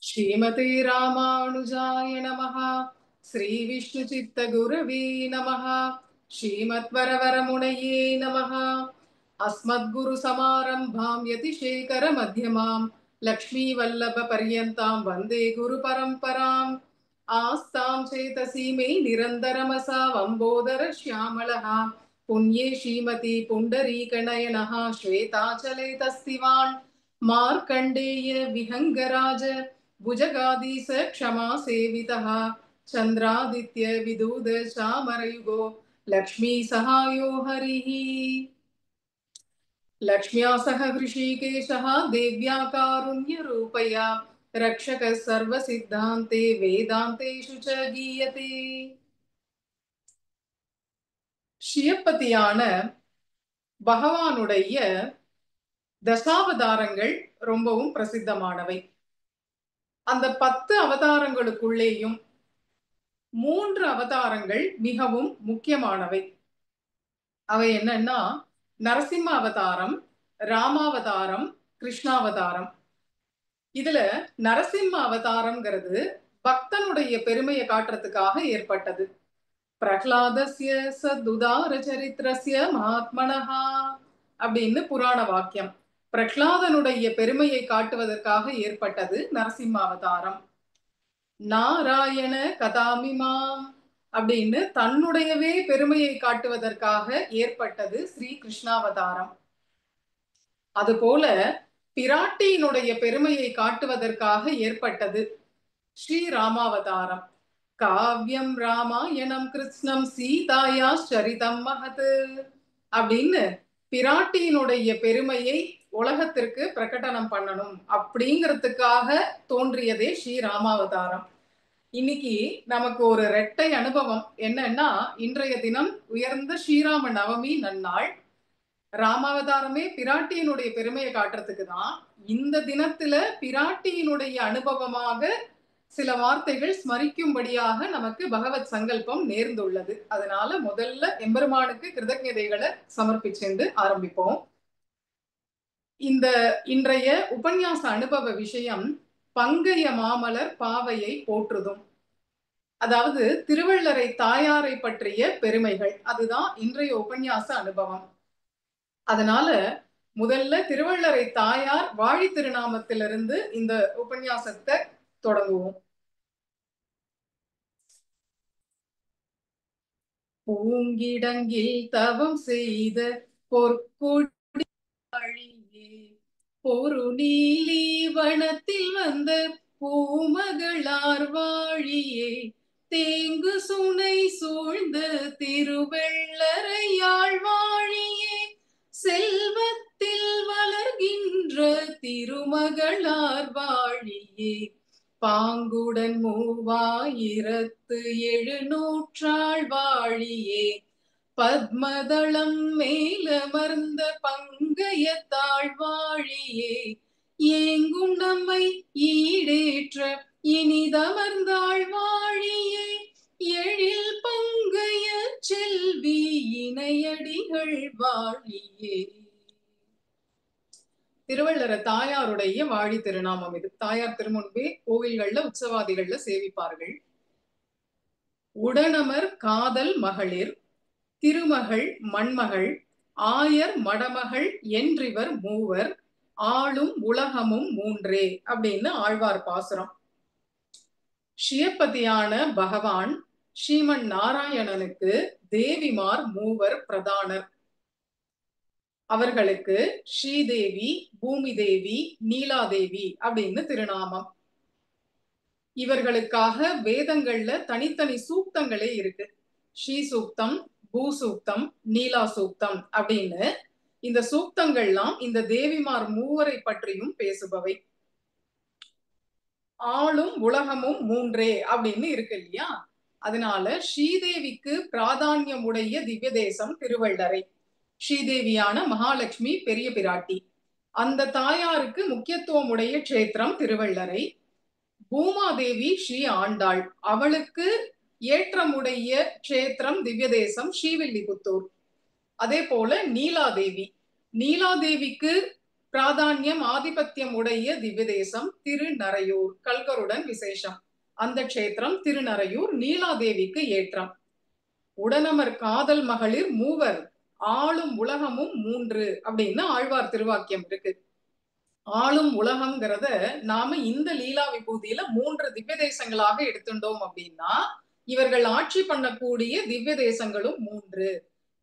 श्रीमते रामानुजाय नमः। श्री विष्णु चित्त गुरवे नमः। श्रीमद्वरवरमुनये नमः। अस्मद्गुरु समारंभां यतिशेखर मध्यमां लक्ष्मी वल्लभ पर्यन्तां वन्दे गुरु परम्पराम्। आस्तां चेतसि मे निरन्तरमसा वम्बोदर श्यामलः पुण्ये श्रीमती पुण्डरीकनयनः श्वेताचले तस्तिवान् मार्कण्डेय विहङ्गराज भुजगादीश क्षमा सेवितः चन्द्रादित्य विदूद चामरयुगो लक्ष्मी सहायो हरिः। लक्ष्म्या सह ऋषिकेशः देव्या कारुण्यरूपया रक्षकः सर्वसिद्धान्ते वेदान्तेषु च गीयते। ஸ்ரீயப்பதியான பகவானுடைய தசாவதாரங்கள் ரொம்பவும் பிரசித்தமானவை. அந்த 10 அவதாரங்களுக்குள்ளேயும் 3 அவதாரங்கள் மிகவும் முக்கியமானவை. அவை என்னன்னா நரசிம்ம அவதாரம், ராமாவதாரம், கிருஷ்ணாவதாரம். இதுல நரசிம்ம அவதாரம்ங்கிறது பக்தனுடைய பெருமையை காட்டுறதுக்காக ஏற்பட்டது. பிரஹ்லாதஸ்ய சதுதார சரித்திரஸ்ய மகாத்மனஹா அப்படின்னு புராண வாக்கியம். பிரஹ்லாதனுடைய பெருமையை காட்டுவதற்காக ஏற்பட்டது நரசிம்ம அவதாரம். நாராயண கதாமிமாம் அப்படின்னு தன்னுடையவே பெருமையை காட்டுவதற்காக ஏற்பட்டது ஸ்ரீ கிருஷ்ணாவதாரம். அதுபோல பிராட்டியினுடைய பெருமையை காட்டுவதற்காக ஏற்பட்டது ஸ்ரீ ராமாவதாரம். காவ்யம் ராமாயணம் கிருஷ்ணம் சீதாயா சரிதம் மகத் அப்படின்னு பிராட்டியினுடைய பெருமையை உலகத்திற்கு பிரகடனம் பண்ணணும் அப்படிங்கிறதுக்காக தோன்றியதே ஸ்ரீ ராமாவதாரம். இன்னைக்கு நமக்கு ஒரு இரட்டை அனுபவம் என்னன்னா, இன்றைய தினம் உயர்ந்த ஸ்ரீராம நவமி நன்னாள். ராமாவதாரமே பிராட்டியினுடைய பெருமையை காட்டுறதுக்கு தான். இந்த தினத்துல பிராட்டியினுடைய அனுபவமாக சில வார்த்தைகள் ஸ்மரிக்கும்படியாக நமக்கு பகவத் சங்கல்பம் நேர்ந்துள்ளது. அதனால முதல்ல எம்பெருமானுக்கு கிருதஜதைகளை சமர்ப்பிச்சுண்டு ஆரம்பிப்போம். இந்த இன்றைய உபன்யாச அனுபவ விஷயம் பங்கைய மாமலர் பாவையை போற்றுதும். அதாவது திருவள்ளரை தாயாரை பற்றிய பெருமைகள். அதுதான் இன்றைய உபன்யாச அனுபவம். அதனால முதல்ல திருவள்ளரை தாயார் வாழி திருநாமத்திலிருந்து இந்த உபன்யாசத்தை தொடங்குவோம். பூங்கிடங்கில் தவம் செய்த பொற்கொடியே பொருநீலி வனத்தில் வந்த பூமகளார் வாழியே தேங்கு சுனை சூழ்ந்த திருவள்ளரையாள் வாழியே செல்வத்தில் வளர்கின்ற திருமகளார் வாழியே பாங்குடன் 3700 வாழியே பத்மதளம் மேலமர்ந்த பங்கயத்தாள் வாழியே ஏங்கும் நம்மை ஈடேற்ற இனிதமர்ந்தாள் வாழியே எழில் பங்கய செல்வி இணையடிகள் வாழியே. திருவள்ளர தாயாருடைய வாழி திருநாமம் இது. தாயார் திருமுன்பே கோவில்கள்ல உற்சவாதிகள்ல சேவிப்பார்கள். உடனமர் காதல் மகளிர் திருமகள் மண்மகள் ஆயர் மடமகள் என்றிவர் மூவர் ஆளும் உலகமும் மூன்றே அப்படின்னு ஆழ்வார் பாசுரம். ஸ்ரீயப்பதியான பகவான் ஸ்ரீமன் நாராயணனுக்கு தேவிமார் மூவர் பிரதானர். அவர்களுக்கு ஸ்ரீதேவி, பூமி தேவி, நீலாதேவி அப்படின்னு திருநாமம். இவர்களுக்காக வேதங்கள்ல தனித்தனி சூக்தங்களே இருக்கு. ஸ்ரீ சூக்தம், பூ சூக்தம், நீலா சூக்தம் அப்படின்னு இந்த சூக்தங்கள்லாம் இந்த தேவிமார் மூவரை பற்றியும் பேசுபவை. ஆளும் உலகமும் மூன்றே அப்படின்னு இருக்கு இல்லையா? அதனால ஸ்ரீதேவிக்கு பிராதான்யம் உடைய திவ்ய தேசம் திருவள்ளரை. ஸ்ரீதேவியான மகாலட்சுமி பெரிய பிராட்டி. அந்த தாயாருக்கு முக்கியத்துவம் உடைய க்ஷேத்திரம் திருவள்ளரை. பூமாதேவி ஸ்ரீ ஆண்டாள். அவளுக்கு ஏற்றமுடைய க்ஷேத்திரம் திவ்ய தேசம் ஸ்ரீவில்லிபுத்தூர். அதே போல நீலாதேவி. நீலாதேவிக்கு பிராதான்யம் ஆதிபத்தியம் உடைய திவ்ய தேசம் திருநறையூர், கல்கருடன் விசேஷம். அந்த க்ஷேத்திரம் திருநறையூர், நீலாதேவிக்கு ஏற்றம். உடனமர் காதல் மகளிர் மூவர், ஆளும் உலகமும் மூன்று அப்படின்னு ஆழ்வார் திருவாக்கியம் இருக்கு. ஆளும் உலகம்ங்கிறத நாம இந்த லீலா விபூதியில 3 திவ்ய தேசங்களாக எடுத்துட்டோம் அப்படின்னா, இவர்கள் ஆட்சி பண்ணக்கூடிய திவ்ய தேசங்களும் 3: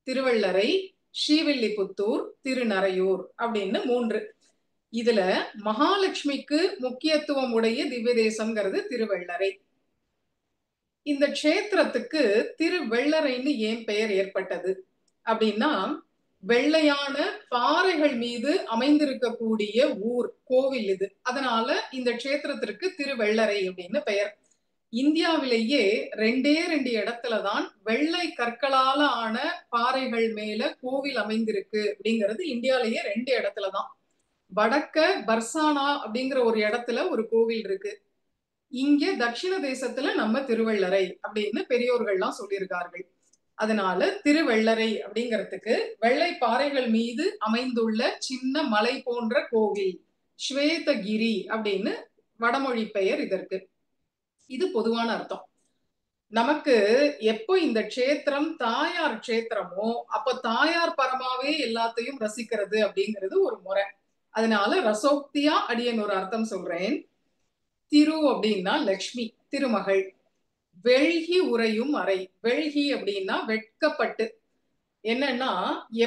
திருவள்ளரை, ஸ்ரீவில்லிபுத்தூர், திருநறையூர் அப்படின்னு 3. இதுல மகாலட்சுமிக்கு முக்கியத்துவம் உடைய திவ்ய தேசம்ங்கிறது திருவள்ளரை. இந்த க்ஷேத்திரத்துக்கு திருவெள்ளரைன்னு ஏன் பெயர் ஏற்பட்டது அப்படின்னா, வெள்ளையான பாறைகள் மீது அமைந்திருக்கக்கூடிய ஊர், கோவில் இது. அதனால இந்த க்ஷேத்திரத்திற்கு திருவெள்ளரை அப்படின்னு பெயர். இந்தியாவிலேயே 2 இடத்துலதான் வெள்ளை கற்களால ஆன பாறைகள் மேல கோவில் அமைந்திருக்கு அப்படிங்கிறது. இந்தியாவிலேயே 2 இடத்துலதான். வடக்க பர்சானா அப்படிங்கிற ஒரு இடத்துல ஒரு கோவில் இருக்கு. இங்க தட்சிண தேசத்துல நம்ம திருவள்ளரை அப்படின்னு பெரியோர்கள்லாம் சொல்லியிருக்கார்கள். அதனால திருவெள்ளரை அப்படிங்கிறதுக்கு வெள்ளை பாறைகள் மீது அமைந்துள்ள சின்ன மலை போன்ற கோவில், ஸ்வேதகிரி அப்படின்னு வடமொழி பெயர் இதற்கு. இது பொதுவான அர்த்தம். நமக்கு எப்போ இந்த க்ஷேத்திரம் தாயார் க்ஷேத்திரமோ அப்ப தாயார் பரமாவே எல்லாத்தையும் ரசிக்கிறது அப்படிங்கிறது ஒரு முறை. அதனால ரசோக்தியா அடியன் ஒரு அர்த்தம் சொல்றேன். திரு அப்படின்னா லக்ஷ்மி, திருமகள். வெள்கி உறையும் அறை, வெள்கி அப்படின்னா வெட்கப்பட்டு. என்னன்னா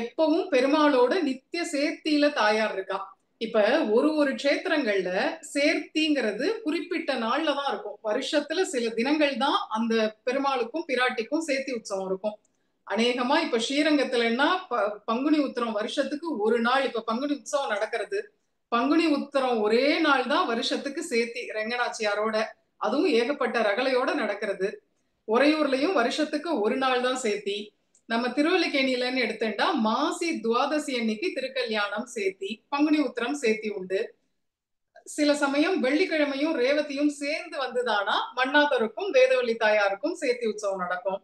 எப்பவும் பெருமாளோட நித்திய சேர்த்தியில தாயார் இருக்கா. இப்ப ஒரு க்ஷேத்திரங்கள்ல சேர்த்திங்கிறது குறிப்பிட்ட நாள்ல தான் இருக்கும். வருஷத்துல சில தினங்கள் தான் அந்த பெருமாளுக்கும் பிராட்டிக்கும் சேர்த்தி உற்சவம் இருக்கும். அநேகமா இப்ப ஸ்ரீரங்கத்துலன்னா பங்குனி உத்திரம் வருஷத்துக்கு ஒரு நாள். இப்ப பங்குனி உற்சவம் நடக்கிறது. பங்குனி உத்திரம் ஒரே நாள் தான் வருஷத்துக்கு சேர்த்தி ரெங்கநாச்சியாரோட, அதுவும் ஏகப்பட்ட ரகலையோட நடக்கிறது. உறையூர்லயும் வருஷத்துக்கு ஒரு நாள் தான் சேர்த்தி. நம்ம திருவல்லிக்கேணியிலன்னு எடுத்துட்டா மாசி துவாதசி அன்னைக்கு திருக்கல்யாணம் சேர்த்தி, பங்குனி உத்திரம் சேர்த்தி உண்டு. சில சமயம் வெள்ளிக்கிழமையும் ரேவதியும் சேர்ந்து வந்துதானா மன்னாதருக்கும் வேதவள்ளி தாயாருக்கும் சேர்த்தி உற்சவம் நடக்கும்.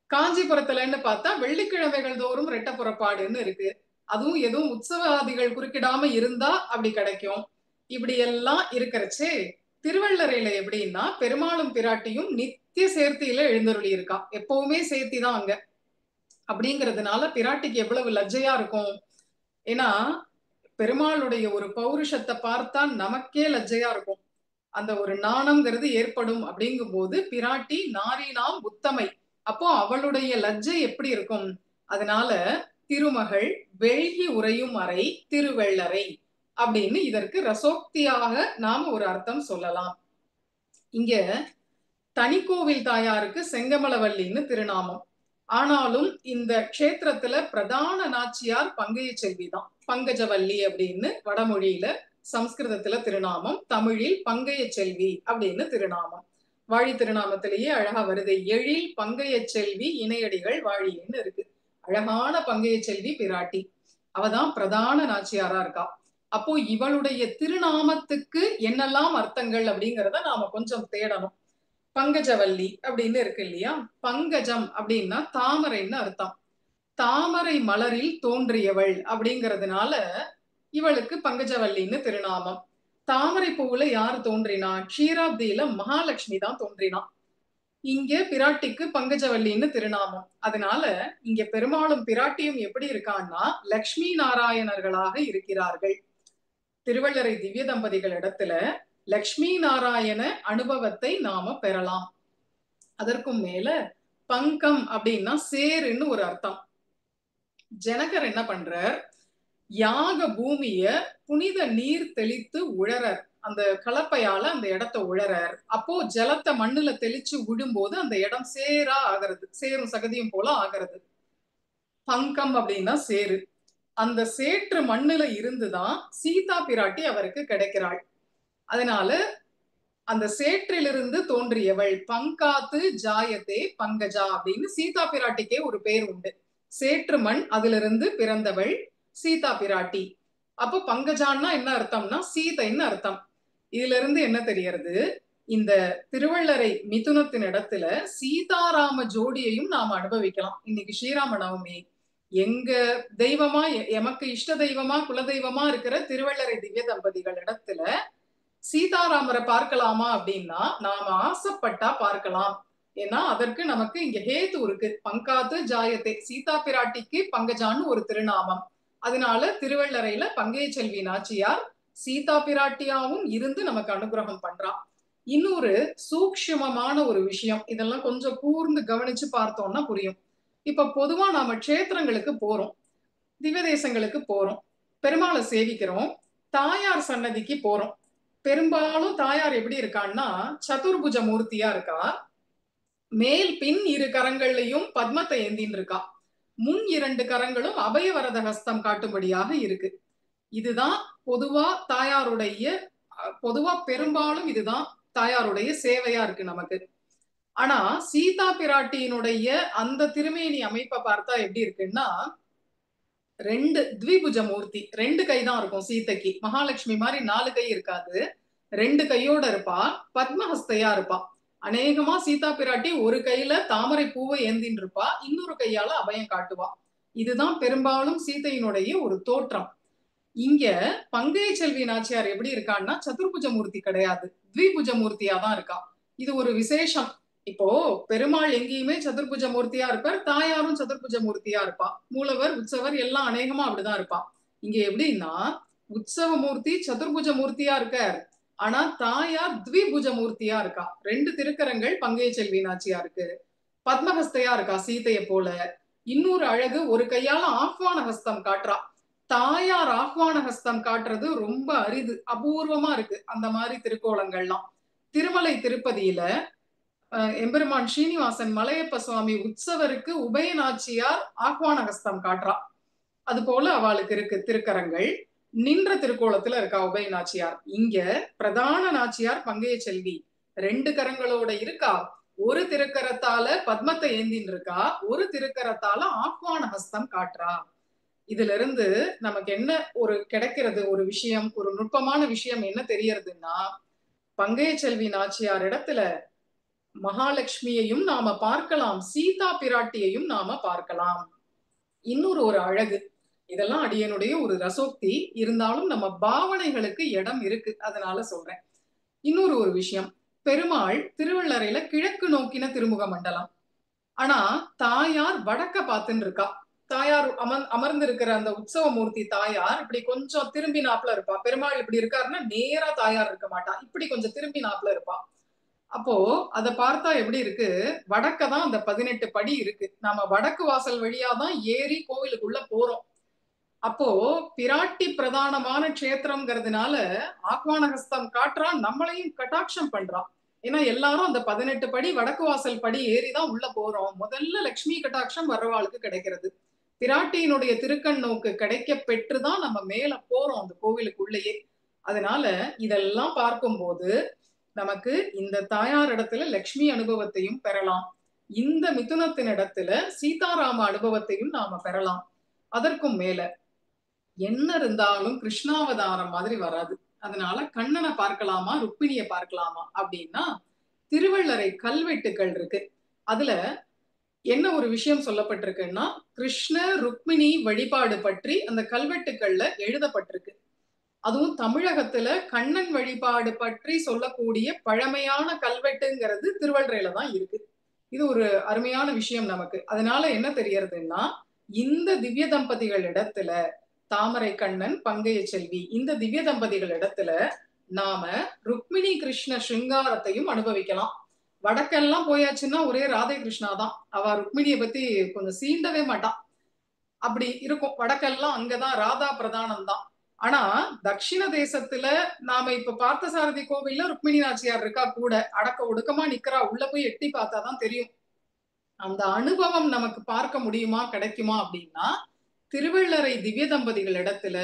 காஞ்சிபுரத்துலன்னு பார்த்தா வெள்ளிக்கிழமைகள் தோறும் ரெட்ட புறப்பாடுன்னு இருக்கு. அதுவும் எதுவும் உற்சவாதிகள் குறுக்கிடாம இருந்தா அப்படி கிடைக்கும். இப்படி எல்லாம் இருக்கிறச்சே திருவள்ளரையில எப்படின்னா பெருமாளும் பிராட்டியும் நித்திய சேர்த்தியில எழுந்தருளி இருக்கா. எப்பவுமே சேர்த்தி தான் அங்க. அப்படிங்கிறதுனால பிராட்டிக்கு எவ்வளவு லஜ்ஜையா இருக்கும். ஏன்னா பெருமாளுடைய ஒரு பௌருஷத்தை பார்த்தா நமக்கே லஜ்ஜையா இருக்கும். அந்த ஒரு நாணம்ங்கிறது ஏற்படும். அப்படிங்கும் போது பிராட்டி நாரீனாம் உத்தமை, அப்போ அவளுடைய லஜ்ஜை எப்படி இருக்கும். அதனால திருமகள் வெள்கி உறையும் அறை திருவெள்ளரை அப்படின்னு இதற்கு ரசோக்தியாக நாம ஒரு அர்த்தம் சொல்லலாம். இங்க தனிக்கோவில் தாயாருக்கு செங்கமலவல்லின்னு திருநாமம். ஆனாலும் இந்த க்ஷேத்திரத்துல பிரதான நாச்சியார் பங்கைய செல்வி தான். பங்கஜவல்லி அப்படின்னு வடமொழியில, சம்ஸ்கிருதத்துல திருநாமம், தமிழில் பங்கைய செல்வி அப்படின்னு திருநாமம். வாழி திருநாமத்திலேயே அழகா வருது. எழில் பங்கைய செல்வி இணையடிகள் வாழின்னு இருக்கு. அழகான பங்கைய செல்வி பிராட்டி, அவதான் பிரதான நாச்சியாரா இருக்கா. அப்போ இவளுடைய திருநாமத்துக்கு என்னெல்லாம் அர்த்தங்கள் அப்படிங்கிறத நாம கொஞ்சம் தேடணும். பங்கஜவல்லி அப்படின்னு இருக்கு இல்லையா. பங்கஜம் அப்படின்னா தாமரைன்னு அர்த்தம். தாமரை மலரில் தோன்றியவள் அப்படிங்கிறதுனால இவளுக்கு பங்கஜவல்லின்னு திருநாமம். தாமரை பூவுல யாரு தோன்றினா? க்ஷீராப்தியில மகாலட்சுமி தான் தோன்றினா. இங்க பிராட்டிக்கு பங்கஜவல்லின்னு திருநாமம். அதனால இங்க பெருமாளும் பிராட்டியும் எப்படி இருக்கான்னா லக்ஷ்மி நாராயணர்களாக இருக்கிறார்கள். திருவள்ளரை திவ்ய தம்பதிகள் இடத்துல லக்ஷ்மி நாராயண அனுபவத்தை நாம பெறலாம். அதற்கும் மேல பங்கம் அப்படின்னா சேருன்னு ஒரு அர்த்தம். ஜனகர் என்ன பண்றார், யாக பூமிய புனித நீர் தெளித்து உழறார். அந்த கலப்பையால அந்த இடத்தை உழறார். அப்போ ஜலத்தை மண்ணுல தெளிச்சு விடும்போது அந்த இடம் சேரா ஆகிறது, சேரும் சகதியும் போல ஆகிறது. பங்கம் அப்படின்னா சேரு. அந்த சேற்று மண்ணுல இருந்துதான் சீதா பிராட்டி அவருக்கு கிடைக்கிறாள். அதனால அந்த சேற்றிலிருந்து தோன்றியவள், பங்காத்து ஜாயத்தே பங்கஜா அப்படின்னு சீதா பிராட்டிக்கே ஒரு பேர் உண்டு. சேற்று மண், அதிலிருந்து பிறந்தவள் சீதா பிராட்டி. அப்போ பங்கஜான்னா என்ன அர்த்தம்னா சீதைன்னு அர்த்தம். இதுல இருந்து என்ன தெரியறது, இந்த திருவள்ளரை மிதுனத்தின் இடத்துல சீதாராம ஜோடியையும் நாம அனுபவிக்கலாம். இன்னைக்கு ஸ்ரீராம நவமி. எங்க தெய்வமா, எமக்கு இஷ்ட தெய்வமா, குலதெய்வமா இருக்கிற திருவள்ளரை திவ்ய தம்பதிகள் இடத்துல சீதாராமரை பார்க்கலாமா அப்படின்னா நாம ஆசைப்பட்டா பார்க்கலாம். ஏன்னா அதற்கு நமக்கு இங்க ஹேத்து இருக்கு. பங்காத்து ஜாயத்தை, சீதா பிராட்டிக்கு பங்கஜான்னு ஒரு திருநாமம். அதனால திருவள்ளரையில பங்கைய செல்வி நாச்சியார் சீதா பிராட்டியாவும் இருந்து நமக்கு அனுகிரகம் பண்றா. இன்னொரு சூக்ஷ்மமான ஒரு விஷயம், இதெல்லாம் கொஞ்சம் கூர்ந்து கவனிச்சு பார்த்தோம்னா புரியும். இப்ப பொதுவா நாம க்ஷேத்திரங்களுக்கு போறோம், திவ்ய தேசங்களுக்கு போறோம், பெருமாளை சேவிக்கிறோம், தாயார் சன்னதிக்கு போறோம். பெரும்பாலும் தாயார் எப்படி இருக்கான்னா சதுர்புஜ மூர்த்தியா இருக்கா. மேல் பின் இரு கரங்கள்லயும் பத்மத்தை ஏந்தின்னு இருக்கா. முன் இரண்டு கரங்களும் அபயவரத ஹஸ்தம் காட்டும்படியாக இருக்கு. இதுதான் பொதுவா தாயாருடைய, பொதுவா பெரும்பாலும் இதுதான் தாயாருடைய சேவையா இருக்கு நமக்கு. ஆனா சீதா பிராட்டியினுடைய அந்த திருமேனி அமைப்பை பார்த்தா எப்படி இருக்குன்னா, ரெண்டு த்விபுஜ மூர்த்தி, ரெண்டு கை தான் இருக்கும் சீதைக்கு. மகாலட்சுமி மாதிரி 4 கை இருக்காது, 2 கையோட இருப்பா, பத்மஹஸ்தையா இருப்பா. அநேகமா சீதா பிராட்டி ஒரு கையில தாமரை பூவை ஏந்தின்னு இருப்பா, இன்னொரு கையால அபயம் காட்டுவா. இதுதான் பெரும்பாலும் சீதையினுடைய ஒரு தோற்றம். இங்க பங்கைய செல்வி நாச்சியார் எப்படி இருக்கான்னா சதுர்புஜ மூர்த்தி கிடையாது, த்விபுஜ மூர்த்தியா தான் இருக்கா. இது ஒரு விசேஷம். இப்போ பெருமாள் எங்கேயுமே சதுர்புஜ மூர்த்தியா இருப்பார், தாயாரும் சதுர்புஜ மூர்த்தியா இருப்பா. மூலவர் உற்சவர் எல்லாம் அநேகமா அப்படிதான் இருப்பா. இங்க எப்படின்னா உற்சவ மூர்த்தி சதுர்புஜ மூர்த்தியா இருக்கார், ஆனா தாயார் த்விபுஜ மூர்த்தியா இருக்கா. 2 திருக்கரங்கள் பங்கைய செல்வி நாச்சியாருக்கு, பத்மஹஸ்தையா இருக்கா சீதைய போல. இன்னொரு அழகு, ஒரு கையால ஆஹ்வான ஹஸ்தம் காட்டுறா. தாயார் ஆஹ்வான ஹஸ்தம் காட்டுறது ரொம்ப அரிது, அபூர்வமா இருக்கு அந்த மாதிரி திருக்கோலங்கள்லாம். திருமலை திருப்பதியில எம்பெருமான் ஸ்ரீனிவாசன் மலையப்ப சுவாமி உற்சவருக்கு உபயநாச்சியார் ஆஹ்வான ஹஸ்தம் காட்டுறா. அது போல அவளுக்கு இருக்கு திருக்கரங்கள். நின்ற திருக்கோலத்துல இருக்கா உபய நாச்சியார். இங்க பிரதான நாச்சியார் பங்கைய செல்வி 2 கரங்களோட இருக்கா. ஒரு திருக்கரத்தால பத்மத்தை ஏந்தின்னு இருக்கா, ஒரு திருக்கரத்தால ஆஹ்வான ஹஸ்தம் காட்டுறா. இதுல இருந்து நமக்கு என்ன ஒரு கிடைக்கிறது, ஒரு விஷயம், ஒரு நுட்பமான விஷயம் என்ன தெரியறதுன்னா, பங்கைய செல்வி நாச்சியார் இடத்துல மகாலட்சுமியையும் நாம பார்க்கலாம், சீதா பிராட்டியையும் நாம பார்க்கலாம். இன்னொரு ஒரு அழகு, இதெல்லாம் அடியனுடைய ஒரு ரசோக்தி, இருந்தாலும் நம்ம பாவனைகளுக்கு இடம் இருக்கு, அதனால சொல்றேன். இன்னொரு ஒரு விஷயம், பெருமாள் திருவள்ளரையில கிழக்கு நோக்கின திருமுக மண்டலம், ஆனா தாயார் வடக்க பார்த்துன்னு இருக்கா. தாயார் அமர்ந்திருக்கிற அந்த உற்சவ மூர்த்தி தாயார் இப்படி கொஞ்சம் திரும்பி நாப்புல இருப்பா. பெருமாள் இப்படி இருக்காருன்னா நேரா தாயார் இருக்க மாட்டா, இப்படி கொஞ்சம் திரும்பி நாப்புல இருப்பா. அப்போ அதை பார்த்தா எப்படி இருக்கு, வடக்கதான் அந்த 18 படி இருக்கு, நாம வடக்கு வாசல் வழியாதான் ஏறி கோவிலுக்குள்ள போறோம். அப்போ பிராட்டி பிரதானமான க்ஷேத்திரம்ங்கிறதுனால ஆஹ்வான ஹஸ்தம் காட்டுறா, நம்மளையும் கட்டாட்சம் பண்றான். ஏன்னா எல்லாரும் அந்த 18 படி வடக்கு வாசல் படி ஏறிதான் உள்ள போறோம். முதல்ல லட்சுமி கட்டாட்சம் வர்றவாளுக்கு கிடைக்கிறது, பிராட்டியினுடைய திருக்கண் நோக்கு கிடைக்க பெற்றுதான் நம்ம மேல போறோம் அந்த கோவிலுக்குள்ளேயே. அதனால இதெல்லாம் பார்க்கும்போது நமக்கு இந்த தாயார் இடத்துல லட்சுமி அனுபவத்தையும் பெறலாம், இந்த மிதுனத்தின் இடத்துல சீதாராம அனுபவத்தையும் நாம பெறலாம். அதற்கும் மேல என்ன இருந்தாலும் கிருஷ்ணாவதாரம் மாதிரி வராது. அதனால கண்ணனை பார்க்கலாமா ருக்மிணியை பார்க்கலாமா அப்படின்னா, திருவள்ளரை கல்வெட்டுக்கள் இருக்கு. அதுல என்ன ஒரு விஷயம் சொல்லப்பட்டிருக்குன்னா, கிருஷ்ண ருக்மிணி வழிபாடு பற்றி அந்த கல்வெட்டுக்கள்ல எழுதப்பட்டிருக்கு. அதுவும் தமிழகத்துல கண்ணன் வழிபாடு பற்றி சொல்லக்கூடிய பழமையான கல்வெட்டுங்கிறது திருவள்ளரையில தான் இருக்கு. இது ஒரு அருமையான விஷயம் நமக்கு. அதனால என்ன தெரியறதுன்னா, இந்த திவ்ய தம்பதிகள் இடத்துல, தாமரை கண்ணன் பங்கைய செல்வி, இந்த திவ்ய தம்பதிகள் இடத்துல நாம ருக்மிணி கிருஷ்ண சிருங்காரத்தையும் அனுபவிக்கலாம். வடக்கெல்லாம் போயாச்சுன்னா ஒரே ராதே கிருஷ்ணா தான், அவ ருக்மிணியை பத்தி கொஞ்சம் சீண்டவே மாட்டான், அப்படி இருக்கும். வடக்கெல்லாம் அங்கதான் ராதா பிரதானம் தான். ஆனா தட்சிண தேசத்துல நாம இப்ப பார்த்தசாரதி கோவில்ல ருக்மிணி நாச்சியார் இருக்கா, கூட அடக்க ஒடுக்கமா நிக்கிறா, உள்ள போய் எட்டி பார்த்தாதான் தெரியும். அந்த அனுபவம் நமக்கு பார்க்க முடியுமா, கிடைக்குமா அப்படின்னா, திருவள்ளரை திவ்ய தம்பதிகள் இடத்துல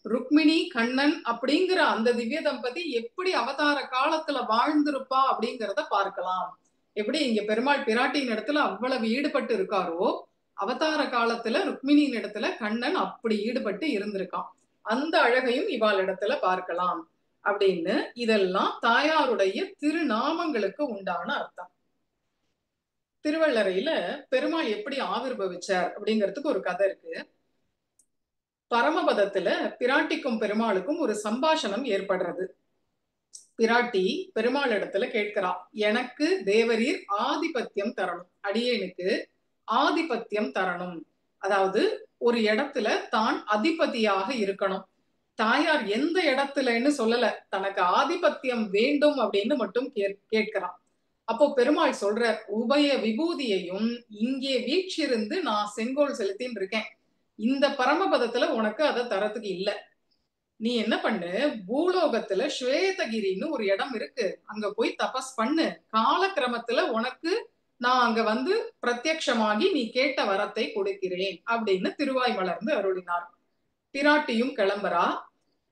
ருக்மிணி கண்ணன் அப்படிங்கிற அந்த திவ்ய தம்பதி எப்படி அவதார காலத்துல வாழ்ந்திருப்பா அப்படிங்கிறத பார்க்கலாம். எப்படி இங்க பெருமாள் பிராட்டியின் இடத்துல அவ்வளவு ஈடுபட்டு இருக்காரோ, அவதார காலத்துல ருக்மிணியின் இடத்துல கண்ணன் அப்படி ஈடுபட்டு இருந்திருக்கான். அந்த அழகையும் இவாள் இடத்துல பார்க்கலாம் அப்படின்னு, இதெல்லாம் தாயாருடைய திருநாமங்களுக்கு உண்டான அர்த்தம். திருவள்ளரையில பெருமாள் எப்படி ஆவிர்பவிச்சார் அப்படிங்கிறதுக்கு ஒரு கதை இருக்கு. பரமபதத்துல பிராட்டிக்கும் பெருமாளுக்கும் ஒரு சம்பாஷணம் ஏற்படுறது. பிராட்டி பெருமாள் இடத்துல கேட்கிறா, எனக்கு தேவரீர் ஆதிபத்தியம் தரணும், அடியேனுக்கு ஆதிபத்தியம் தரணும். அதாவது ஒரு இடத்துல தான் அதிபதியாக இருக்கணும். தாயார் எந்த இடத்துலன்னு சொல்லல, தனக்கு ஆதிபத்தியம் வேண்டும் அப்படின்னு மட்டும் கேட்கிறான். அப்போ பெருமாள் சொல்றார், உபய விபூதியையும் இங்கே வீற்றிருந்து நான் செங்கோல் செலுத்தின்னு இருக்கேன். இந்த பரமபதத்துல உனக்கு அதை தரத்துக்கு இல்ல. நீ என்ன பண்ணு, பூலோகத்துல ஸ்வேதகிரின்னு ஒரு இடம் இருக்கு, அங்க போய் தபஸ் பண்ணு. காலக்கிரமத்துல உனக்கு நான் அங்க வந்து பிரத்யக்ஷமாகி நீ கேட்ட வரத்தை கொடுக்கிறேன் அப்படின்னு திருவாய் மலர்ந்து அருளினார். பிராட்டியும் கிளம்புறா.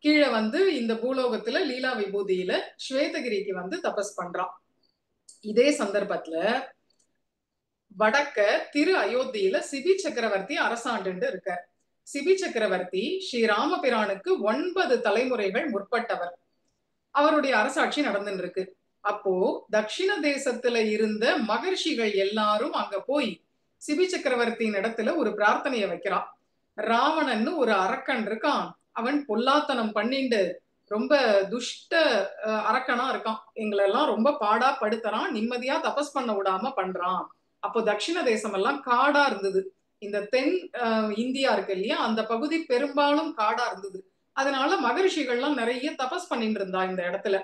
கீழே வந்து இந்த பூலோகத்துல லீலா விபூதியில ஸ்வேதகிரிக்கு வந்து தபஸ் பண்றான். இதே சந்தர்ப்பத்துல வடக்க திரு அயோத்தியில சிபி சக்கரவர்த்தி அரசாண்டு இருக்கார். சிபி சக்கரவர்த்தி ஸ்ரீராமபிரானுக்கு 9 தலைமுறைகள் முற்பட்டவர். அவருடைய அரசாட்சி நடந்துட்டு இருக்கு. அப்போ தட்சிண தேசத்துல இருந்த மகர்ஷிகள் எல்லாரும் அங்க போய் சிபி சக்கரவர்த்தியின் இடத்துல ஒரு பிரார்த்தனையை வைக்கிறான். ராவணன்னு ஒரு அரக்கன் இருக்கான், அவன் பொல்லாத்தனம் பண்ணிண்டு ரொம்ப துஷ்ட அரக்கனா இருக்கான், எங்களெல்லாம் ரொம்ப பாடா படுத்துறான், நிம்மதியா தபஸ் பண்ண விடாம பண்றான். அப்போ தட்சிண தேசம் எல்லாம் காடா இருந்தது. இந்த தென் இந்தியா இருக்கு இல்லையா, அந்த பகுதி பெரும்பாலும் காடா இருந்தது. அதனால மகரிஷிகள்லாம் நிறைய தபஸ் பண்ணிட்டு இருந்தா இந்த இடத்துல.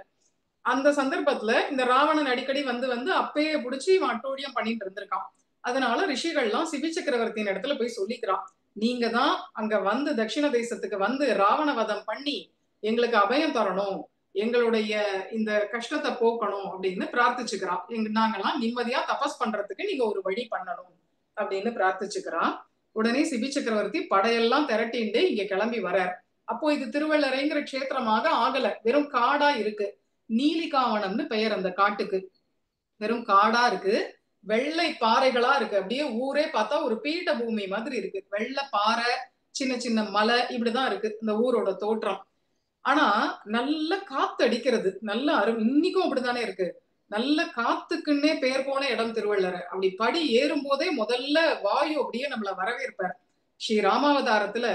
அந்த சந்தர்ப்பத்துல இந்த ராவணன் அடிக்கடி வந்து வந்து அப்பயே புடிச்சு அட்டோடியம் பண்ணிட்டு இருந்திருக்கான். அதனால ரிஷிகள்லாம் சிபி சக்கரவர்த்தியின் இடத்துல போய் சொல்லிக்கிறான், நீங்க தான் அங்க வந்து தட்சிண தேசத்துக்கு வந்து ராவண வதம் பண்ணி எங்களுக்கு அபயம் தரணும், எங்களுடைய இந்த கஷ்டத்தை போக்கணும் அப்படின்னு பிரார்த்திச்சுக்கிறான். நாங்கெல்லாம் நிம்மதியா தபஸ் பண்றதுக்கு நீங்க ஒரு வழி பண்ணணும் அப்படின்னு பிரார்த்திச்சுக்கிறான். உடனே சிபி சக்கரவர்த்தி படையெல்லாம் திரட்டிண்டு இங்க கிளம்பி வரார். அப்போ இது திருவள்ளரைங்கிற கஷேத்திரமாக ஆகல, வெறும் காடா இருக்கு. நீலிகாவனம்னு பெயர் அந்த காட்டுக்கு. வெறும் காடா இருக்கு, வெள்ளை பாறைகளா இருக்கு. அப்படியே ஊரே பார்த்தா ஒரு பீட பூமி மாதிரி இருக்கு. வெள்ளை பாறை, சின்ன சின்ன மலை, இப்படிதான் இருக்கு இந்த ஊரோட தோற்றம். ஆனா நல்ல காத்து அடிக்கிறது, நல்ல இன்னைக்கும் அப்படித்தானே இருக்கு. நல்ல காத்துக்குன்னே பெயர் போன இடம் திருவள்ளரை. அப்படி படி ஏறும் போதே முதல்ல வாயு அப்படியே நம்மள வரவேற்பார். ஸ்ரீ ராமாவதாரத்துல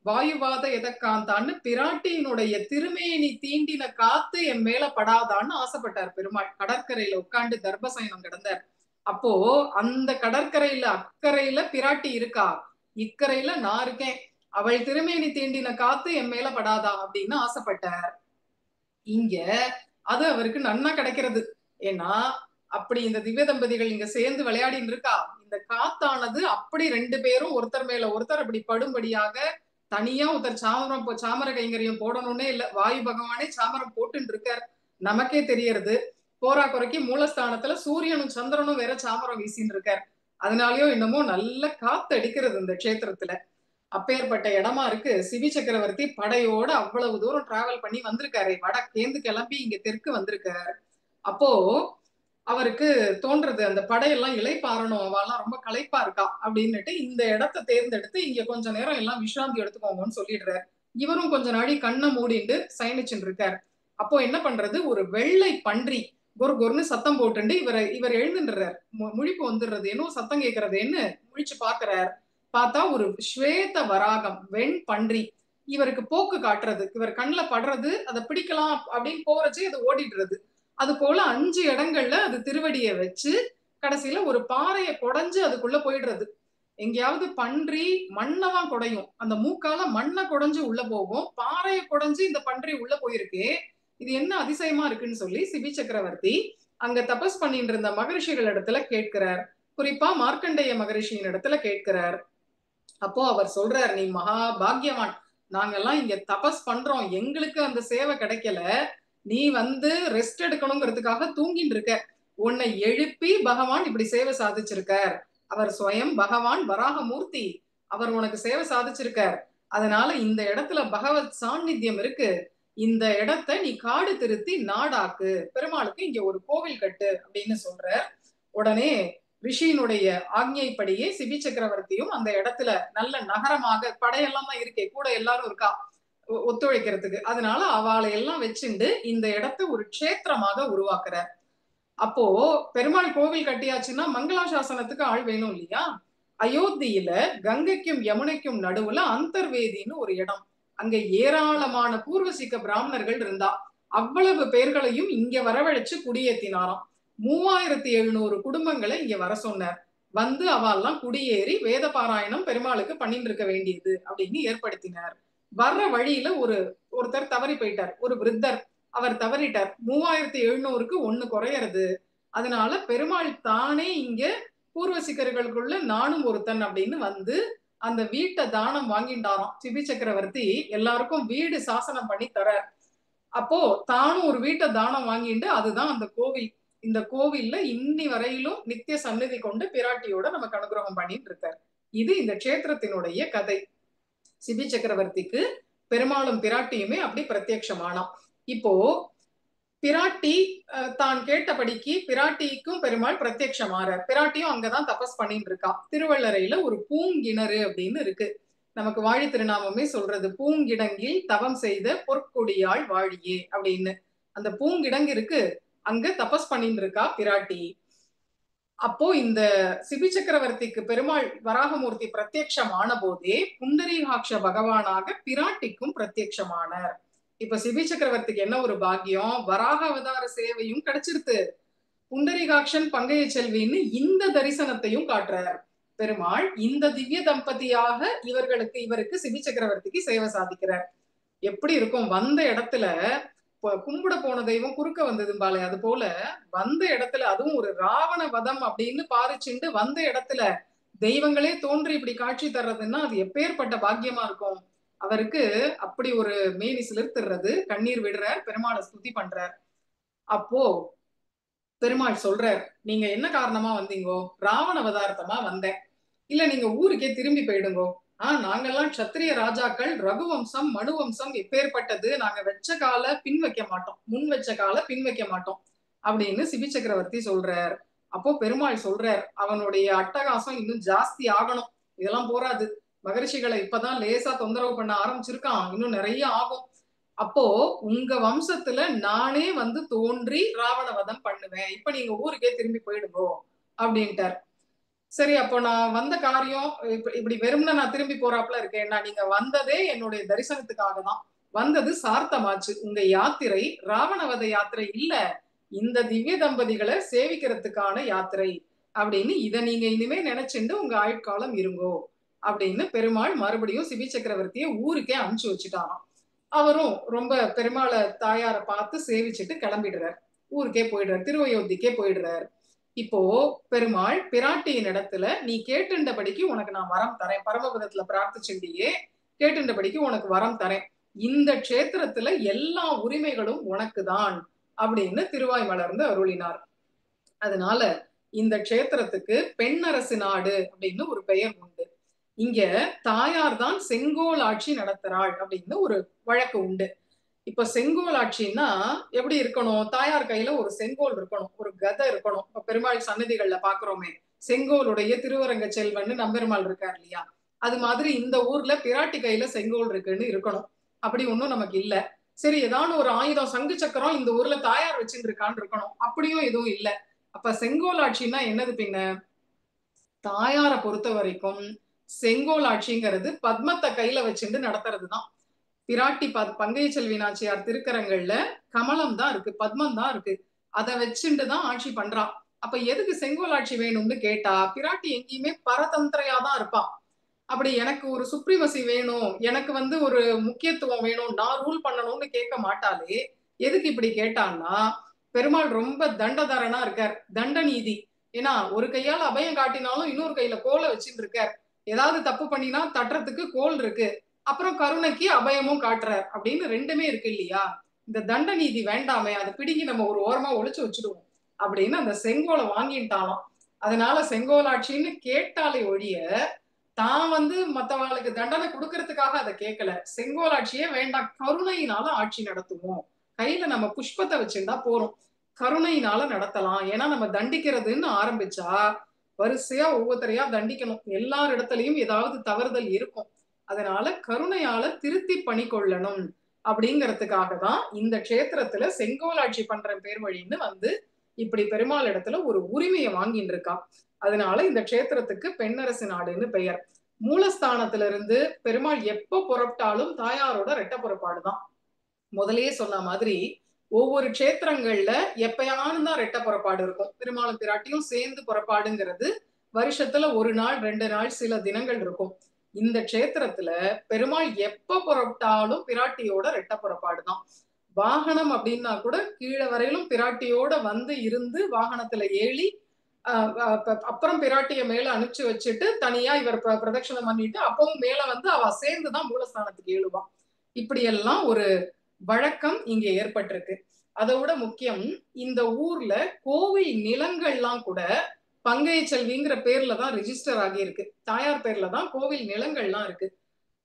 வாயுவாத எதற்காந்தான்னு பிராட்டியினுடைய திருமேனி தீண்டின காத்து என் மேல படாதான்னு ஆசைப்பட்டார் பெருமாள். கடற்கரையில உட்காந்து தர்பசயனம் கிடந்தார். அப்போ அந்த கடற்கரையில அக்கறையில பிராட்டி இருக்கா, இக்கரையில நான் இருக்கேன், அவள் திருமேனி தீண்டின காத்து என் மேல படாதா அப்படின்னு ஆசைப்பட்டார். இங்க அது அவருக்கு நன்னா கிடைக்கிறது. ஏன்னா அப்படி இந்த திவ்ய தம்பதிகள் இங்க சேர்ந்து விளையாடின்னு இருக்கா, இந்த காத்தானது அப்படி 2 பேரும் ஒருத்தர் மேல ஒருத்தர் அப்படி படும்படியாக, தனியா ஒருத்தர் சாமர கைங்கரியம் போடணும்னே இல்ல, வாயு பகவானே சாமரம் போட்டுன்னு இருக்கார், நமக்கே தெரியறது. போரா குறைக்கு மூலஸ்தானத்துல சூரியனும் சந்திரனும் வேற சாமரம் வீசின்னு இருக்கார். அதனாலயோ என்னமோ நல்ல காத்து அடிக்கிறது இந்த கஷேத்திரத்துல. அப்பேற்பட்ட இடமா இருக்கு. சிபி சக்கரவர்த்தி படையோட அவ்வளவு தூரம் டிராவல் பண்ணி வந்திருக்காரு, வடக்கேந்து கிளம்பி இங்க தெற்கு வந்திருக்காரு. அப்போ அவருக்கு தோன்றது, அந்த படையெல்லாம் இளைப்பாறணும், அவெல்லாம் ரொம்ப களைப்பா இருக்கா அப்படின்னுட்டு இந்த இடத்தை தேர்ந்தெடுத்து இங்க கொஞ்ச நேரம் எல்லாம் விஷ்ராந்தி எடுத்துக்கோங்கன்னு சொல்லிடுறாரு. இவரும் கொஞ்ச நாடி கண்ணை மூடிண்டு சயனிச்சுட்டு இருக்காரு. அப்போ என்ன பண்றது, ஒரு வெள்ளை பன்றி கொரு கொருன்னு சத்தம் போட்டுண்டு இவர் எழுந்துடுறாரு. முழிப்பு வந்துடுறது, என்னோ சத்தம் கேட்கறதுன்னு முழிச்சு பாக்குறாரு. பார்த்தா ஒரு ஸ்வேத வராகம், வெண் பன்றி இவருக்கு போக்கு காட்டுறது, இவர் கண்ணில் படுறது, அதை பிடிக்கலாம் அப்படின்னு போறச்சு அது ஓடிடுறது. அது போல 5 இடங்கள்ல அது திருவடியை வச்சு கடைசியில ஒரு பாறையை குடைஞ்சு அதுக்குள்ள போயிடுறது. எங்கேயாவது பன்றி மண்ணதான் குடையும், அந்த மூக்கால மண்ணை குடைஞ்சு உள்ள போகும், பாறையை குடைஞ்சு இந்த பன்றி உள்ள போயிருக்கே, இது என்ன அதிசயமா இருக்குன்னு சொல்லி சிபி சக்கரவர்த்தி அங்க தபஸ் பண்ணிட்டு இருந்த மகரிஷிகள் இடத்துல கேட்கிறார். குறிப்பா மார்க்கண்டேய மகரிஷியின் இடத்துல கேட்கிறார். அப்போ அவர் சொல்றார், நீ மகா பாக்யவான், நாங்கெல்லாம் இங்க தபஸ் பண்றோம், எங்களுக்கு அந்த சேவை கிடைக்கல, நீ வந்து ரெஸ்ட் எடுக்கணுங்கிறதுக்காக தூங்கிட்டு இருக்க, உன்னை எழுப்பி பகவான் இப்படி சேவை சாதிச்சிருக்கார். அவர் ஸ்வயம் பகவான் வராகமூர்த்தி, அவர் உனக்கு சேவை சாதிச்சிருக்கார். அதனால இந்த இடத்துல பகவத் சாநித்தியம் இருக்கு, இந்த இடத்தை நீ காடு திருத்தி நாடாக்கு, பெருமாளுக்கு இங்க ஒரு கோவில் கட்டு அப்படின்னு சொல்ற. உடனே ரிஷியினுடைய ஆக்ஞைப்படியே சிபி சக்கரவர்த்தியும் அந்த இடத்துல நல்ல நகரமாக, படையெல்லாம் தான் இருக்கே கூட, எல்லாரும் இருக்கா ஒத்துழைக்கிறதுக்கு, அதனால அவளை எல்லாம் வச்சுண்டு இந்த இடத்தை ஒரு க்ஷேத்திரமாக உருவாக்குறார். அப்போ பெருமாள் கோவில் கட்டியாச்சுன்னா மங்களாசாசனத்துக்கு ஆள் வேணும் இல்லையா? அயோத்தியில கங்கைக்கும் யமுனைக்கும் நடுவுல அந்தர்வேதின்னு ஒரு இடம். அங்க ஏராளமான பூர்வசிக்க பிராமணர்கள் இருந்தா. அவ்வளவு பேர்களையும் இங்க வரவழைச்சு குடியேத்தினாராம். 3700 குடும்பங்களை இங்க வர சொன்னார். வந்து அவெல்லாம் குடியேறி வேத பாராயணம் பெருமாளுக்கு பண்ணிட்டு இருக்க வேண்டியது அப்படின்னு ஏற்படுத்தினார். வர்ற வழியில ஒருத்தர் தவறி போயிட்டார். ஒரு விருத்தர் அவர் தவறிட்டார். 3700க்கு ஒண்ணு குறையறது. அதனால பெருமாள் தானே இங்க பூர்வ சிக்கர்களுக்குள்ள நானும் ஒருத்தன் அப்படின்னு வந்து அந்த வீட்டை தானம் வாங்கிட்டாராம். சிபி சக்கரவர்த்தி எல்லாருக்கும் வீடு சாசனம் பண்ணி தர. அப்போ தானும் ஒரு வீட்டை தானம் வாங்கிட்டு அதுதான் அந்த கோவில். இந்த கோவில்ல இன்னி வரையிலும் நித்திய சந்நிதி கொண்டு பிராட்டியோட நமக்கு அனுகிரகம் பண்ணிட்டு இருக்கார். இது இந்த கஷேத்திரத்தினுடைய கதை. சிபி சக்கரவர்த்திக்கு பெருமாளும் பிராட்டியுமே அப்படி பிரத்யட்சமானாம். இப்போ பிராட்டி தான் கேட்டபடிக்கு பிராட்டிக்கும் பெருமாள் பிரத்யட்சமாறார். பிராட்டியும் அங்கதான் தபஸ் பண்ணிட்டு இருக்கா. திருவள்ளரையில ஒரு பூங்கிணறு அப்படின்னு இருக்கு. நமக்கு வாழி திருநாமமே சொல்றது, பூங்கிடங்கில் தவம் செய்த பொற்கொடியாள் வாழியே அப்படின்னு. அந்த பூங்கிடங்கு இருக்கு, அங்க தபஸ் பண்ணிட்டு இருக்கா பிராட்டி. அப்போ இந்த சிபி சக்கரவர்த்திக்கு பெருமாள் வராகமூர்த்தி பிரத்யட்சமான போதே புண்டரீகாட்ச பகவானாக பிராட்டிக்கும் பிரத்யட்சமானார். இப்ப சிபி சக்கரவர்த்திக்கு என்ன ஒரு பாக்கியம், வராக அவதார சேவையும் கிடைச்சிருத்து, புண்டரீகாட்சன் பங்கைய செல்வின்னு இந்த தரிசனத்தையும் காட்டுறார் பெருமாள். இந்த திவ்ய தம்பதியாக இவருக்கு சிபி சக்கரவர்த்திக்கு சேவை சாதிக்கிறார். எப்படி இருக்கும், வந்த இடத்துல கும்பிட போன தெய்வம் குறுக்க வந்ததும்பாலே அது போல வந்த இடத்துல, அதுவும் ஒரு ராவண வதம் அப்படின்னு பாரிச்சுண்டு வந்த இடத்துல தெய்வங்களே தோன்றி இப்படி காட்சி தர்றதுன்னா அது எப்பேற்பட்ட பாக்கியமா இருக்கும். அவருக்கு அப்படி ஒரு மேனி சிலிர்த்துறது, கண்ணீர் விடுறார், பெருமாளை ஸ்துதி பண்றார். அப்போ பெருமாள் சொல்றார், நீங்க என்ன காரணமா வந்தீங்கோ? ராவண அவதாரத்தமா வந்தேன். இல்ல நீங்க ஊருக்கே திரும்பி போயிடுங்கோ. நாங்கெல்லாம் க்ஷத்திரிய ராஜாக்கள், ரகுவம்சம் மனுவம்சம் எப்பேற்பட்டது, நாங்க வெச்ச கால பின் வைக்க மாட்டோம், முன் வச்ச கால பின் வைக்க மாட்டோம் அப்படின்னு சிபி சக்கரவர்த்தி சொல்றார். அப்போ பெருமாள் சொல்றார், அவனுடைய அட்டகாசம் இன்னும் ஜாஸ்தி ஆகணும், இதெல்லாம் போராது, மகரிஷிகளை இப்பதான் லேசா தொந்தரவு பண்ண ஆரம்பிச்சிருக்கான், இன்னும் நிறைய ஆகும். அப்போ உங்க வம்சத்துல நானே வந்து தோன்றி ராவண வதம் பண்ணுவேன், இப்ப நீங்க ஊருக்கே திரும்பி போயிடுங்கோ அப்படின்ட்டார். சரி, அப்போ நான் வந்த காரியம் இப்படி வெறும்னா நான் திரும்பி போறாப்புல இருக்கேன். நீங்க வந்ததே என்னுடைய தரிசனத்துக்காக தான் வந்தது, சார்த்தமாச்சு. உங்க யாத்திரை ராவணவத யாத்திரை இல்ல, இந்த திவ்ய தம்பதிகளை சேவிக்கிறதுக்கான யாத்திரை அப்படின்னு இதை நீங்க இனிமே நினைச்சுட்டு உங்க ஆயுட்காலம் இருங்கோ அப்படின்னு பெருமாள் மறுபடியும் சிபி சக்கரவர்த்தியை ஊருக்கே அனுப்பிச்சு வச்சுட்டாராம். அவரும் ரொம்ப பெருமாளை தாயாரை பார்த்து சேவிச்சுட்டு கிளம்பிடுறார், ஊருக்கே போயிடுறார், திருவயோத்திக்கே போயிடுறார். இப்போ பெருமாள் பிராட்டியின் இடத்துல, நீ கேட்டுண்டபடிக்கு உனக்கு நான் வரம் தரேன், பரமபதத்துல பிரார்த்திச்சுண்டியே கேட்டுண்டபடிக்கு உனக்கு வரம் தரேன், இந்த க்ஷேத்திரத்துல எல்லா உரிமைகளும் உனக்கு தான் அப்படின்னு திருவாய் மலர்ந்து அருளினார். அதனால இந்த க்ஷேத்திரத்துக்கு பெண்ணரசு நாடு அப்படின்னு ஒரு பெயர் உண்டு. இங்க தாயார் தான் செங்கோல் ஆட்சி நடத்துறாள் அப்படின்னு ஒரு வழக்கு உண்டு. இப்ப செங்கோல் ஆட்சின்னா எப்படி இருக்கணும், தாயார் கையில ஒரு செங்கோல் இருக்கணும், ஒரு கதை இருக்கணும். இப்ப பெருமாள் சன்னதிகள்ல பாக்குறோமே, செங்கோலுடைய திருவரங்க செல்வன்னு நம்பெருமாள் இருக்கார் இல்லையா, அது மாதிரி இந்த ஊர்ல பிராட்டி கையில செங்கோல் இருக்குன்னு இருக்கணும். அப்படி ஒண்ணும் நமக்கு இல்ல. சரி, ஏதாவது ஒரு ஆயுதம், சங்கு சக்கரம் இந்த ஊர்ல தாயார் வச்சுட்டு இருக்கான்னு இருக்கணும், அப்படியும் எதுவும் இல்ல. அப்ப செங்கோல் ஆட்சின்னா என்னது பின்ன, தாயாரை பொறுத்த வரைக்கும் செங்கோல் ஆட்சிங்கிறது பத்மத்தை கையில வச்சுட்டு நடத்துறதுதான். பிராட்டி பங்கைய செல்வி நாச்சியார் திருக்கரங்கள்ல கமலம் தான் இருக்கு, பத்மம் தான் இருக்கு, அதை வச்சுட்டு தான் ஆட்சி பண்றான். அப்ப எதுக்கு செங்கோல் ஆட்சி வேணும்னு கேட்டா, பிராட்டி எங்கேயுமே பரதந்திரையா தான் இருப்பான். அப்படி எனக்கு ஒரு சுப்ரீமசி வேணும், எனக்கு வந்து ஒரு முக்கியத்துவம் வேணும், நான் ரூல் பண்ணணும்னு கேட்க மாட்டாலே. எதுக்கு இப்படி கேட்டான்னா, பெருமாள் ரொம்ப தண்டதரனா இருக்கார், தண்ட நீதி. ஏன்னா ஒரு கையால அபயம் காட்டினாலும் இன்னொரு கையில கோலை வச்சுட்டு இருக்கார், ஏதாவது தப்பு பண்ணினா தட்டுறதுக்கு கோல் இருக்கு, அப்புறம் கருணைக்கு அபயமும் காட்டுறார் அப்படின்னு ரெண்டுமே இருக்கு இல்லையா. இந்த தண்ட நீதி வேண்டாமே, அதை பிடிங்கி நம்ம ஒரு ஓரமா ஒளிச்சு வச்சுடுவோம் அப்படின்னு அந்த செங்கோலை வாங்கிட்டாலும். அதனால செங்கோலாட்சின்னு கேட்டாலே ஒழிய தான் வந்து மத்தவங்களுக்கு தண்டனை கொடுக்கறதுக்காக அதை கேட்கல. செங்கோலாட்சியே வேண்டாம், கருணையினால ஆட்சி நடத்துவோம், கையில நம்ம புஷ்பத்தை வச்சிருந்தா போறோம், கருணையினால நடத்தலாம். ஏன்னா நம்ம தண்டிக்கிறதுன்னு ஆரம்பிச்சா வரிசையா ஒவ்வொருத்தரையா தண்டிக்கணும், எல்லார் இடத்துலயும் ஏதாவது தவறுதல் இருக்கும். அதனால கருணையால திருத்தி பணி கொள்ளணும் அப்படிங்கிறதுக்காக தான் இந்த க்ஷேத்திரத்துல செங்கோலாட்சி பண்ற பேர் வழின்னு வந்து இப்படி பெருமாள் இடத்துல ஒரு உரிமையை வாங்கிட்டு இருக்கா. அதனால இந்த க்ஷேத்திரத்துக்கு பெண்ணரசு நாடுன்னு பெயர். மூலஸ்தானத்திலிருந்து பெருமாள் எப்ப புறப்பட்டாலும் தாயாரோட ரெட்ட புறப்பாடுதான். முதலே சொன்ன மாதிரி ஒவ்வொரு க்ஷேத்திரங்கள்ல எப்பயானும் தான் ரெட்ட புறப்பாடு இருக்கும். பெருமாளும் பிராட்டியும் சேர்ந்து புறப்பாடுங்கிறது வருஷத்துல 1 நாள் 2 நாள் சில தினங்கள் இருக்கும். இந்த க்ஷேத்திரத்துல பெருமாள் எப்ப புறப்பட்டாலும் பிராட்டியோட ரெட்ட புறப்பாடுதான். வாகனம் அப்படின்னா கூட கீழே வரையிலும் பிராட்டியோட வந்து இருந்து வாகனத்துல ஏறி அப்புறம் பிராட்டிய மேல அனுப்பிச்சு வச்சுட்டு தனியா இவர் பிரதட்சணம் பண்ணிட்டு அப்பவும் மேல வந்து அவ சேர்ந்துதான் மூலஸ்தானத்துக்கு ஏழுவான். இப்படியெல்லாம் ஒரு வழக்கம் இங்க ஏற்பட்டிருக்கு. அதை விட முக்கியம், இந்த ஊர்ல கோவில் நிலங்கள்லாம் கூட பங்கைய செல்விங்கிற பேர்ல தான் ரிஜிஸ்டர் ஆகி இருக்கு. தாயார் பேர்ல தான் கோவில் நிலங்கள்லாம் இருக்கு.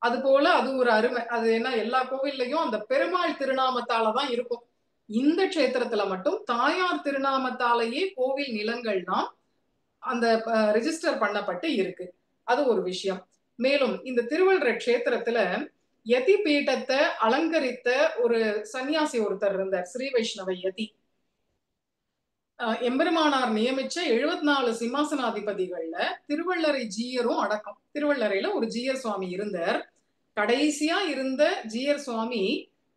அது போல அது ஒரு அருமை. அது என்ன, எல்லா கோவில்லையும் அந்த பெருமாள் திருநாமத்தாலதான் இருக்கும். இந்த க்ஷேத்திரத்துல மட்டும் தாயார் திருநாமத்தாலேயே கோவில் நிலங்கள்லாம் அந்த ரிஜிஸ்டர் பண்ணப்பட்டு இருக்கு. அது ஒரு விஷயம். மேலும் இந்த திருவள்ளுவர் க்ஷேத்திரத்துல யதி பீட்டத்தை அலங்கரித்த ஒரு சன்னியாசி ஒருத்தர் இருந்தார், ஸ்ரீ வைஷ்ணவ யதி. எம்பெருமானார் நியமிச்ச 74 சிம்மாசனாதிபதிகள்ல திருவள்ளரை ஜீயரும் அடக்கம். திருவள்ளரையில ஒரு ஜீயர் சுவாமி இருந்தார். கடைசியா இருந்த ஜீயர் சுவாமி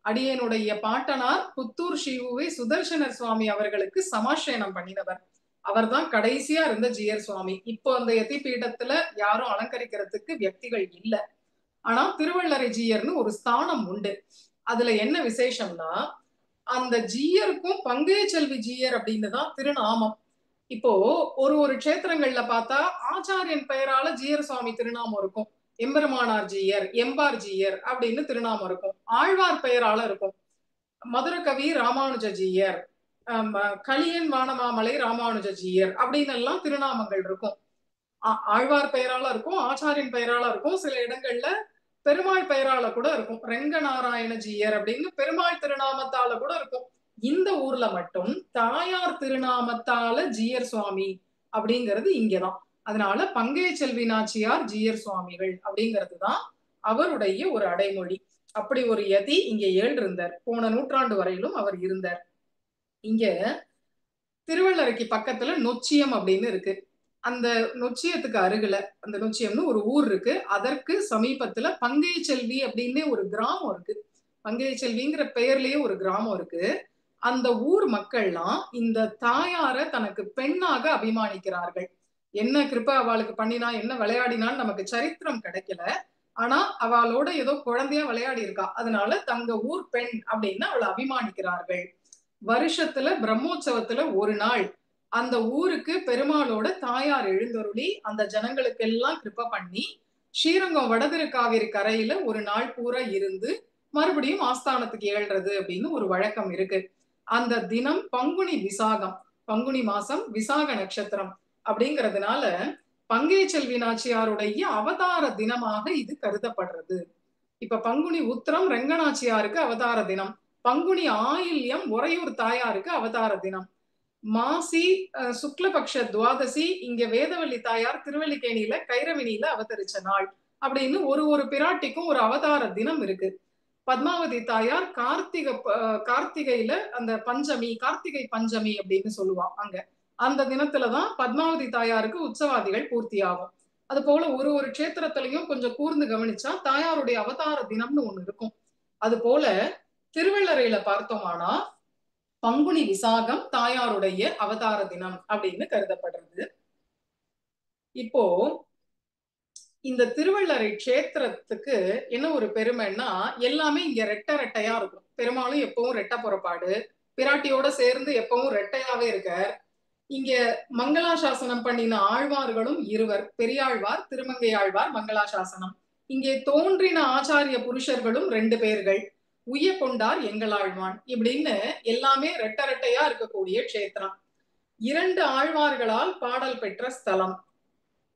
அடியனுடைய பாட்டனார் புத்தூர் ஸ்ரீ சுதர்சனர் சுவாமி அவர்களுக்கு சமாஷேனம் பண்ணினவர். அவர் தான் கடைசியா இருந்த ஜீயர் சுவாமி. இப்போ அந்த யதி பீடத்துல யாரும் அலங்கரிக்கிறதுக்கு வியக்திகள் இல்லை. ஆனா திருவள்ளரை ஜீயர்னு ஒரு ஸ்தானம் உண்டு. அதுல என்ன விசேஷம்னா, அந்த ஜீயருக்கும் பங்கைய செல்வி ஜீயர் அப்படின்னு தான் திருநாமம். இப்போ ஒரு க்ஷேத்திரங்கள்ல பார்த்தா ஆச்சாரியன் பெயரால ஜீயர் சுவாமி திருநாமம் இருக்கும். எம்பெருமானார் ஜீயர், எம்பார் ஜீயர் அப்படின்னு திருநாமம் இருக்கும். ஆழ்வார் பெயரால இருக்கும். மதுர கவி ராமானுஜ ஜீயர், கலியன் வானமாமலை ராமானுஜ ஜீயர் அப்படின்னு எல்லாம் திருநாமங்கள் இருக்கும். ஆழ்வார் பெயரால இருக்கும், ஆச்சாரியன் பெயரால இருக்கும், சில இடங்கள்ல பெருமாள் பெயரால கூட இருக்கும். ரெங்கநாராயண ஜீயர் அப்படின்னு பெருமாள் திருநாமத்தால கூட இருக்கும். இந்த ஊர்ல மட்டும் தாயார் திருநாமத்தால ஜீயர் சுவாமி அப்படிங்கிறது இங்கதான். அதனால பங்கைய செல்வி நாச்சியார் ஜீயர் சுவாமிகள் அப்படிங்கிறது தான் அவருடைய ஒரு அடைமொழி. அப்படி ஒரு யதி இங்க இருந்தார். போன நூற்றாண்டு வரையிலும் அவர் இருந்தார். இங்க திருவள்ளரைக்கு பக்கத்துல நொச்சியம் அப்படின்னு இருக்கு. அந்த நொச்சியத்துக்கு அருகில, அந்த நொச்சியம்னு ஒரு ஊர் இருக்கு. அதற்கு சமீபத்துல பங்கைய செல்வி அப்படின்னு ஒரு கிராமம் இருக்கு. பங்கைய செல்விங்கிற பெயர்லயே ஒரு கிராமம் இருக்கு. அந்த ஊர் மக்கள்லாம் இந்த தாயார தனக்கு பெண்ணாக அபிமானிக்கிறார்கள். என்ன கிருப்பை அவளுக்கு பண்ணினா, என்ன விளையாடினான்னு நமக்கு சரித்திரம் கிடைக்கல. ஆனா அவளோட ஏதோ குழந்தையா விளையாடி இருக்கா, அதனால தங்க ஊர் பெண் அப்படின்னு அவளை அபிமானிக்கிறார்கள். வருஷத்துல பிரம்மோற்சவத்துல ஒரு நாள் அந்த ஊருக்கு பெருமாளோட தாயார் எழுந்தருளி அந்த ஜனங்களுக்கு எல்லாம் கிருப்பை பண்ணி ஸ்ரீரங்கம் வடதிருக்காவிரி கரையில ஒரு நாள் பூரா இருந்து மறுபடியும் ஆஸ்தானத்துக்கு ஏழ்றது அப்படின்னு ஒரு வழக்கம் இருக்கு. அந்த தினம் பங்குனி விசாகம், பங்குனி மாசம் விசாக நட்சத்திரம் அப்படிங்கிறதுனால பங்கைய செல்வி நாச்சியாருடைய அவதார தினமாக இது கருதப்படுறது. இப்ப பங்குனி உத்திரம் ரெங்கநாச்சியாருக்கு அவதார தினம், பங்குனி ஆயில்யம் உறையூர் தாயாருக்கு அவதார தினம், மாசி சுக்லபக்ஷ துவாதசி இங்க வேதவள்ளி தாயார் திருவல்லிக்கேணியில கைரவினியில அவதரிச்ச நாள் அப்படின்னு ஒரு பிராட்டிக்கும் ஒரு அவதார தினம் இருக்கு. பத்மாவதி தாயார் கார்த்திகையில அந்த பஞ்சமி, கார்த்திகை பஞ்சமி அப்படின்னு சொல்லுவான். அங்க அந்த தினத்துலதான் பத்மாவதி தாயாருக்கு உற்சவாதிகள் பூர்த்தி ஆகும். அது போல ஒரு க்ஷேத்திரத்திலையும் கொஞ்சம் கூர்ந்து கவனிச்சா தாயாருடைய அவதார தினம்னு ஒண்ணு இருக்கும். அது போல திருவள்ளரையில பார்த்தோமானா பங்குனி விசாகம் தாயாருடைய அவதார தினம் அப்படின்னு கருதப்படுறது. இப்போ இந்த திருவள்ளரை க்ஷேத்திரத்துக்கு என்ன ஒரு பெருமைன்னா, எல்லாமே இங்க ரெட்டையா இருக்கும். பெருமாளும் எப்பவும் ரெட்டை புறப்பாடு, பிராட்டியோட சேர்ந்து எப்பவும் ரெட்டையாவே இருக்கார். இங்க மங்களாசாசனம் பண்ணின ஆழ்வார்களும் இருவர், பெரியாழ்வார் திருமங்கை ஆழ்வார் மங்களாசாசனம். இங்கே தோன்றின ஆச்சாரிய புருஷர்களும் 2 பேர்கள், உய்ய கொண்டார் எங்களாழ்வான் இப்படின்னு எல்லாமே ரெட்டையா இருக்கக்கூடிய க்ஷேத்திரம். 2 ஆழ்வார்களால் பாடல் பெற்ற ஸ்தலம்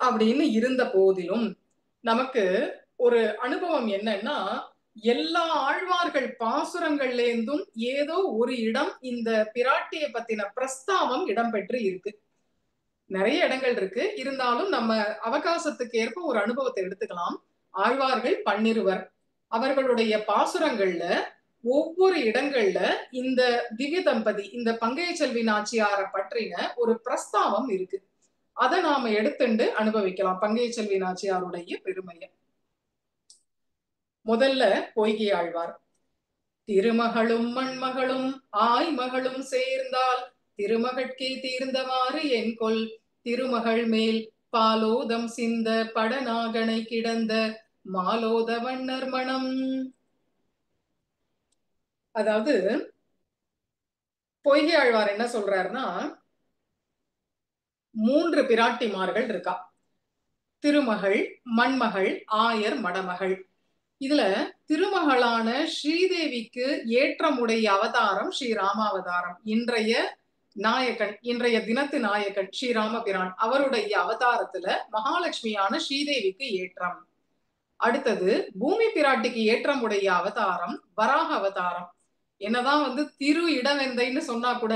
அப்படின்னு இருந்த போதிலும் நமக்கு ஒரு அனுபவம் என்னன்னா, எல்லா ஆழ்வார்கள் பாசுரங்கள்ல இருந்தும் ஏதோ ஒரு இடம் இந்த பிராட்டியை பத்தின பிரஸ்தாவம் இடம்பெற்று இருக்கு. நிறைய இடங்கள் இருக்கு, இருந்தாலும் நம்ம அவகாசத்துக்கு ஏற்ப ஒரு அனுபவத்தை எடுத்துக்கலாம். ஆழ்வார்கள் 12, அவர்களுடைய பாசுரங்கள்ல ஒவ்வொரு இடங்கள்ல இந்த திவ்ய தம்பதி, இந்த பங்கைய செல்வி நாச்சியார பற்றின ஒரு பிரஸ்தாவம் இருக்கு. அதை நாம எடுத்துண்டு அனுபவிக்கலாம் பங்கைய செல்வி நாச்சியாருடைய பெருமையை. முதல்ல பொய்கை ஆழ்வார். திருமகளும் மண்மகளும் ஆய்மகளும் சேர்ந்தால் திருமகட்கே தீர்ந்தவாறு என்கொல் திருமகள் மேல் பாலோதம் சிந்த படநாகனை கிடந்த மாலோத வண்ணர் மணம். அதாவது பொய்கை ஆழ்வார் என்ன சொல்றாருன்னா, 3 பிராட்டிமார்கள் இருக்கா. திருமகள், மண்மகள், ஆயர், மடமகள். இதுல திருமகளான ஸ்ரீதேவிக்கு ஏற்றமுடைய அவதாரம் ஸ்ரீராமாவதாரம். இன்றைய நாயகன், இன்றைய தினத்து நாயகன் ஸ்ரீராமபிரான், அவருடைய அவதாரத்துல மகாலட்சுமியான ஸ்ரீதேவிக்கு ஏற்றம். அடுத்தது பூமி பிராட்டிக்கு ஏற்றமுடைய அவதாரம் வராக அவதாரம். என்னதான் திரு இடவெந்தைன்னு சொன்னா கூட,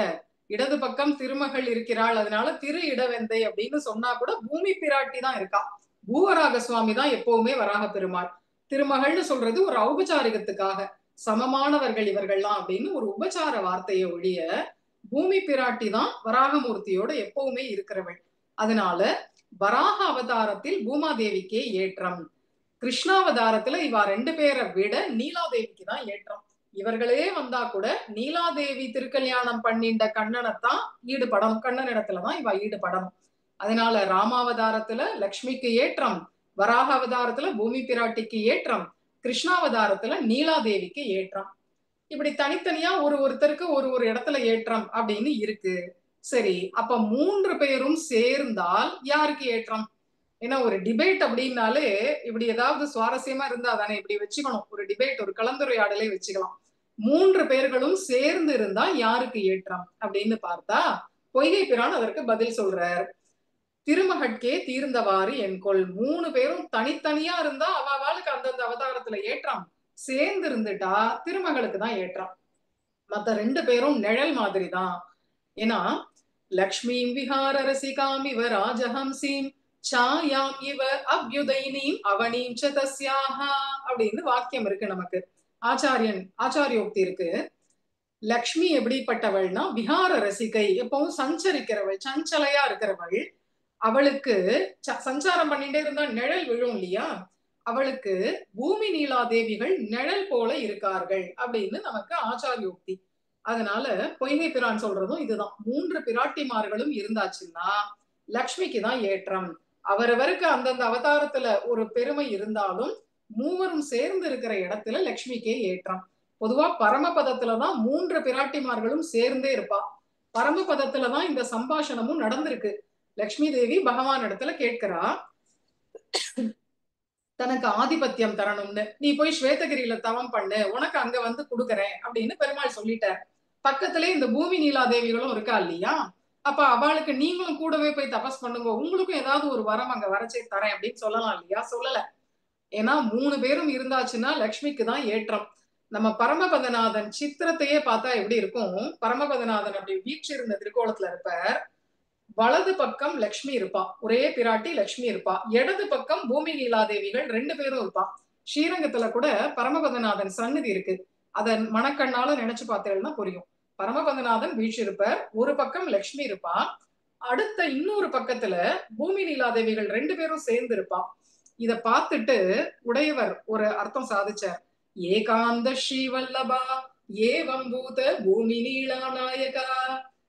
இடது பக்கம் திருமகள் இருக்கிறாள், அதனால திரு இடவெந்தை அப்படின்னு சொன்னா கூட பூமி பிராட்டி தான் இருக்கா. பூவராக சுவாமி தான் எப்பவுமே வராக பெருமாள். திருமகள்னு சொல்றது ஒரு ஔபச்சாரிகத்துக்காக, சமமானவர்கள் இவர்கள்லாம் அப்படின்னு ஒரு உபச்சார வார்த்தையை ஒழிய பூமி பிராட்டி தான் வராகமூர்த்தியோட எப்பவுமே இருக்கிறவள். அதனால வராக அவதாரத்தில் பூமாதேவிக்கே ஏற்றம். கிருஷ்ணாவதாரத்துல இவா 2 பேரை விட நீலாதேவிக்கு தான் ஏற்றம். இவர்களே வந்தா கூட நீலாதேவி திருக்கல்யாணம் பண்ணிண்ட கண்ணனைத்தான் ஈடுபடணும், கண்ணனிடத்துலதான் இவ ஈடுபடணும். அதனால ராமாவதாரத்துல லக்ஷ்மிக்கு ஏற்றம், வராக அவதாரத்துல பூமி பிராட்டிக்கு ஏற்றம், கிருஷ்ணாவதாரத்துல நீலாதேவிக்கு ஏற்றம். இப்படி தனித்தனியா ஒருத்தருக்கு ஒரு இடத்துல ஏற்றம் அப்படின்னு இருக்கு. சரி, அப்ப 3 பேரும் சேர்ந்தால் யாருக்கு ஏற்றம்? ஏன்னா ஒரு டிபேட் அப்படின்னாலே இப்படி ஏதாவது சுவாரஸ்யமா இருந்தா தானே இப்படி வச்சுக்கணும். ஒரு டிபேட், ஒரு கலந்துரையாடலை வச்சுக்கலாம். 3 பேர்களும் சேர்ந்து இருந்தா யாருக்கு ஏற்றம் அப்படின்னு பார்த்தா பொய்கை பிரான் அதற்கு பதில் சொல்றார். திருமகட்கே தீர்ந்தவாறு என்கொள். 3 பேரும் தனித்தனியா இருந்தா அவளுக்கு அந்தந்த அவதாரத்துல ஏற்றம், சேர்ந்து இருந்துட்டா திருமகளுக்கு தான் ஏற்றம். மத்த 2 பேரும் நிழல் மாதிரி தான். ஏன்னா லக்ஷ்மீம் விஹார ரசிகாம் இவ ராஜஹம்சீம் சாயாம் இவ அப்யுதைனீம் அவனீம் ச தஸ்யாஹா அப்படின்னு வாக்கியம் இருக்கு நமக்கு. ஆச்சாரியோக்தி இருக்கு. லக்ஷ்மி எப்படிப்பட்டவள்னா விஹார ரசிகை, எப்பவும் சஞ்சரிக்கிறவள், சஞ்சலையா இருக்கிறவள். அவளுக்கு சஞ்சாரம் பண்ணிட்டே இருந்தா நிழல் விழும் இல்லையா, அவளுக்கு பூமி நீலாதேவிகள் நிழல் போல இருக்கார்கள் அப்படின்னு நமக்கு ஆச்சாரியோக்தி. அதனால பொய்கை பிரான் சொல்றதும் இதுதான். 3 பிராட்டிமார்களும் இருந்தாச்சுன்னா லக்ஷ்மிக்கு தான் ஏற்றம். அவரவருக்கு அந்தந்த அவதாரத்துல ஒரு பெருமை இருந்தாலும் மூவரும் சேர்ந்து இருக்கிற இடத்துல லக்ஷ்மிக்கே ஏற்றம். பொதுவா பரமபதத்துலதான் 3 பிராட்டிமார்களும் சேர்ந்தே இருப்பா. பரமபதத்துலதான் இந்த சம்பாஷணமும் நடந்திருக்கு. லக்ஷ்மி தேவி பகவான் இடத்துல கேட்கிறா, தனக்கு ஆதிபத்தியம் தரணும்னு, நீ போய் ஸ்வேதகிரியில தவம் பண்ணு, உனக்கு அங்க கொடுக்கறேன் அப்படின்னு பெருமாள் சொல்லிட்டார். பக்கத்திலே இந்த பூமி நீலாதேவிகளும் இருக்கா இல்லையா, அப்ப அவளுக்கு நீங்களும் கூடவே போய் தபஸ் பண்ணுங்க, உங்களுக்கும் ஏதாவது ஒரு வரம் அங்க வரச்சே தரேன் அப்படின்னு சொல்லலாம் இல்லையா? சொல்லல. ஏன்னா 3 பேரும் இருந்தாச்சுன்னா லக்ஷ்மிக்கு தான் ஏற்றம். நம்ம பரமபதநாதன் சித்திரத்தையே பார்த்தா எப்படி இருக்கும்? பரமபதநாதன் அப்படி வீற்றிருந்த திருக்கோலத்துல இருப்பார். வலது பக்கம் லக்ஷ்மி இருப்பா, ஒரே பிராட்டி லக்ஷ்மி இருப்பா. இடது பக்கம் பூமி நீலாதேவிகள் 2 பேரும் இருப்பா. ஸ்ரீரங்கத்துல கூட பரமபதநாதன் சந்நிதி இருக்கு. அதன் மனக்கண்ணால நினைச்சு பார்த்தேன்னா புரியும். பரமபதநாதன் வீற்றிருப்பார், ஒரு பக்கம் லக்ஷ்மி இருப்பா, அடுத்த இன்னொரு பக்கத்துல பூமி நீலாதேவிகள் 2 பேரும் சேர்ந்து இருப்பா. இத பார்த்துட்டு உடையவர் ஒரு அர்த்தம் சாதிச்சார். ஏகாந்த ஸ்ரீவல்லபா ஏவம் பூத பூமி நீலா நாயகா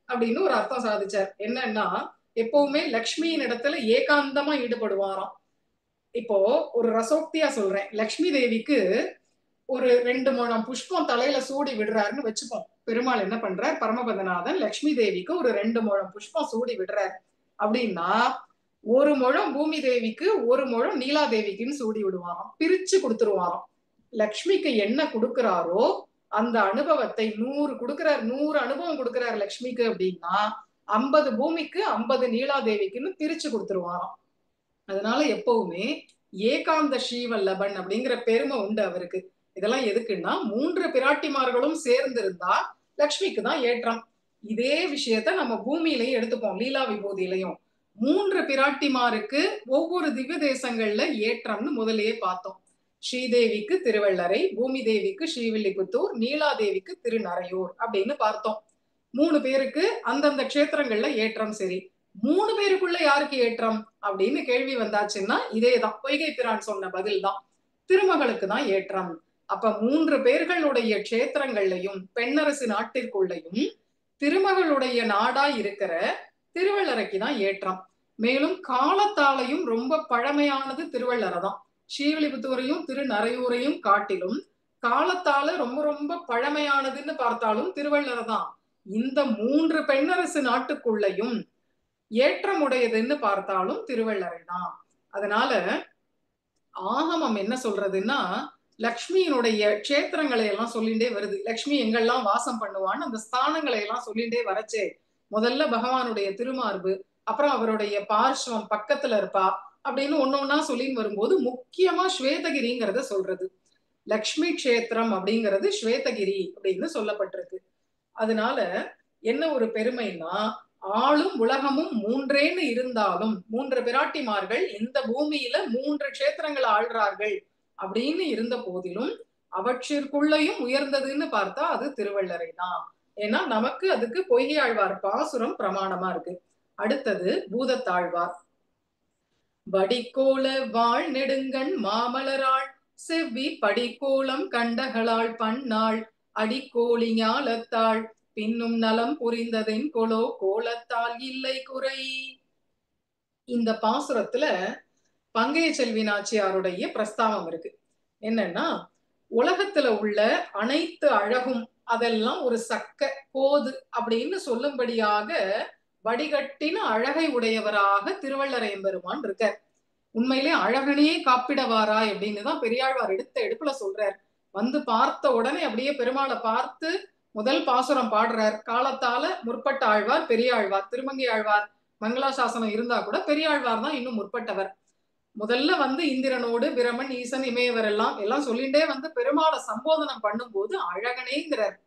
அப்படின்னு ஒரு அர்த்தம் சாதிச்சார். என்னன்னா, எப்பவுமே லக்ஷ்மியின் இடத்துல ஏகாந்தமா ஈடுபடுவாராம். இப்போ ஒரு ரசோக்தியா சொல்றேன். லக்ஷ்மி தேவிக்கு ஒரு 2 முழம் புஷ்பம் தலையில சூடி விடுறாருன்னு வச்சுப்போம். பெருமாள் என்ன பண்றார்? பரமபதநாதன் லக்ஷ்மி தேவிக்கு ஒரு 2 முழம் புஷ்பம் சூடி விடுறார் அப்படின்னா, 1 முழம் பூமி தேவிக்கு 1 முழம் நீலாதேவிக்குன்னு சூடி விடுவாராம், பிரிச்சு கொடுத்துருவாராம். லக்ஷ்மிக்கு என்ன கொடுக்கிறாரோ அந்த அனுபவத்தை 100 கொடுக்கிறார், 100 அனுபவம் கொடுக்கிறார் லக்ஷ்மிக்கு அப்படின்னா 50 பூமிக்கு 50 நீலாதேவிக்குன்னு பிரிச்சு கொடுத்துருவாராம். அதனால எப்பவுமே ஏகாந்த ஸ்ரீவல்லபன் அப்படிங்கிற பெருமை உண்டு அவருக்கு. இதெல்லாம் எதுக்குன்னா 3 பிராட்டிமார்களும் சேர்ந்து இருந்தா லக்ஷ்மிக்கு தான் ஏற்றம். இதே விஷயத்த நம்ம பூமியிலையும் எடுத்துப்போம். லீலா விபூதியிலையும் 3 பிராட்டிமாருக்கு ஒவ்வொரு திவ்ய தேசங்கள்ல ஏற்றம்னு முதலையே பார்த்தோம். ஸ்ரீதேவிக்கு திருவள்ளரை, பூமி தேவிக்கு ஸ்ரீவில்லிபுத்தூர், நீலாதேவிக்கு திருநறையூர் அப்படின்னு பார்த்தோம். 3 பேருக்கு அந்தந்த க்ஷேத்திரங்கள்ல ஏற்றம். சரி, 3 பேருக்குள்ள யாருக்கு ஏற்றம் அப்படின்னு கேள்வி வந்தாச்சுன்னா இதேதான், பொய்கை பிரான் சொன்ன பதில் தான், திருமகளுக்கு தான் ஏற்றம். அப்ப 3 பேர்களுடைய க்ஷேத்திரங்கள்லையும் பெண்ணரசு நாட்டிற்குள்ளையும் திருமகளுடைய நாடா இருக்கிற திருவள்ளரைக்கு தான் ஏற்றம். மேலும் காலத்தாலையும் ரொம்ப பழமையானது திருவள்ளரை தான். ஸ்ரீவில்லிபுத்தூரையும் திருநறையூரையும் காட்டிலும் காலத்தால ரொம்ப ரொம்ப பழமையானதுன்னு பார்த்தாலும் திருவள்ளரை தான். இந்த 3 பெண்ணரசு நாட்டுக்குள்ளையும் ஏற்றமுடையதுன்னு பார்த்தாலும் திருவள்ளரை தான். அதனால ஆகமம் என்ன சொல்றதுன்னா, லக்ஷ்மியினுடைய க்ஷேத்திரங்களை எல்லாம் சொல்லிண்டே வருது. லக்ஷ்மி எங்கெல்லாம் வாசம் பண்ணுவான்னு அந்த ஸ்தானங்களை எல்லாம் சொல்லிண்டே வரச்சே, முதல்ல பகவானுடைய திருமார்பு, அப்புறம் அவருடைய பார்ஷ்வம் பக்கத்துல இருப்பா அப்படின்னு ஒன்னொன்னா சொல்லின்னு வரும்போது முக்கியமா ஸ்வேதகிரிங்கிறத சொல்றது. லக்ஷ்மி க்ஷேத்திரம் அப்படிங்கிறது ஸ்வேதகிரி அப்படின்னு சொல்லப்பட்டிருக்கு. அதனால என்ன ஒரு பெருமைன்னா, ஆளும் உலகமும் 3 இருந்தாலும் 3 பிராட்டிமார்கள் இந்த பூமியில 3 க்ஷேத்திரங்கள் ஆள்றார்கள் அப்படின்னு இருந்த போதிலும் அவற்றிற்குள்ளையும் உயர்ந்ததுன்னு பார்த்தா அது திருவள்ளரை தான். ஏன்னா நமக்கு அதுக்கு பொய்கை ஆழ்வார் பாசுரம் பிரமாணமா இருக்கு. அடுத்தது பூதத்தாழ்வார். வடிக்கோல வாழ் நெடுங்கண் மாமலராள் செவ்வி படிக்கோலம் கண்டகளாள் பன்னாள் அடிக்கோழி ஞாலத்தாள் பின்னும் நலம் புரிந்ததென் கொலோ கோலத்தால் இல்லை குறை. இந்த பாசுரத்துல பங்கைய செல்வி நாச்சியாருடைய பிரஸ்தாவம் இருக்கு. என்னன்னா, உலகத்துல உள்ள அனைத்து அழகும் அதெல்லாம் ஒரு சக்க போது அப்படின்னு சொல்லும்படியாக வடிகட்டின அழகை உடையவராக திருவள்ளரை எம்பெருமான் இருக்கார். உண்மையிலே அழகனையே காப்பிடவாராய் அப்படின்னு தான் பெரியாழ்வார் எடுத்த எடுப்புல சொல்றார். வந்து பார்த்த உடனே அப்படியே பெருமாளை பார்த்து முதல் பாசுரம் பாடுறார். காலத்தால முற்பட்ட ஆழ்வார் பெரியாழ்வார், திருமங்கை ஆழ்வார் மங்களாசாசனம் இருந்தா கூட பெரியாழ்வார் தான் இன்னும் முற்பட்டவர். முதல்ல வந்து இந்திரனோடு பிரமன் ஈசன் இமயவர் எல்லாம் சொல்லிண்டே வந்து பெருமாளை சம்போதனம் பண்ணும்போது அழகனேங்கிறார்.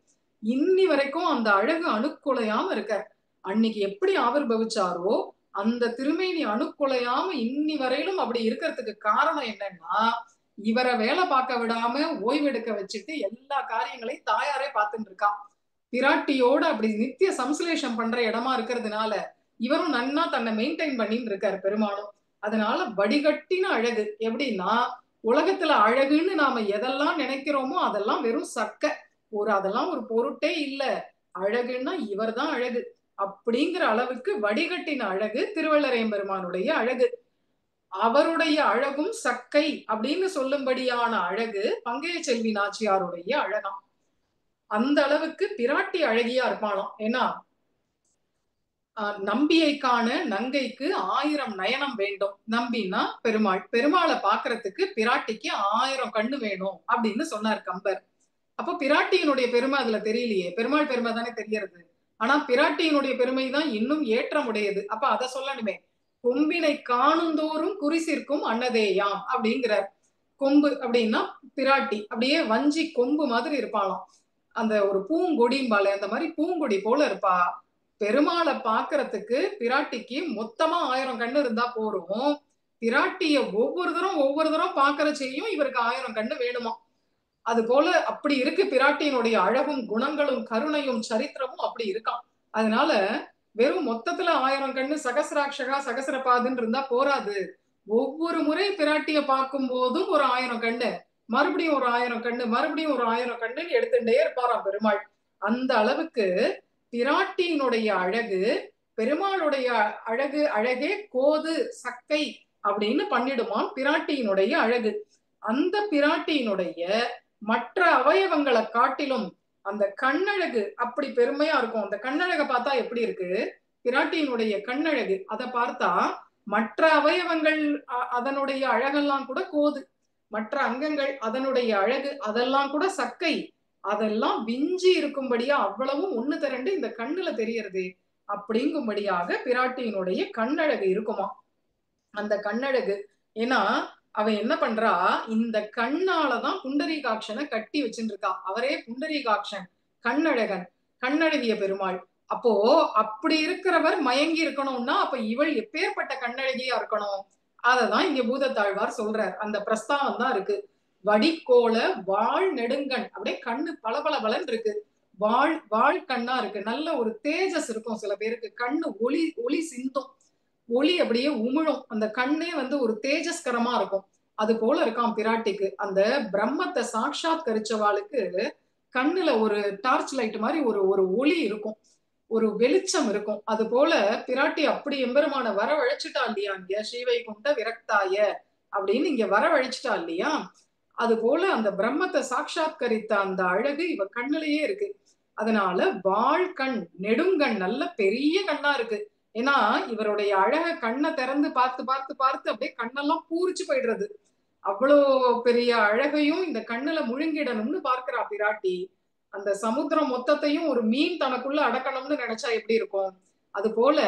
இன்னி வரைக்கும் அந்த அழகு அணுக்குலையாம இருக்கார். அன்னைக்கு எப்படி ஆவிர்பவிச்சாரோ அந்த திருமேனி அணுக்குலையாம இன்னி வரையிலும் அப்படி இருக்கிறதுக்கு காரணம் என்னன்னா, இவரை வேலை பார்க்க விடாம ஓய்வெடுக்க வச்சுட்டு எல்லா காரியங்களையும் தாயாரே பார்த்துட்டு இருக்கா. பிராட்டியோட அப்படி நித்திய சம்சலேஷம் பண்ற இடமா இருக்கிறதுனால இவரும் நன்னா தன்னை மெயின்டைன் பண்ணிட்டு இருக்காரு பெருமாளும். அதனால வடிகட்டின அழகு. எப்படின்னா, உலகத்துல அழகுன்னு நாம எதெல்லாம் நினைக்கிறோமோ அதெல்லாம் வெறும் சக்க, அதெல்லாம் ஒரு பொருட்டே இல்ல. அழகுன்னா இவர் தான் அழகு அப்படிங்கிற அளவுக்கு வடிகட்டின அழகு திருவள்ளரை எம்பெருமானுடைய அழகு. அவருடைய அழகும் சக்கை அப்படின்னு சொல்லும்படியான அழகு பங்கைய செல்வி நாச்சியாருடைய அழகாம். அந்த அளவுக்கு பிராட்டி அழகியா இருப்பாளாம். ஏன்னா, நம்பியை காண நங்கைக்கு 1000 நயனம் வேண்டும். நம்பின்னா பெருமாள். பெருமாளை பாக்குறதுக்கு பிராட்டிக்கு 1000 கண்ணு வேணும் அப்படின்னு சொன்னார் கம்பர். அப்போ பிராட்டியினுடைய பெருமை அதுல தெரியலையே, பெருமாள் பெருமை தானே தெரியறது. ஆனா பிராட்டியினுடைய பெருமை தான் இன்னும் ஏற்றமுடையது. அப்ப அதை சொல்லணுமே. கொம்பினை காணுந்தோறும் குறிசிற்கும் அன்னதேயாம் அப்படிங்கிறார். கொம்பு அப்படின்னா பிராட்டி அப்படியே வஞ்சி கொம்பு மாதிரி இருப்பாளாம். அந்த ஒரு பூங்கொடிம்பாலே அந்த மாதிரி பூங்கொடி போல இருப்பா. பெருமாளை பாக்குறதுக்கு பிராட்டிக்கு மொத்தமா 1000 கண்ணு இருந்தா போறோம். பிராட்டிய ஒவ்வொரு தரம் பாக்குற செய்யும் இவருக்கு 1000 கண்ணு வேணுமா. அது போல அப்படி இருக்கு பிராட்டியினுடைய அழகும் குணங்களும் கருணையும் சரித்திரமும் அப்படி இருக்கான். அதனால வெறும் மொத்தத்துல 1000 கண்ணு சகசிராட்சகா சகசிரபாதுன்னு இருந்தா போராது. ஒவ்வொரு முறை பிராட்டிய பார்க்கும் போதும் ஒரு 1000 கண்ணு, மறுபடியும் ஒரு 1000 கண்ணு, மறுபடியும் ஒரு 1000 கண்ணுன்னு எடுத்துட்டே இருப்பாராம் பெருமாள். அந்த அளவுக்கு பிராட்டியினுடைய அழகு, பெருமாளுடைய அழகு அழகே கோது சக்கை அப்படின்னு பண்ணிடுமாம் பிராட்டியினுடைய அழகு. அந்த பிராட்டியினுடைய மற்ற அவயவங்களை காட்டிலும் அந்த கண்ணழகு அப்படி பெருமையா இருக்கும். அந்த கண்ணழகை பார்த்தா எப்படி இருக்கு, பிராட்டியினுடைய கண்ணழகு அதை பார்த்தா மற்ற அவயவங்கள் அதனுடைய அழகெல்லாம் கூட கோது, மற்ற அங்கங்கள் அதனுடைய அழகு அதெல்லாம் கூட சக்கை, அதெல்லாம் விஞ்சி இருக்கும்படியா அவ்வளவும் ஒண்ணு திரண்டு இந்த கண்ணுல தெரியறது அப்படிங்கும்படியாக பிராட்டியினுடைய கண்ணழகு இருக்குமா. அந்த கண்ணழகு ஏன்னா அவ என்ன பண்றா, இந்த கண்ணாலதான் புண்டரீகாட்சனை கட்டி வச்சுட்டு இருக்கா. அவரே புண்டரீகாட்சன், கண்ணழகன், கண்ணழகிய பெருமாள். அப்போ அப்படி இருக்கிறவர் மயங்கி இருக்கணும்னா அப்ப இவள் எப்பேற்பட்ட கண்ணழகியா இருக்கணும். அததான் இங்க பூதத்தாழ்வார் சொல்றார். அந்த பிரஸ்தாவம் தான் இருக்கு. வடிக்கோல வாழ் நெடுங்கண், அப்படியே கண்ணு பளபளபளன்னு இருக்கு. வாழ் கண்ணா இருக்கு. நல்ல ஒரு தேஜஸ் இருக்கும். சில பேருக்கு கண்ணு ஒளி சிந்தும், ஒளி அப்படியே உமிழும். அந்த கண்ணே வந்து ஒரு தேஜஸ்கரமா இருக்கும். அது போல இருக்கான் பிராட்டிக்கு. அந்த பிரம்மத்தை சாட்சாத்கரிச்சவாளுக்கு கண்ணுல ஒரு டார்ச் லைட் மாதிரி ஒரு ஒரு ஒளி இருக்கும், ஒரு வெளிச்சம் இருக்கும். அது போல பிராட்டி அப்படி எம்பெருமான வரவழைச்சிட்டா இல்லையா, இங்க ஸ்ரீவைகுண்ட விரக்தாய அப்படின்னு இங்க வரவழைச்சிட்டா இல்லையா. அது போல அந்த பிரம்மத்தை சாட்சாத்கரித்த அந்த அழகு இவ கண்ணுலயே இருக்கு. அதனால வாழ்கண் நெடுங்கண், நல்ல பெரிய கண்ணா இருக்கு. ஏன்னா இவருடைய அழக கண்ணை திறந்து பார்த்து பார்த்து பார்த்து அப்படியே கண்ணெல்லாம் பூரிச்சு போயிடுறது. அவ்வளோ பெரிய அழகையும் இந்த கண்ணுல முழுங்கிடணும்னு பார்க்கிறா பிராட்டி. அந்த சமுத்திரம் மொத்தத்தையும் ஒரு மீன் தனக்குள்ள அடக்கணும்னு நினைச்சா எப்படி இருக்கும், அது போல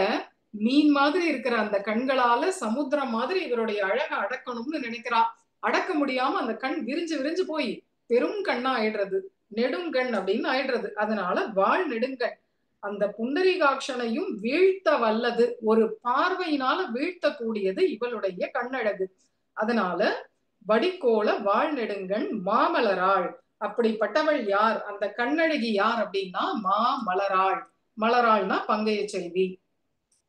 மீன் மாதிரி இருக்கிற அந்த கண்களால சமுத்திரம் மாதிரி இவருடைய அழக அடக்கணும்னு நினைக்கிறா. அடக்க முடியாம அந்த கண் விரிஞ்சு விரிஞ்சு போய் பெரும் கண்ணா ஆயிடுறது, நெடுங்கண் அப்படின்னு ஆயிடுறது. அதனால வாழ் நெடுங்கண் அந்த புண்டரீகாட்சனையும் வீழ்த்த வல்லது, ஒரு பார்வையினால வீழ்த்தக்கூடியது இவளுடைய கண்ணழகு. அதனால வடிக்கோல வாழ் நெடுங்கண் மாமலராள். அப்படிப்பட்டவள் யார், அந்த கண்ணழகி யார் அப்படின்னா மாமலராள். மலராள்னா பங்கைய செல்வி,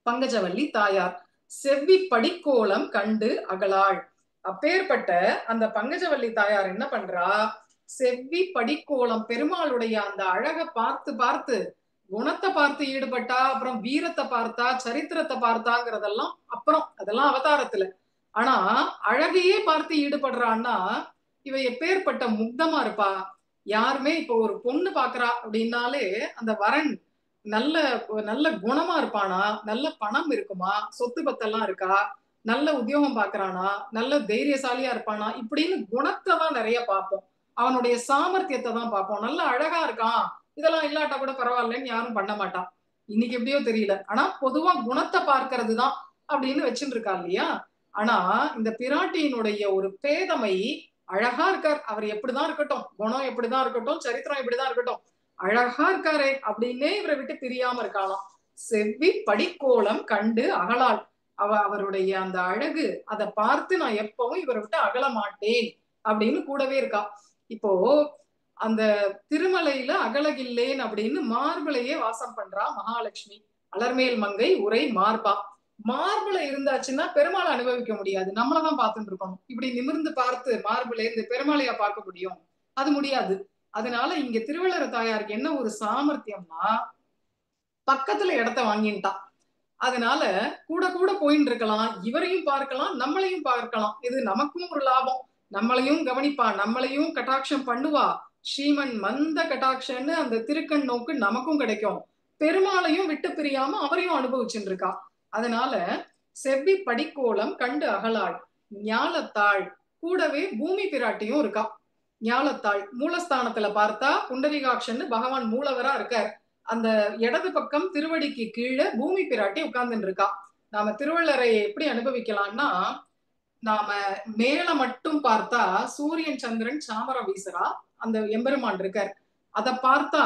பங்கஜவல்லி தாயார். செவ்வி படிக்கோலம் கண்டு அகலாள். அப்பேற்பட்ட அந்த பங்கஜவல்லி தாயார் என்ன பண்றா, செவ்வி படிக்கோலம் பெருமாளுடைய அந்த அழகை பார்த்து பார்த்து, குணத்தை பார்த்து ஈடுபட்டா, அப்புறம் வீரத்தை பார்த்தா, சரித்திரத்தை பார்த்தாங்கிறதெல்லாம் அப்புறம், அதெல்லாம் அவதாரத்துல. ஆனா அழகையே பார்த்து ஈடுபடுறான்னா இவ எப்பேற்பட்ட முக்தமா இருப்பா. யாருமே இப்போ ஒரு பொண்ணு பாக்குறா அப்படின்னாலே அந்த வரன் நல்ல நல்ல குணமா இருப்பானா, நல்ல பணம் இருக்குமா, சொத்து பத்தெல்லாம் இருக்கா, நல்ல உத்தியோகம் பாக்குறானா, நல்ல தைரியசாலியா இருப்பானா, இப்படின்னு குணத்தை தான் நிறைய பார்ப்போம். அவனுடைய சாமர்த்தியத்தை தான் பார்ப்போம். நல்ல அழகா இருக்கான், இதெல்லாம் இல்லாட்டா கூட பரவாயில்லன்னு யாரும் பண்ண மாட்டான். இன்னைக்கு எப்படியோ தெரியல, ஆனா பொதுவா குணத்தை பார்க்கறது தான் அப்படின்னு வச்சுட்டு இருக்கா இல்லையா. ஆனா இந்த பிராட்டியினுடைய ஒரு பேதமை, அழகா இருக்கார் அவர், எப்படிதான் இருக்கட்டும், குணம் எப்படிதான் இருக்கட்டும், சரித்திரம் எப்படிதான் இருக்கட்டும், அழகா இருக்காரே அப்படின்னே இவரை விட்டு பிரியாம இருக்காளாம். செவ்வி படிக்கோலம் கண்டு அகலாள். அவருடைய அந்த அழகு, அதை பார்த்து நான் எப்பவும் இவரை விட்டு அகல மாட்டேன் அப்படின்னு கூடவே இருக்கா. இப்போ அந்த திருமலையில அகலகில்லேன் அப்படின்னு மார்பிளையே வாசம் பண்றா மகாலட்சுமி. அலர்மேல் மங்கை உரை மார்பா. மார்புல இருந்தாச்சுன்னா பெருமாளை அனுபவிக்க முடியாது, நம்மளதான் பார்த்துட்டு இருக்கணும். இப்படி நிமிர்ந்து பார்த்து மார்புல இருந்து பெருமாளையா பார்க்க முடியும், அது முடியாது. அதனால இங்க திருவள்ளுவர தாயாருக்கு என்ன ஒரு சாமர்த்தியம்னா, பக்கத்துல இடத்த வாங்கிட்டா. அதனால கூட கூட போயின்னு இருக்கலாம், இவரையும் பார்க்கலாம் நம்மளையும் பார்க்கலாம், இது நமக்கும் ஒரு லாபம். நம்மளையும் கவனிப்பா, நம்மளையும் கட்டாட்சம் பண்ணுவா. ஸ்ரீமன் மந்த கட்டாட்சன்னு அந்த திருக்கண் நோக்கு நமக்கும் கிடைக்கும், பெருமாளையும் விட்டு பிரியாம அவரையும் அனுபவிச்சுட்டு இருக்கா. அதனால செவ்வி படிக்கோலம் கண்டு அகலாள். ஞாலத்தாள், கூடவே பூமி பிராட்டியும் இருக்கா. ஞாலத்தாள் மூலஸ்தானத்துல பார்த்தா புண்டரீகாட்சன்னு பகவான் மூலவரா இருக்கார். அந்த இடது பக்கம் திருவடிக்கு கீழே பூமி பிராட்டி உட்கார்ந்துட்டு இருக்கா. நாம திருவள்ளரை எப்படி அனுபவிக்கலாம்னா, நாம மேல மட்டும் பார்த்தா சூரியன் சந்திரன் சாமரம் வீசுறா, அந்த எம்பெருமான் இருக்கார். அதை பார்த்தா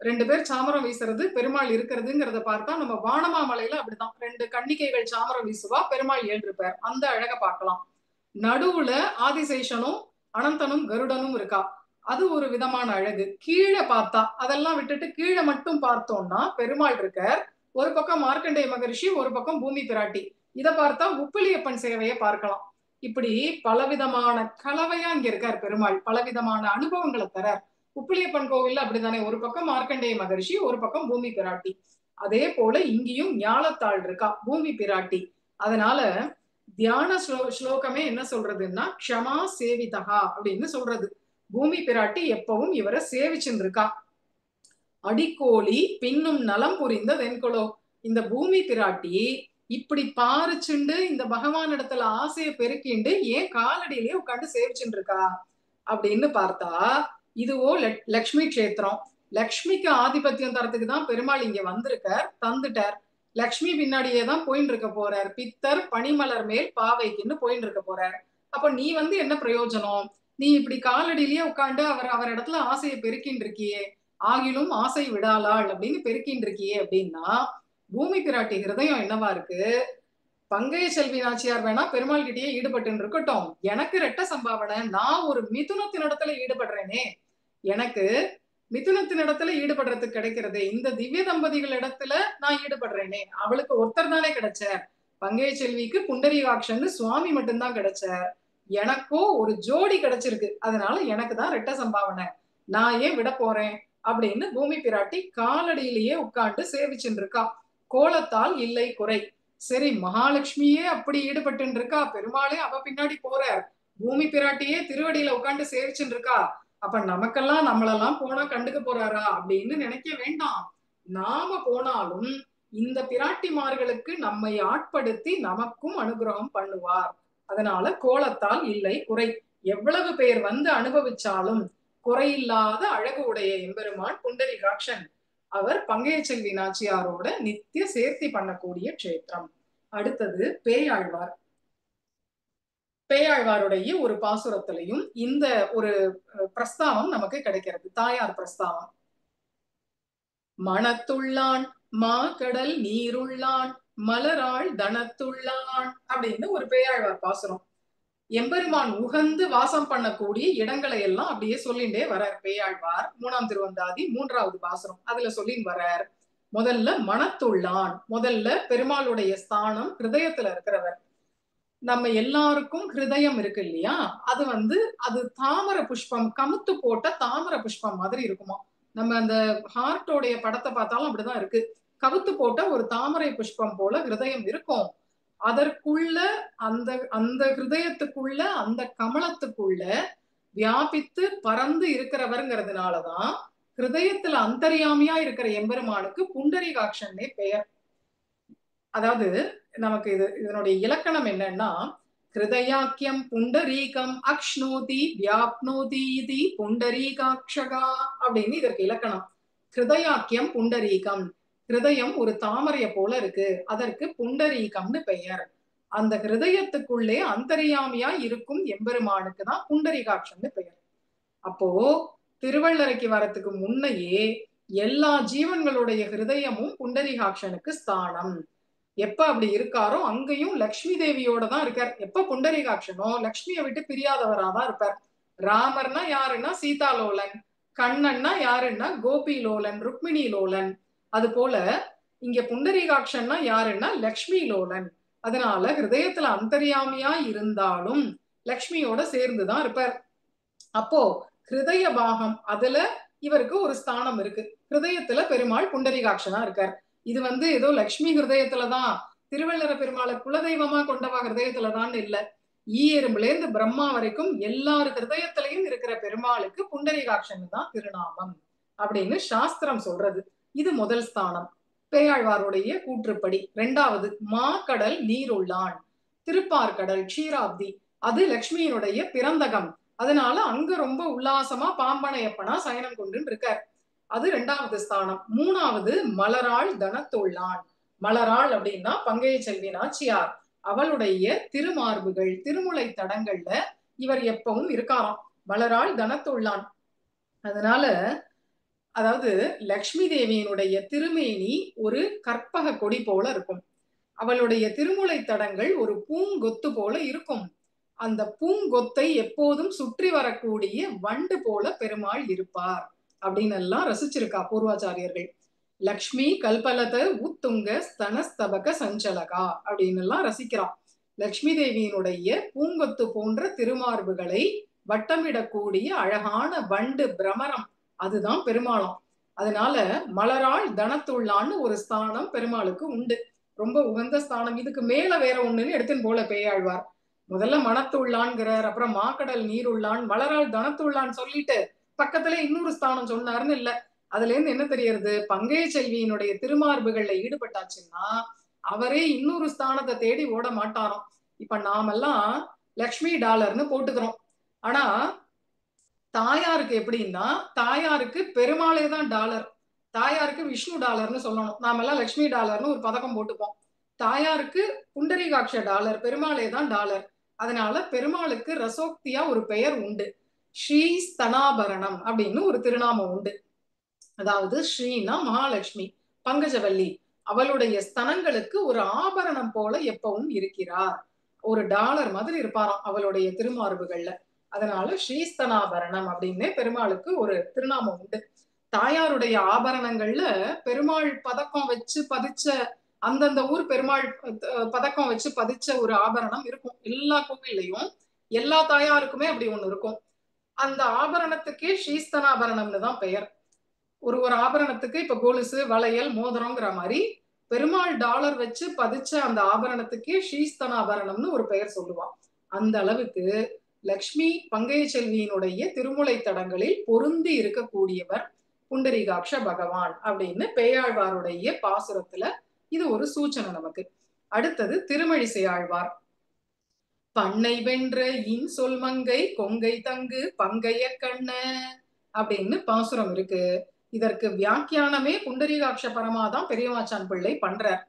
ரெண்டு பேர் சாமரம் வீசுறது, பெருமாள் இருக்கிறதுங்கிறத பார்த்தா நம்ம வானமாமலையில அப்படிதான் ரெண்டு கன்னிகைகள் சாமரம் வீசுவா, பெருமாள் ஏழ்ருப்பார், அந்த அழக பார்க்கலாம். நடுவுல ஆதிசேஷனும் அனந்தனும் கருடனும் இருக்கா, அது ஒரு விதமான அழகு. கீழே பார்த்தா, அதெல்லாம் விட்டுட்டு கீழே மட்டும் பார்த்தோம்னா பெருமாள் இருக்கார், ஒரு பக்கம் மார்க்கண்டேய மகரிஷி, ஒரு பக்கம் பூமி பிராட்டி. இதை பார்த்தா உப்பிலியப்பன் சேவையை பார்க்கலாம். இப்படி பலவிதமான கலவையா இங்க இருக்கார் பெருமாள், பலவிதமான அனுபவங்களை தரார். உப்பிலியப்பன் கோவில்ல அப்படித்தானே, ஒரு பக்கம் மார்க்கண்டேய மகரிஷி, ஒரு பக்கம் பூமி பிராட்டி. அதே போல இங்கேயும் ஞாலத்தாள் இருக்கா, பூமி பிராட்டி. அதனால தியான ஸ்லோகமே என்ன சொல்றதுன்னா க்ஷமா சேவிதகா அப்படின்னு சொல்றது. பூமி பிராட்டி எப்பவும் இவரை சேவிச்சுட்டு இருக்கா. அடிக்கோழி பின்னும் நலம் புரிந்த வெண்கொலோ. இந்த பூமி பிராட்டி இப்படி பாரிச்சுண்டு இந்த பகவான் இடத்துல ஆசையை பெருக்கிண்டு ஏன் காலடியிலேயே உட்காந்து சேவிச்சுட்டு இருக்கா அப்படின்னு பார்த்தா, இதுவோ லக்ஷ்மி கஷேத்திரம். லக்ஷ்மிக்கு ஆதிபத்தியம் தரத்துக்கு தான் பெருமாள் இங்க வந்திருக்கார், தந்துட்டார். லக்ஷ்மி பின்னாடியே தான் போயின்னு இருக்க போறார். பித்தர் பனிமலர் மேல் பாவைக்குன்னு போயின்னு இருக்க போறார். அப்ப நீ வந்து என்ன பிரயோஜனம், நீ இப்படி காலடியிலேயே உட்காந்து அவர் இடத்துல ஆசையை பெருக்கின்னு இருக்கியே, ஆகிலும் ஆசை விடாளாள் அப்படின்னு பெருக்கின்னு இருக்கியே அப்படின்னா, பூமி பிராட்டி ஹிருதயம் என்னவா இருக்கு, பங்கைய செல்வி நாச்சியார் வேணா பெருமாள் கிட்டயே ஈடுபட்டு இருக்கட்டும், எனக்கு ரெட்ட சம்பாவனை, நான் ஒரு மிதுனத்தினிடத்துல ஈடுபடுறேனே, எனக்கு மிதுனத்தினிடத்துல ஈடுபடுறதுக்கு கிடைக்கிறதே, இந்த திவ்ய தம்பதிகள் இடத்துல நான் ஈடுபடுறேனே, அவளுக்கு ஒருத்தர் தானே கிடைச்சார். பங்கைய செல்விக்கு புண்டரீகாட்சன்னு சுவாமி மட்டும்தான் கிடைச்சார், எனக்கோ ஒரு ஜோடி கிடைச்சிருக்கு, அதனால எனக்கு தான் ரெட்ட சம்பாவனை, நான் ஏன் விட போறேன் அப்படின்னு பூமி பிராட்டி காலடியிலேயே உட்கார்ந்து சேவிச்சுட்டு இருக்கா. கோலத்தால் இல்லை குறை. சரி, மகாலட்சுமியே அப்படி ஈடுபட்டு இருக்கா, பெருமாளே அவ பின்னாடி போறார், பூமி பிராட்டியே திருவடியில உட்கார்ந்து சேவிச்சுட்டு இருக்கா, அப்ப நமக்கெல்லாம் நம்மளெல்லாம் போனா கண்டுக்க போறாரா அப்படின்னு நினைக்க வேண்டாம். நாம போனாலும் இந்த பிராட்டிமார்களுக்கு நம்மை ஆட்படுத்தி நமக்கும் அனுகிரகம் பண்ணுவார். அதனால கோலத்தால் இல்லை குறை. எவ்வளவு பேர் வந்து அனுபவிச்சாலும் குறையில்லாத அழகு உடைய எம்பெருமான் புண்டரீகாட்சன். அவர் பங்கைய செல்வி நாச்சியாரோட நித்திய சேர்த்தி பண்ணக்கூடிய க்ஷேத்திரம். அடுத்தது பேயாழ்வார். பேயாழ்வாருடைய ஒரு பாசுரத்திலையும் இந்த ஒரு பிரஸ்தாவம் நமக்கு கிடைக்கிறது, தாயார் பிரஸ்தாவம். மனத்துள்ளான் மா கடல் நீருள்ளான் மலராள் தனத்துள்ளான் அப்படின்னு ஒரு பேயாழ்வார் பாசுரம். எம்பெருமான் உகந்து வாசம் பண்ணக்கூடிய இடங்களை எல்லாம் அப்படியே சொல்லிண்டே வரார் பேயாழ்வார். 3ஆம் திருவந்தாதி 3வது பாசுரம் அதுல சொல்லின்னு வரார். முதல்ல மனத்துள்ளான், முதல்ல பெருமாளுடைய ஸ்தானம் ஹிருதயத்துல இருக்கிறவர். நம்ம எல்லாருக்கும் ஹிருதயம் இருக்கு இல்லையா, அது அது தாமர புஷ்பம், கமுத்து போட்ட தாமர புஷ்பம் மாதிரி இருக்குமா. நம்ம அந்த ஹார்ட்டோடைய படத்தை பார்த்தாலும் அப்படிதான் இருக்கு, கவுத்து போட்ட ஒரு தாமரை புஷ்பம் போல ஹிருதயம் இருக்கும். அதற்குள்ள அந்த அந்த ஹிருதயத்துக்குள்ள அந்த கமலத்துக்குள்ள வியாபித்து பறந்து இருக்கிறவருங்கிறதுனாலதான் ஹிருதயத்துல அந்தரியாமியா இருக்கிற எம்பெருமானுக்கு புண்டரீகாட்சன்னே பெயர். அதாவது நமக்கு இதனுடைய இலக்கணம் என்னன்னா, ஹிருதயாக்கியம் புண்டரீகம் அக்ஷ்ணோதி வியாப்னோதி இது புண்டரீகாட்சகா அப்படின்னு இதற்கு இலக்கணம். ஹிருதயாக்கியம் புண்டரீகம், ஹிருதயம் ஒரு தாமரைய போல இருக்கு, அதற்கு புண்டரீகம்னு பெயர். அந்த ஹிருதயத்துக்குள்ளே அந்தரியாமியா இருக்கும் எம்பெருமானுக்கு தான் புண்டரீகாட்சம்னு பெயர். அப்போ திருவள்ளரைக்கு வரத்துக்கு முன்னையே எல்லா ஜீவன்களுடைய ஹிருதயமும் புண்டரீகாட்சனுக்கு ஸ்தானம். எப்ப அப்படி இருக்காரோ அங்கேயும் லக்ஷ்மி தேவியோட தான் இருக்கார். எப்ப புண்டரீகாட்சனோ லக்ஷ்மியை விட்டு பிரியாதவராதான் இருப்பார். ராமர்னா யாருன்னா சீதாலோலன், கண்ணன்னா யாருன்னா கோபி லோலன், ருக்மிணி லோலன். அது போல இங்க புண்டரீகாட்சன்னா யாருன்னா லக்ஷ்மி லோலன். அதனால ஹிருதயத்துல அந்தரியாமியா இருந்தாலும் லக்ஷ்மியோட சேர்ந்துதான் இருப்பார். அப்போ ஹிருதய பாகம் அதுல இவருக்கு ஒரு ஸ்தானம் இருக்கு. ஹிருதயத்துல பெருமாள் புண்டரீகாட்சனா இருக்கார். இது ஏதோ லக்ஷ்மி ஹிருதயத்துலதான், திருவள்ளர பெருமாளை குலதெய்வமா கொண்டவா ஹிருதயத்துலதான் இல்ல, ஈயெறும்புல இருந்து பிரம்மா வரைக்கும் எல்லாரு ஹிருதயத்திலையும் இருக்கிற பெருமாளுக்கு புண்டரீகாட்சன் தான் திருநாமம் அப்படின்னு சாஸ்திரம் சொல்றது. இது முதல் ஸ்தானம் பேயாழ்வாருடைய கூற்றுப்படி. 2வது மா கடல் நீருள்ளான், திருப்பார்கடல் க்ஷீராப்தி, அது லக்ஷ்மியினுடைய பிறந்தகம். அதனால அங்க ரொம்ப உல்லாசமா பாம்பனையப்பனா சயனம் கொண்டு இருக்கார். அது 2வது ஸ்தானம். 3வது மலராள் தனத்துள்ளான். மலராள் அப்படின்னா பங்கைய செல்வி நாச்சியார், அவளுடைய திருமார்புகள் திருமுலை தடங்கள்ல இவர் எப்பவும் இருக்காராம். மலராள் தனத்துள்ளான். அதனால அதாவது லக்ஷ்மி தேவியினுடைய திருமேனி ஒரு கற்பக கொடி போல இருக்கும், அவளுடைய திருமுலை தடங்கள் ஒரு பூங்கொத்து போல இருக்கும். அந்த பூங்கொத்தை எப்போதும் சுற்றி வரக்கூடிய வண்டு போல பெருமாள் இருப்பார் அப்படின்னு எல்லாம் ரசிச்சிருக்கா பூர்வாச்சாரியர்கள். லக்ஷ்மி கல்பலத உத்துங்க ஸ்தனஸ்தபக சஞ்சலகா அப்படின்னு எல்லாம் ரசிக்கிறான். லக்ஷ்மி தேவியினுடைய பூங்கொத்து போன்ற திருமார்புகளை வட்டமிடக்கூடிய அழகான வண்டு பிரமரம், அதுதான் பெருமாளும். அதனால மலராள் தனத்துள்ளான்னு ஒரு ஸ்தானம் பெருமாளுக்கு உண்டு, ரொம்ப உகந்த ஸ்தானம். இதுக்கு மேல வேற ஒண்ணுன்னு எடுத்துன்னு போல பேயாழ்வார். முதல்ல மனத்துள்ளான்கிறார், அப்புறம் மாக்கடல் நீருள்ளான், மலராள் தனத்துள்ளான் சொல்லிட்டு பக்கத்துல இன்னொரு ஸ்தானம் சொன்னாருன்னு இல்ல. அதுல இருந்து என்ன தெரியறது, பங்கைய செல்வியினுடைய திருமார்புகள்ல ஈடுபட்டாச்சுன்னா அவரே இன்னொரு ஸ்தானத்தை தேடி ஓட மாட்டாராம். இப்ப நாமெல்லாம் லக்ஷ்மி டாலர்னு போட்டுக்கிறோம், ஆனா தாயாருக்கு எப்படின்னா தாயாருக்கு பெருமாளே தான் டாலர், தாயாருக்கு விஷ்ணு டாலர்னு சொல்லணும். நாமெல்லாம் லக்ஷ்மி டாலர்னு ஒரு பதக்கம் போட்டுப்போம். தாயாருக்கு புண்டரீகாட்ச டாலர், பெருமாளே தான் டாலர். அதனால பெருமாளுக்கு ரசோக்தியா ஒரு பெயர் உண்டு, ஸ்ரீ ஸ்தனாபரணம் அப்படின்னு ஒரு திருநாமம் உண்டு. அதாவது ஸ்ரீனா மகாலட்சுமி, பங்கஜவல்லி, அவளுடைய ஸ்தனங்களுக்கு ஒரு ஆபரணம் போல எப்பவும் இருக்கிறார். ஒரு டாலர் மாதிரி இருப்பாராம் அவளுடைய திருமார்புகள்ல. அதனால ஸ்ரீஸ்தனாபரணம் அப்படின்னு பெருமாளுக்கு ஒரு திருநாமம் உண்டு. தாயாருடைய ஆபரணங்கள்ல பெருமாள் பதக்கம் வச்சு பதிச்ச அந்தந்த ஊர் பெருமாள் பதக்கம் வச்சு பதிச்ச ஒரு ஆபரணம் இருக்கும். எல்லா கோவில்லையும் எல்லா தாயாருக்குமே அப்படி ஒண்ணு இருக்கும். அந்த ஆபரணத்துக்கே ஸ்ரீஸ்தனாபரணம்னு தான் பெயர். ஒரு ஆபரணத்துக்கு இப்ப கொலுசு, வளையல், மோதிரங்கிற மாதிரி பெருமாள் டாலர் வச்சு பதிச்ச அந்த ஆபரணத்துக்கே ஸ்ரீஸ்தனாபரணம்னு ஒரு பெயர் சொல்லுவான். அந்த அளவுக்கு லக்ஷ்மி பங்கைய செல்வியினுடைய திருமுலை தடங்களில் பொருந்தி இருக்கக்கூடியவர் புண்டரீகாட்ச பகவான் அப்படின்னு பேயாழ்வாருடைய பாசுரத்துல இது ஒரு சூச்சனை நமக்கு. அடுத்தது திருமழிசை ஆழ்வார். பண்ணை வென்ற இன் சொல் மங்கை கொங்கை தங்கு பங்கைய கண்ண அப்படின்னு பாசுரம் இருக்கு. இதற்கு வியாக்கியானமே புண்டரீகாட்ச பரமாதான் பெரியவாச்சான் பிள்ளை பண்றார்.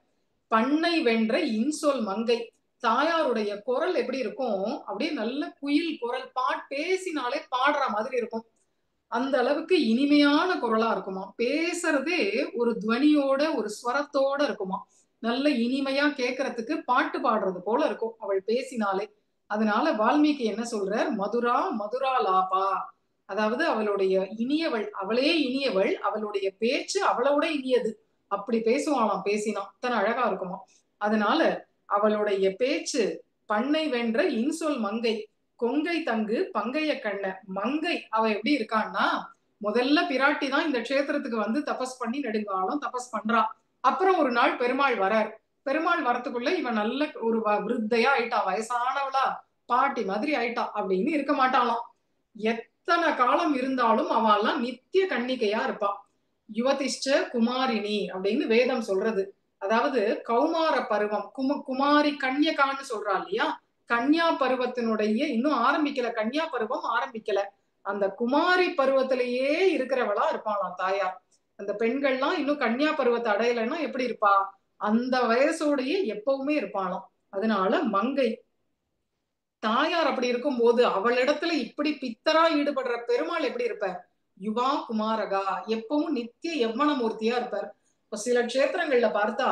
பண்ணை வென்ற இன்சொல் மங்கை, தாயாருடைய குரல் எப்படி இருக்கும், அப்படியே நல்ல குயில் குரல், பேசினாலே பாடுற மாதிரி இருக்கும். அந்த அளவுக்கு இனிமையான குரலா இருக்குமா. பேசுறதே ஒரு துவனியோட ஒரு ஸ்வரத்தோட இருக்குமா. நல்ல இனிமையா கேட்கறதுக்கு பாட்டு பாடுறது போல இருக்கும் அவள் பேசினாலே. அதனால வால்மீகி என்ன சொல்றார், மதுரா மதுரா லாபா, அதாவது அவளுடைய இனியவள், அவளே இனியவள், அவளுடைய பேச்சு அவளோட இனியது, அப்படி பேசுவாளாம். பேசினா அத்தனை அழகா இருக்குமா. அதனால அவளுடைய பேச்சு பண்ணை வென்ற இன்சொல் மங்கை கொங்கை தங்கு பங்கைய கண்ண. மங்கை அவ எப்படி இருக்கான்னா, முதல்ல பிராட்டி தான் இந்த க்ஷேத்திரத்துக்கு வந்து தபஸ் பண்ணி நெடுங்காலம் தபஸ் பண்றா. அப்புறம் ஒரு நாள் பெருமாள் வரார். பெருமாள் வரத்துக்குள்ள இவன் நல்ல ஒரு விருத்தையா ஆயிட்டா, வயசானவளா பாட்டி மாதிரி ஆயிட்டா அப்படின்னு இருக்க மாட்டாளாம். எத்தனை காலம் இருந்தாலும் அவெல்லாம் நித்திய கன்னிகையா இருப்பா. யுவதிஷ்ட குமாரினி அப்படின்னு வேதம் சொல்றது. அதாவது கௌமார பருவம், குமாரி கன்யகான்னு சொல்றா இல்லையா, கன்யா பருவத்தினுடைய இன்னும் ஆரம்பிக்கல, கன்யா பருவம் ஆரம்பிக்கல, அந்த குமாரி பருவத்திலேயே இருக்கிறவளா இருப்பாளாம் தாயார். அந்த பெண்கள்லாம் இன்னும் கன்யா பருவத்தை அடையலைன்னா எப்படி இருப்பா, அந்த வயசோடையே எப்பவுமே இருப்பாளாம். அதனால மங்கை தாயார் அப்படி இருக்கும் போது அவளிடத்துல இப்படி பித்தரா ஈடுபடுற பெருமாள் எப்படி இருப்பார், யுவா குமாரகா, எப்பவும் நித்திய யவ்வன மூர்த்தியா இருப்பார். இப்ப சில க்ஷேத்திரங்கள்ல பார்த்தா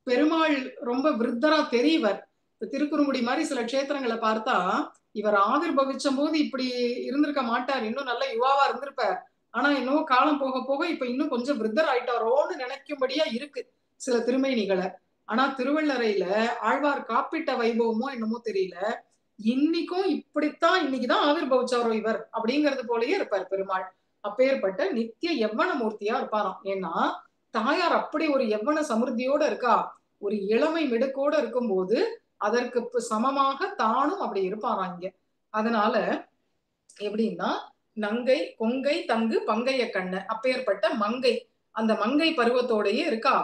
பெருமாள் ரொம்ப விருத்தரா தெரியவர். திருக்குறுங்குடி மாதிரி சில க்ஷேத்திரங்களை பார்த்தா இவர் ஆவிர்பவிச்ச போது இப்படி இருந்திருக்க மாட்டார், இன்னும் நல்ல யுவாவா இருந்திருப்பார். ஆனா இன்னும் காலம் போக போக இப்ப இன்னும் கொஞ்சம் விருத்தர் ஆயிட்டாரோன்னு நினைக்கும்படியா இருக்கு சில திருமேனிகளை. ஆனா திருவள்ளரையில ஆழ்வார் காப்பிட்ட வைபவமோ என்னமோ தெரியல, இன்னைக்கும் இப்படித்தான், இன்னைக்குதான் ஆவிர்பவிச்சாரோ இவர் அப்படிங்கிறது போலயே இருப்பார் பெருமாள். அப்பேற்பட்ட நித்திய யவ்வன மூர்த்தியா இருப்பாராம். ஏன்னா தாயார் அப்படி ஒரு யவ்வன சமிருத்தியோட இருக்கா, ஒரு இளமை மிடுக்கோட இருக்கும்போது அதற்கு சமமாக தானும் அப்படி இருப்பாராம் இங்க. அதனால எப்படின்னா நங்கை கொங்கை தங்கு பங்கைய கண்ண, அப்பேற்பட்ட மங்கை, அந்த மங்கை பருவத்தோடையே இருக்கா.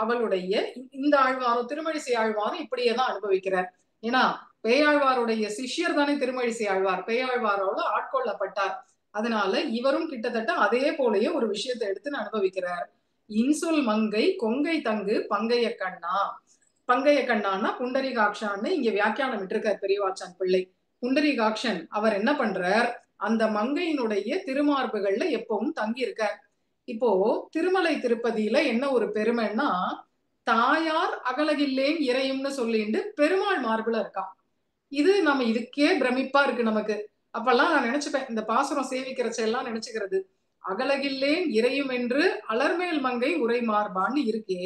அவளுடைய இந்த ஆழ்வாரும் திருமழிசை ஆழ்வாரும் இப்படியேதான் அனுபவிக்கிறார். ஏன்னா பேயாழ்வாருடைய சிஷ்யர் தானே திருமழிசை ஆழ்வார், பேயாழ்வாரோட ஆட்கொள்ளப்பட்டார். அதனால இவரும் கிட்டத்தட்ட அதே போலயே ஒரு விஷயத்தை எடுத்து அனுபவிக்கிறார். இன்சொல் மங்கை கொங்கை தங்கு பங்கைய கண்ணா. பங்கைய கண்ணான்னா புண்டரீகாட்சான்னு இங்க வியாக்கியானம் விட்டிருக்கார் பெரியவாச்சான் பிள்ளை. புண்டரீகாட்சன் அவர் என்ன பண்றார், அந்த மங்கையினுடைய திருமார்புகள்ல எப்பவும் தங்கி இருக்கார். இப்போ திருமலை திருப்பதியில என்ன ஒரு பெருமைன்னா, தாயார் அகலகில்லேன் இறையும்னு சொல்லிட்டு பெருமாள் மார்புல இருக்கான். இது நம்ம இதுக்கே பிரமிப்பா இருக்கு நமக்கு. அப்பெல்லாம் நான் நினைச்சுப்பேன், இந்த பாசுரம் சேவிக்கிறச்ச எல்லாம் நினைச்சுக்கிறது, அகலகில்லேன் இறையும் என்று அலர்மேல் மங்கை உரை மார்பான்னு இருக்கே,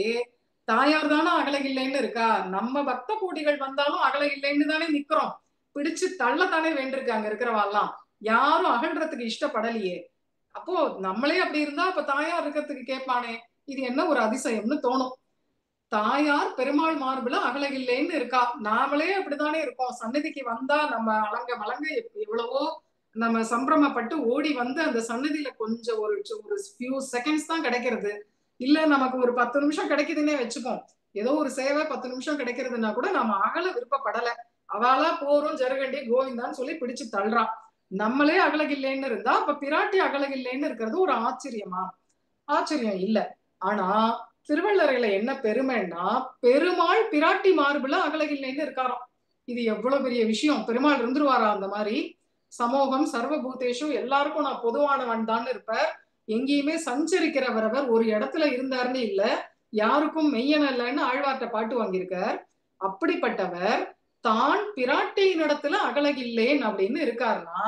தாயார் தானே அகலகில்லைன்னு இருக்கா, நம்ம பக்த கோடிகள் வந்தாலும் அகலகில்லைன்னு தானே நிக்கிறோம், பிடிச்சு தள்ளத்தானே வேண்டிருக்காங்க இருக்கிறவாள்லாம், யாரும் அகல்றதுக்கு இஷ்டப்படலையே. அப்போ நம்மளே அப்படி இருந்தா அப்ப தாயார் இருக்கிறதுக்கு கேட்பானே, இது என்ன ஒரு அதிசயம்னு தோணும். தாயார் பெருமாள் மார்புல அகலகில்லைன்னு இருக்கா, நாமளே அப்படித்தானே இருக்கோம். சன்னதிக்கு வந்தா நம்ம அலங்க மலங்க எவ்வளவோ நம்ம சம்பிரமப்பட்டு ஓடி வந்து அந்த சன்னதியில கொஞ்சம் ஒரு ஃபியூ செகண்ட்ஸ் தான் கிடைக்கிறது, இல்ல நமக்கு ஒரு 10 நிமிஷம் கிடைக்குதுன்னே வச்சுப்போம். ஏதோ ஒரு சேவை 10 நிமிஷம் கிடைக்கிறதுனா கூட நம்ம அகல விருப்பப்படல, அவளா போறோம் ஜருகண்டி கோவிந்தான்னு சொல்லி பிடிச்சு தள்ளுறான். நம்மளே அகலகில்லைன்னு இருந்தா அப்ப பிராட்டி அகலகில்லைன்னு இருக்கிறது ஒரு ஆச்சரியமா? ஆச்சரியம் இல்ல. ஆனா திருவள்ளரையில என்ன பெருமைன்னா, பெருமாள் பிராட்டி மார்புல அகலகில்லைன்னு இருக்காராம். இது எவ்வளவு பெரிய விஷயம். பெருமாள் இருந்துருவாரா அந்த மாதிரி? சமூகம் சர்வபூதேஷும் எல்லாருக்கும் நான் பொதுவானவன் தான் இருப்பார், எங்கேயுமே சஞ்சரிக்கிறவரவர், ஒரு இடத்துல இருந்தாருன்னு இல்ல, யாருக்கும் மெய்யன இல்லைன்னு ஆழ்வார்ட்ட பாட்டு வாங்கியிருக்கார். அப்படிப்பட்டவர் தான் பிராட்டியின் இடத்துல அகலகில்லேன் அப்படின்னு இருக்காருன்னா,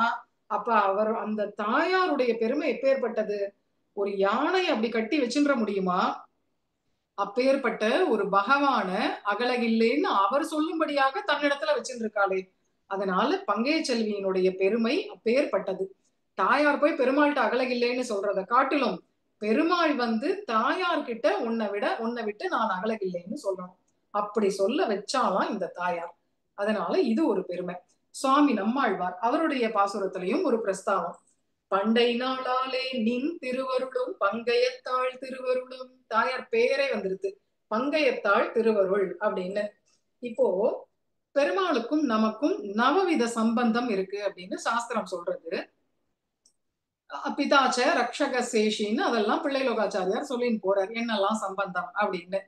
அப்ப அவர் அந்த தாயாருடைய பெருமை எப்பேற்பட்டது? ஒரு யானை அப்படி கட்டி வச்சுன்ற முடியுமா? அப்பேற்பட்ட ஒரு பகவான அகலகில்லேன்னு அவர் சொல்லும்படியாக தன்னிடத்துல வச்சுருக்காளே. அதனால பங்கைய செல்வியினுடைய பெருமை அப்பேற்பட்டது. தாயார் போய் பெருமாள்கிட்ட அகலகில்லேன்னு சொல்றத காட்டிலும் பெருமாள் வந்து தாயார் கிட்ட உன்னை விட்டு நான் அகலகில்லேன்னு சொல்லணும். அப்படி சொல்ல வச்சாலாம் இந்த தாயார். அதனால இது ஒரு பெருமை. சுவாமி நம்மாழ்வார் அவருடைய பாசுரத்திலையும் ஒரு பிரஸ்தாவம். பண்டை நாளாலே நின் திருவருளும் பங்கையத்தாள் திருவருளும். தாயார் பேரே வந்துருது, பங்கையத்தாள் திருவருள் அப்படின்னு. இப்போ பெருமாளுக்கும் நமக்கும் நவவித சம்பந்தம் இருக்கு அப்படின்னு சாஸ்திரம் சொல்றது. பிதாச்ச ரக்ஷக சேஷின்னு அதெல்லாம் பிள்ளைலோகாச்சாரியார் சொல்லின்னு போறார், என்னெல்லாம் சம்பந்தம் அப்படின்னு.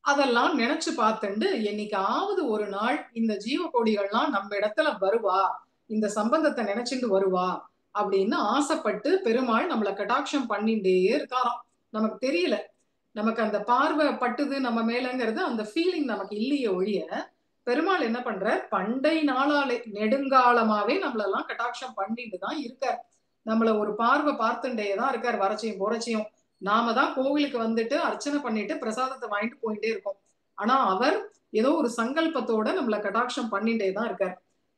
அதெல்லாம் நினைச்சு பார்த்துண்டு என்னைக்காவது ஒரு நாள் இந்த ஜீவகோடிகள்லாம் நம்ம இடத்துல வருவா, இந்த சம்பந்தத்தை நினைச்சுட்டு வருவா அப்படின்னு ஆசைப்பட்டு பெருமாள் நம்மளை கடாட்சம் பண்ணிட்டே இருக்காராம். நமக்கு தெரியல, நமக்கு அந்த பார்வை பட்டுது நம்ம மேலங்கிறது அந்த ஃபீலிங் நமக்கு இல்லையே ஒழிய, பெருமாள் என்ன பண்ற, பண்டை நாளாலே நெடுங்காலமாவே நம்மளெல்லாம் கடாட்சம் பண்ணிட்டு தான் இருக்கார். நம்மள ஒரு பார்வை பார்த்துட்டே தான் இருக்கார், வரச்சையும் போறச்சையும். நாம தான் கோவிலுக்கு வந்துட்டு அர்ச்சனை பண்ணிட்டு பிரசாதத்தை வாங்கிட்டு போயிட்டே இருக்கோம். ஆனா அவர் ஏதோ ஒரு சங்கல்பத்தோட நம்மள கடாட்சம் பண்ணிட்டே தான் இருக்கார்.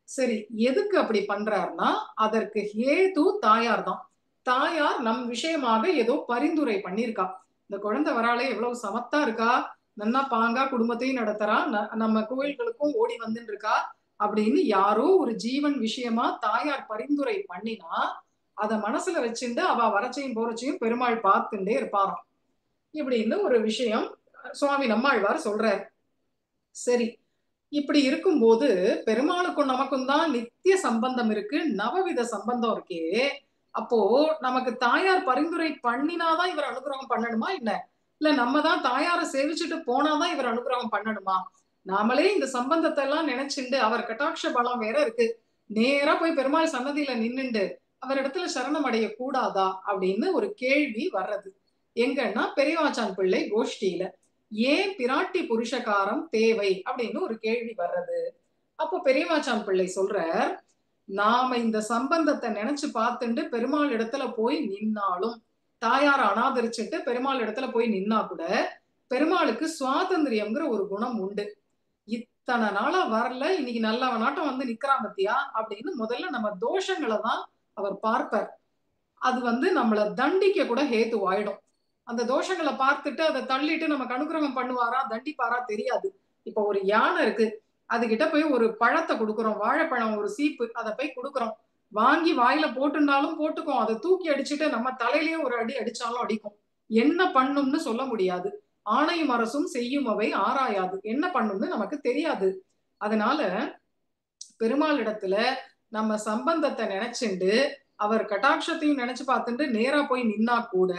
சரி, எதுக்கு அப்படி பண்றாருன்னா அதற்கு ஹேது தாயார் தான். தாயார் நம் விஷயமாக ஏதோ பரிந்துரை பண்ணிருக்கா. இந்த குழந்தை வராளே எவ்வளவு சமத்தா இருக்கா, நன்னா பாங்கா குடும்பத்தையும் நடத்துறா, நம்ம கோயில்களுக்கும் ஓடி வந்துட்டு இருக்கா அப்படின்னு யாரோ ஒரு ஜீவன் விஷயமா தாயார் பரிந்துரை பண்ணினா அத மனசுல வச்சுட்டு அவ வரச்சையும் போறச்சையும் பெருமாள் பார்த்துட்டே இருப்பாராம். இப்படின்னு ஒரு விஷயம் சுவாமி நம்மாழ்வார் சொல்றார். சரி, இப்படி இருக்கும்போது பெருமாளுக்கும் நமக்கும் தான் நித்திய சம்பந்தம் இருக்கு, நவவித சம்பந்தம் இருக்கே. அப்போ நமக்கு தாயார் பரிந்துரை பண்ணினாதான் இவர் அனுகிரகம் பண்ணணுமா என்ன? இல்ல நம்ம தான் தாயாரை சேவிச்சுட்டு போனாதான் இவர் அனுகிரகம் பண்ணணுமா? நாமளே இந்த சம்பந்தத்தை எல்லாம் நினைச்சுண்டு அவர் கட்டாட்ச பலம் வேற இருக்கு, நேரா போய் பெருமாள் சன்னதியில நின்னுண்டு அவர் இடத்துல சரணம் அடைய கூடாதா அப்படின்னு ஒரு கேள்வி வர்றது. எங்கன்னா பெரியவாச்சான் பிள்ளை கோஷ்டியில ஏன் பிராட்டி புருஷகாரம் தேவை அப்படின்னு ஒரு கேள்வி வர்றது. அப்போ பெரியவாச்சான் பிள்ளை சொல்ற, நாம இந்த சம்பந்தத்தை நினைச்சு பார்த்துட்டு பெருமாள் இடத்துல போய் நின்னாலும், தாயார அனாதரிச்சுட்டு பெருமாள் இடத்துல போய் நின்னா கூட பெருமாளுக்கு சுவாதந்திரியம்ங்கிற ஒரு குணம் உண்டு. இத்தனை நாளா வரல, இன்னைக்கு நல்லவனாட்டம் வந்து நிக்கிறான் பத்தியா அப்படின்னு முதல்ல நம்ம தோஷங்களை தான் அவர் பார்ப்பார். அது வந்து நம்மளை தண்டிக்க கூட ஹேத்து ஆயிடும். அந்த தோஷங்களை பார்த்துட்டு அதை தள்ளிட்டு நமக்கு அனுகிரகம் பண்ணுவாரா தண்டிப்பாரா தெரியாது. இப்ப ஒரு யானை இருக்கு, அதுகிட்ட போய் ஒரு பழத்தை கொடுக்குறோம், வாழைப்பழம் ஒரு சீப்பு, அதை போய் கொடுக்குறோம். வாங்கி வாயில போட்டுனாலும் போட்டுக்கும், அதை தூக்கி அடிச்சுட்டு நம்ம தலையிலேயே ஒரு அடி அடிச்சாலும் அடிக்கும். என்ன பண்ணும்னு சொல்ல முடியாது. ஆணையும் அரசும் செய்யும் அவை ஆராயாது, என்ன பண்ணும்னு நமக்கு தெரியாது. அதனால பெருமாள் இடத்துல நம்ம சம்பந்தத்தை நினைச்சுண்டு அவர் கட்டாட்சத்தையும் நினைச்சு பார்த்துட்டு நேரா போய் நின்னா கூட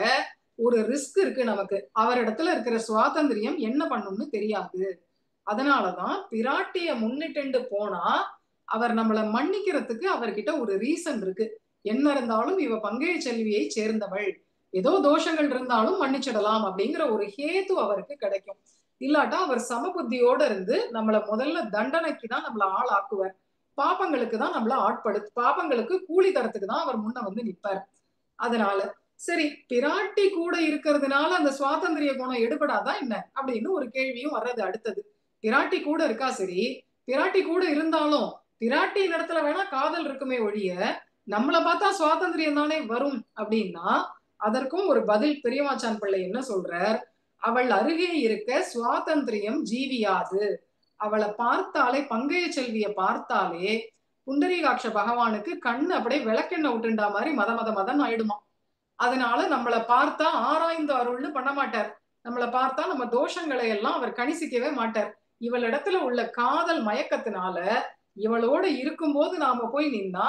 ஒரு ரிஸ்க் இருக்கு நமக்கு. அவர் இடத்துல இருக்கிற சுவாதந்திரியம் என்ன பண்ணும்னு தெரியாது. அதனாலதான் பிராட்டிய முன்னிட்டு போனா அவர் நம்மளை மன்னிக்கிறதுக்கு அவர்கிட்ட ஒரு ரீசன் இருக்கு. என்ன இருந்தாலும் இவ பங்கைய செல்வியை சேர்ந்தவள், ஏதோ தோஷங்கள் இருந்தாலும் மன்னிச்சிடலாம் அப்படிங்கிற ஒரு ஹேது அவருக்கு கிடைக்கும். இல்லாட்டா அவர் சமபுத்தியோட இருந்து நம்மள முதல்ல தண்டனைக்கு தான் நம்மள ஆள் ஆக்குவார், பாபங்களுக்கு தான் நம்மள பாபங்களுக்கு கூலி தரத்துக்கு தான் அவர் முன்ன வந்து நிற்பார். அதனால சரி, பிராட்டி கூட இருக்கிறதுனால அந்த சுவாதந்திரிய குணம் எடுபடாதான் என்ன அப்படின்னு ஒரு கேள்வியும் வர்றது அடுத்தது. பிராட்டி கூட இருக்கா, சரி, பிராட்டி கூட இருந்தாலும் பிராட்டியின் இடத்துல வேணா காதல் இருக்குமே ஒழிய நம்மளை பார்த்தா சுவாதந்திரியம் தானே வரும் அப்படின்னா அதற்கும் ஒரு பதில் பெரியவாச்சான் பிள்ளை என்ன சொல்றார், அவள் அருகே இருக்க சுவாதந்திரியம் ஜீவியாது. அவளை பார்த்தாலே, பங்கைய செல்விய பார்த்தாலே புண்டரீகாட்ச பகவானுக்கு கண்ணு அப்படியே விளக்கெண்ண விட்டுண்டா மாதிரி மத மத மதன் ஆயிடுமா. அதனால நம்மளை பார்த்தா ஆராய்ந்து அருள்னு பண்ண மாட்டார். நம்மளை பார்த்தா நம்ம தோஷங்களை எல்லாம் அவர் கணிசிக்கவே மாட்டார். இவளிடத்துல உள்ள காதல் மயக்கத்தினால இவளோட இருக்கும்போது நாம போய் நின்னா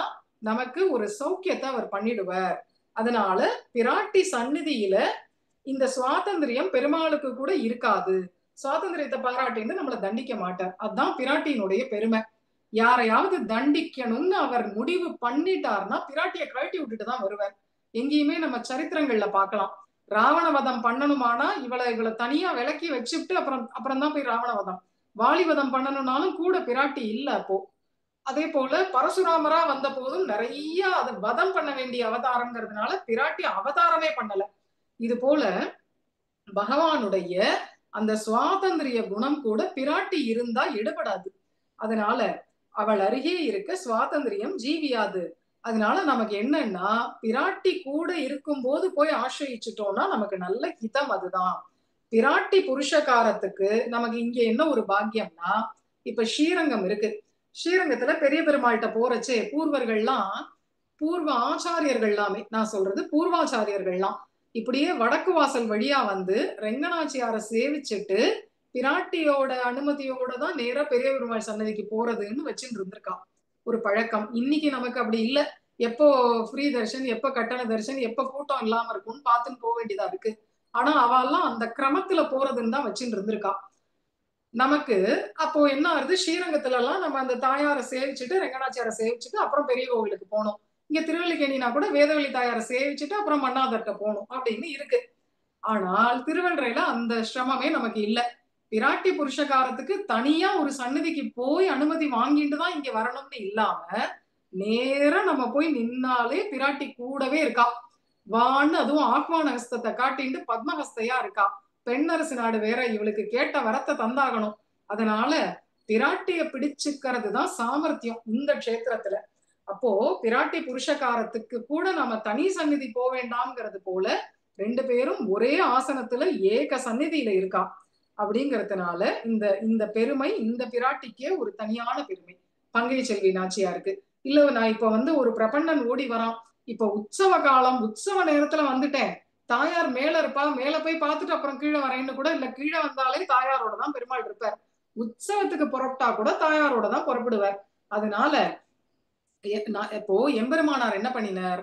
நமக்கு ஒரு சௌக்கியத்தை அவர் பண்ணிடுவார். அதனால பிராட்டி சந்நிதியில இந்த சுவாதந்திரியம் பெருமாளுக்கு கூட இருக்காது. சுவாதந்திரியத்தை பாராட்டின்னு நம்மளை தண்டிக்க மாட்டார். அதுதான் பிராட்டியினுடைய பெருமை. யாரையாவது தண்டிக்கணும்னு அவர் முடிவு பண்ணிட்டார்னா பிராட்டியை கழட்டி விட்டுட்டு தான் வருவார். எங்கேயுமே நம்ம சரித்திரங்கள்ல பார்க்கலாம், ராவண வதம் பண்ணணுமானா இவளை தனியா விலக்கி வச்சுட்டு அப்புறம் தான் போய் ராவண வதம். வாலி வதம் பண்ணணும்னாலும் கூட பிராட்டி இல்ல அப்போ. அதே போல பரசுராமரா வந்த போதும் நிறைய அதை வதம் பண்ண வேண்டிய அவதாரம்ங்கிறதுனால பிராட்டி அவதாரமே பண்ணல. இது போல பகவானுடைய அந்த சுவாதந்திரிய குணம் கூட பிராட்டி இருந்தா எடுபடாது. அதனால அவள் அருகே இருக்க சுவாதந்திரியம் ஜீவியாது. அதனால நமக்கு என்னன்னா, பிராட்டி கூட இருக்கும் போது போய் ஆசிரியிச்சுட்டோம்னா நமக்கு நல்ல ஹிதம். அதுதான் பிராட்டி புருஷகாரத்துக்கு நமக்கு இங்க என்ன ஒரு பாக்கியம்னா, இப்ப ஸ்ரீரங்கம் இருக்கு. ஸ்ரீரங்கத்துல பெரிய பெருமாள்கிட்ட போறச்சே பூர்வர்கள்லாம், பூர்வ ஆச்சாரியர்கள்லாமே, நான் சொல்றது பூர்வாச்சாரியர்கள்லாம் இப்படியே வடக்கு வாசல் வழியா வந்து ரெங்கநாச்சியார சேவிச்சுட்டு பிராட்டியோட அனுமதியோட தான் நேரா பெரிய பெருமாள் சன்னதிக்கு போறதுன்னு வச்சுட்டு இருந்திருக்கா ஒரு பழக்கம். இன்னைக்கு நமக்கு அப்படி இல்ல. எப்போ ஃப்ரீ தர்ஷன், எப்ப கட்டண தர்ஷன், எப்ப கூட்டம் இல்லாம இருக்கும்னு பார்த்துன்னு போக வேண்டியதா இருக்கு. ஆனா அவெல்லாம் அந்த கிரமத்துல போறதுன்னு தான் வச்சுட்டு இருந்திருக்கா. நமக்கு அப்போ என்ன ஆகுது, ஸ்ரீரங்கத்துல எல்லாம் நம்ம அந்த தாயாரை சேவிச்சுட்டு ரெங்கநாச்சியாரை சேவிச்சுட்டு அப்புறம் பெரிய கோவிலுக்கு போனோம். இங்க திருவல்லிக்கேணினா கூட வேதவழி தாயாரை சேவிச்சுட்டு அப்புறம் மன்னாதர்கிட்ட போகணும் அப்படின்னு இருக்கு. ஆனால் திருவள்ளுறையில அந்த சிரமமே நமக்கு இல்ல. பிராட்டி புருஷகாரத்துக்கு தனியா ஒரு சன்னதிக்கு போய் அனுமதி வாங்கிட்டு தான் இங்க வரணும்னு இல்லாம, நேரா நம்ம போய் நின்னாலே பிராட்டி கூடவே இருக்கா. வான்னு அதுவும் ஆஹ்வான ஹஸ்தத்தை காட்டிட்டு பத்மஹஸ்தையா இருக்கா. பெண்ணரசு நாடு வேற, இவளுக்கு கேட்ட வரத்தை தந்தாகணும். அதனால பிராட்டிய பிடிச்சுக்கிறது தான் சாமர்த்தியம் இந்த க்ஷேத்திரத்துல. அப்போ பிராட்டி புருஷகாரத்துக்கு கூட நம்ம தனி சந்நிதி போக வேண்டாம்ங்கிறது போல ரெண்டு பேரும் ஒரே ஆசனத்துல ஏக சந்நிதியில இருக்கா. அப்படிங்கறதுனால இந்த இந்த பெருமை இந்த பிராட்டிக்கே ஒரு தனியான பெருமை. பங்கை செல்வி நாச்சியாருக்கு இல்ல. நான் இப்ப வந்து ஒரு பிரபண்ணன் ஓடி வரான், இப்ப உற்சவ காலம், உற்சவ நேரத்துல வந்துட்டேன், தாயார் மேல இருப்பா, மேல போய் பார்த்துட்டு அப்புறம் கீழே வரேன்னு கூட இல்ல. கீழே வந்தாலே தாயாரோட தான் பெருமாள் இருப்பார். உற்சவத்துக்கு புறப்பட்டா கூட தாயாரோட தான் புறப்படுவார். அதனால இப்போ எம்பெருமானார் என்ன பண்ணினார்,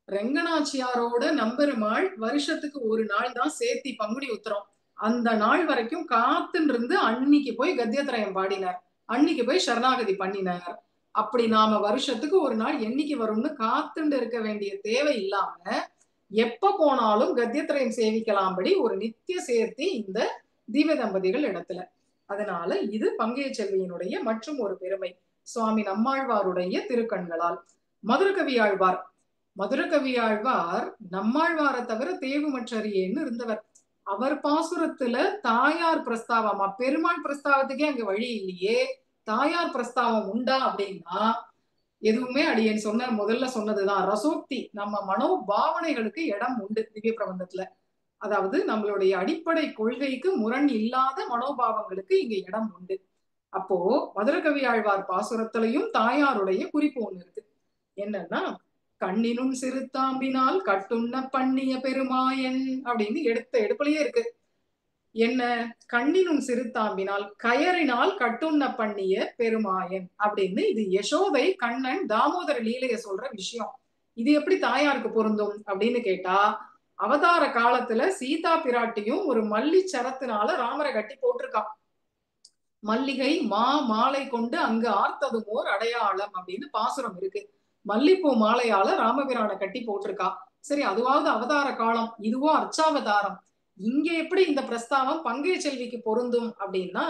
ரெங்கநாச்சியாரோட நம்பெருமாள் வருஷத்துக்கு ஒரு நாள் தான் சேர்த்தி பங்குனி உத்திரம், அந்த நாள் வரைக்கும் காத்துன்னு இருந்து அன்னைக்கு போய் கத்தியத்திரயம் பாடினார், அன்னைக்கு போய் சரணாகதி பண்ணினார். அப்படி நாம வருஷத்துக்கு ஒரு நாள் என்னைக்கு வரும்னு காத்துண்டு இருக்க வேண்டிய தேவை இல்லாம எப்ப போனாலும் கத்தியத்திரயம் சேவிக்கலாம்படி ஒரு நித்திய சேர்த்தி இந்த தீவ தம்பதிகள் இடத்துல. அதனால இது பங்கைய செல்வியினுடைய மற்றும் ஒரு பெருமை. சுவாமி நம்மாழ்வாருடைய திருக்கண்களால். மதுரகவியாழ்வார், மதுரகவியாழ்வார் நம்மாழ்வாரை தவிர தேவுமற்றறியேன்னு இருந்தவர். அவர் பாசுரத்துல தாயார் பிரஸ்தாவமா, பெருமாள் பிரஸ்தாவத்துக்கே அங்க வழி இல்லையே, தாயார் பிரஸ்தாவம் உண்டா அப்படின்னா எதுவுமே அடியேன் சொன்ன முதல்ல சொன்னதுதான் ரசோக்தி. நம்ம மனோபாவனைகளுக்கு இடம் உண்டு திவ்ய பிரபந்தத்துல. அதாவது நம்மளுடைய அடிப்படை கொள்கைக்கு முரண் இல்லாத மனோபாவங்களுக்கு இங்க இடம் உண்டு. அப்போ மதுரகவி ஆழ்வார் பாசுரத்திலையும் தாயாருடைய குறிப்பு ஒண்ணு இருக்கு. என்னன்னா, கண்ணினும் சிறுத்தாம்பினால் கட்டுண்ண பண்ணிய பெருமாயன் அப்படின்னு எடுப்புலயே இருக்கு. என்ன, கண்ணினும் சிறுத்தாம்பினால் கயறினால் கட்டுண்ண பண்ணிய பெருமாயன் அப்படின்னு. இது யசோதை கண்ணன் தாமோதர லீலைய சொல்ற விஷயம். இது எப்படி தாயாருக்கு பொருந்தும் அப்படின்னு கேட்டா, அவதார காலத்துல சீதா பிராட்டியும் ஒரு மல்லி சரத்தினால ராமரை கட்டி போட்டிருக்கா. மல்லிகை மாலை கொண்டு அங்கு ஆர்த்ததும் ஓர் அடையாளம் அப்படின்னு பாசுரம் இருக்கு. மல்லிப்பூ மாலையால ராமபிரானை கட்டி போட்டிருக்கா. சரி, அதுவாவது அவதார காலம், இதுவோ அர்ச்சாவதாரம். இங்க எப்படி இந்த பிரஸ்தாவம் பங்கை செல்விக்கு பொருந்தும் அப்படின்னா,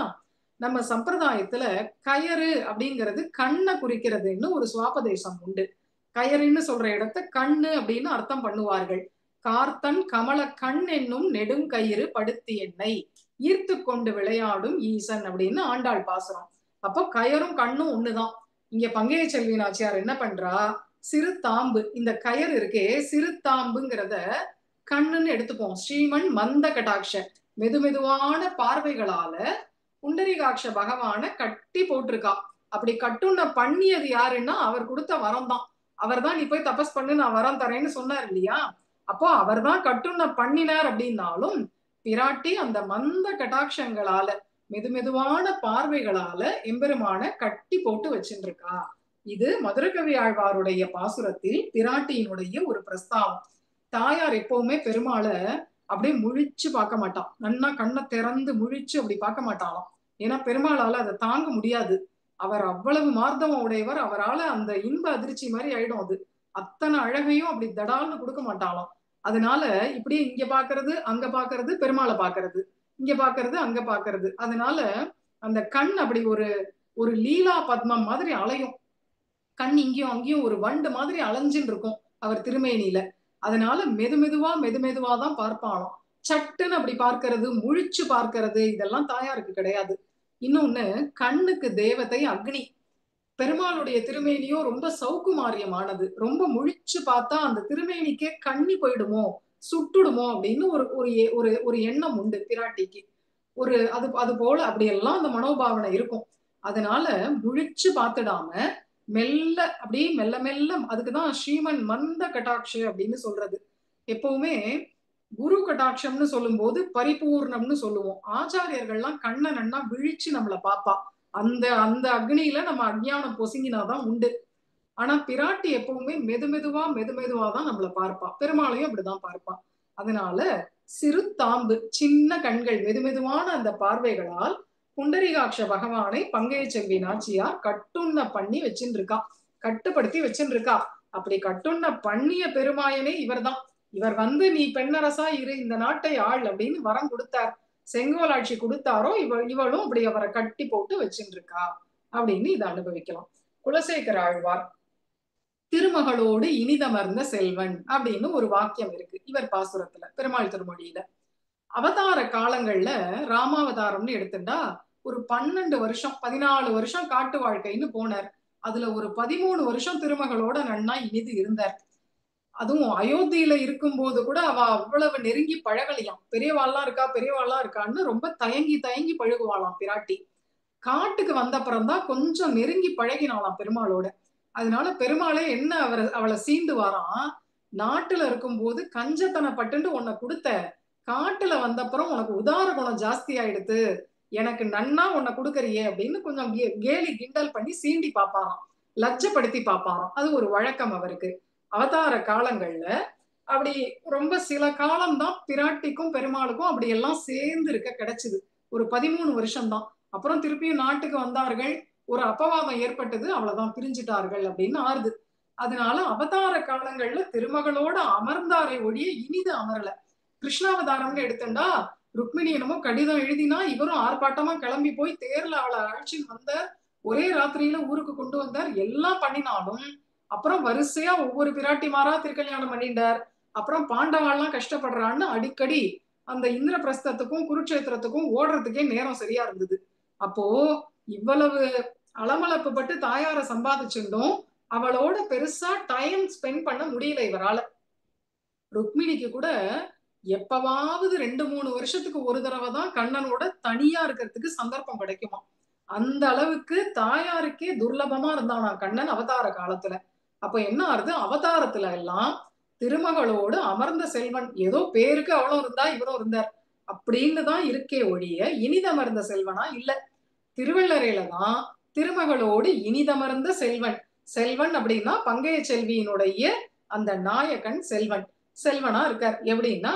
நம்ம சம்பிரதாயத்துல கயறு அப்படிங்கிறது கண்ணை குறிக்கிறதுன்னு ஒரு சுவாபதேசம் உண்டு. கயறுன்னு சொல்ற இடத்த கண்ணு அப்படின்னு அர்த்தம் பண்ணுவார்கள். கார்த்தன் கமல கண் என்னும் நெடுங்கயிறு படுத்தி என்னை ஈர்த்து கொண்டு விளையாடும் ஈசன் அப்படின்னு ஆண்டாள் பாசுரம். அப்போ கயரும் கண்ணும் ஒண்ணுதான். இங்க பங்கைய செல்வி நாச்சியார் என்ன பண்றா, சிறு தாம்பு, இந்த கயர் இருக்கே சிறு தாம்புங்கிறத கண்ணுன்னு எடுத்துப்போம். ஸ்ரீமன் மந்த கடாட்ச, மெதுமெதுவான பார்வைகளால புண்டரீகாட்ச பகவான கட்டி போட்டிருக்கா. அப்படி கட்டுண்ண பண்ணியது யாருன்னா அவர் கொடுத்த வரம் தான். அவர் தான் நீ போய் தபஸ் பண்ணு நான் வரம் தரேன்னு சொன்னார் இல்லையா. அப்போ அவர் தான் கட்டுண்ண பண்ணினார். அப்படின்னாலும் பிராட்டி அந்த மந்த கடாட்சங்களால மெதுமெதுவான பார்வைகளால எம்பெருமான கட்டி போட்டு வச்சுருக்கா. இது மதுரகவி ஆழ்வாருடைய பாசுரத்தில் பிராட்டியினுடைய ஒரு பிரஸ்தாவம். தாயார் எப்பவுமே பெருமாளை அப்படியே முழிச்சு பார்க்க மாட்டான், நன்னா கண்ணை திறந்து முழிச்சு அப்படி பார்க்க மாட்டாளாம். ஏன்னா பெருமாளால அதை தாங்க முடியாது. அவர் அவ்வளவு மார்த்தவம் உடையவர், அவரால் அந்த இன்ப அதிர்ச்சி மாதிரி ஆயிடும். அது அத்தனை அழகையும் அப்படி தடால்னு கொடுக்க மாட்டாளாம். அதனால இப்படியே இங்க பாக்குறது அங்க பாக்குறது, பெருமாளை பாக்குறது, இங்க பாக்குறது அங்க பாக்குறது. அதனால அந்த கண் அப்படி ஒரு ஒரு லீலா பத்மம் மாதிரி அலையும். கண் இங்கேயும் அங்கேயும் ஒரு வண்டு மாதிரி அலைஞ்சுன்னு இருக்கும் அவர் திருமேனியில. அதனால மெதுமெதுவா தான் பார்ப்பாளாம். சட்டுன்னு அப்படி பார்க்கிறது, முழிச்சு பார்க்கிறது, இதெல்லாம் தாயாருக்கு கிடையாது. இன்னொன்னு, கண்ணுக்கு தேவதை அக்னி. பெருமாளுடைய திருமேனியோ ரொம்ப சௌகுமாரியமானது. ரொம்ப முழிச்சு பார்த்தா அந்த திருமேனிக்கே கண்ணி போயிடுமோ, சுட்டுடுமோ அப்படின்னு ஒரு ஒரு ஒரு ஒரு எண்ணம் உண்டு பிராட்டிக்கு. ஒரு அது அது போல அப்படியெல்லாம் அந்த மனோபாவனை இருக்கும். அதனால முழிச்சு பார்த்துடாம மெல்ல அப்படியே மெல்ல மெல்ல, அதுக்குதான் ஸ்ரீமன் மந்த கட்டாட்ச அப்படின்னு சொல்றது. எப்பவுமே குரு கடாட்சம்னு சொல்லும் போது பரிபூர்ணம்னு சொல்லுவோம். ஆச்சாரியர்கள்லாம் கண்ணை நன்னா விழிச்சு நம்மள பாப்பா. அந்த அந்த அக்னியில நம்ம அஜ்ஞானம் பொசுங்கினாதான் உண்டு. ஆனா பிராட்டி எப்பவுமே மெதுமெதுவா தான் நம்மள பார்ப்பா. பெருமாளையும் அப்படிதான் பார்ப்பா. அதனால சிறு தாம்பு, சின்ன கண்கள், மெதுமெதுவான அந்த பார்வைகளால் புண்டரீகாட்ச பகவானை பங்கைய செல்வி நாச்சியார் கட்டுண்ண பண்ணி வச்சுட்டு இருக்கா, கட்டுப்படுத்தி வச்சுட்டு இருக்கா. அப்படி கட்டுண்ண பண்ணிய பெருமாயனே இவர்தான். இவர் வந்து நீ பெண்ணரசா இரு, இந்த நாட்டை ஆள் அப்படின்னு வரம் கொடுத்தார். செங்கோலாட்சி கொடுத்தாரோ இவளும் அப்படி அவரை கட்டி போட்டு வச்சுட்டு இருக்கா அப்படின்னு இதை அனுபவிக்கலாம். குலசேகர ஆழ்வார் திருமகளோடு இனிதமர்ந்த செல்வன் அப்படின்னு ஒரு வாக்கியம் இருக்கு இவர் பாசுரத்துல, பெருமாள் திருமொழியில. அவதார காலங்கள்ல ராமாவதாரம்னு எடுத்துட்டா ஒரு 12 வருஷம் 14 வருஷம் காட்டு வாழ்க்கைன்னு போனார். அதுல ஒரு 13 வருஷம் திருமகளோட நன்னா இனிது இருந்தார். அதுவும் அயோத்தியில இருக்கும் போது கூட அவ அவ்வளவு நெருங்கி பழகலையாம். பெரியவாள்லாம் இருக்கான்னு ரொம்ப தயங்கி தயங்கி பழகுவாளாம் பிராட்டி. காட்டுக்கு வந்த அப்புறம்தான் கொஞ்சம் நெருங்கி பழகினாலாம் பெருமாளோட. அதனால பெருமாளே என்ன அவளை சீண்டு வாராம், நாட்டுல இருக்கும் போது கஞ்சத்தனப்பட்டு உன்னை கொடுத்த, காட்டுல வந்தப்புறம் உனக்கு உதார குணம் ஜாஸ்தி ஆயிடுத்து, எனக்கு நன்னா உன்னை கொடுக்கறியே அப்படின்னு கொஞ்சம் கேலி கிண்டல் பண்ணி சீண்டி பாப்பாராம், லட்சப்படுத்தி பாப்பாராம். அது ஒரு வழக்கம் அவருக்கு. அவதார காலங்கள்ல அப்படி ரொம்ப சில காலம்தான் பிராட்டிக்கும் பெருமாளுக்கும் அப்படி எல்லாம் சேர்ந்து இருக்க கிடைச்சது. ஒரு 13 வருஷம்தான். அப்புறம் திருப்பியும் நாட்டுக்கு வந்தார்கள், ஒரு அப்பவாதம் ஏற்பட்டது, அவ்வளவுதான் பிரிஞ்சுட்டார்கள் அப்படின்னு ஆறுது. அதனால அவதார காலங்கள்ல திருமகளோட அமர்ந்தாரை ஒழிய இனிது அமரல. கிருஷ்ணாவதாரம்னு எடுத்துட்டா ருக்மிணி என்னமோ கடிதம் எழுதினா இவரும் ஆர்ப்பாட்டமா கிளம்பி போய் தேர்ல அவளை அழைச்சின்னு வந்தார். ஒரே ராத்திரியில ஊருக்கு கொண்டு வந்தார். எல்லாம் பண்ணினாலும் அப்புறம் வரிசையா ஒவ்வொரு பிராட்டிமாரா திருக்கல்யாணம் பண்ணிட்டார். அப்புறம் பாண்டவாள்லாம் கஷ்டப்படுறான்னு அடிக்கடி அந்த இந்திரபிரஸ்தத்துக்கும் குருட்சேத்திரத்துக்கும் ஓடுறதுக்கே நேரம் சரியா இருந்தது. அப்போ இவ்வளவு அலமளப்பு பட்டு தாயார சம்பாதிச்சிருந்தோம், அவளோட பெருசா டைம் ஸ்பெண்ட் பண்ண முடியல இவரால. ருக்மிணிக்கு கூட எப்பவாவது 2-3 வருஷத்துக்கு ஒரு தடவை தான் கண்ணனோட தனியா இருக்கிறதுக்கு சந்தர்ப்பம் கிடைக்குமா. அந்த அளவுக்கு தாயாருக்கே துர்லபமா இருந்தானா கண்ணன் அவதார காலத்துல. அப்ப என்ன ஆறுது, அவதாரத்துல எல்லாம் திருமகளோடு அமர்ந்த செல்வன், ஏதோ பேருக்கு அவளும் இருந்தா இவரும் இருந்தார் அப்படின்னு தான் இருக்கே ஒழிய இனிதமர்ந்த செல்வனா இல்ல. திருவள்ளரையில தான் திருமகளோடு இனிதமர்ந்த செல்வன். செல்வன் அப்படின்னா பங்கைய செல்வியினுடைய அந்த நாயகன் செல்வன், செல்வனா இருக்கார். எப்படின்னா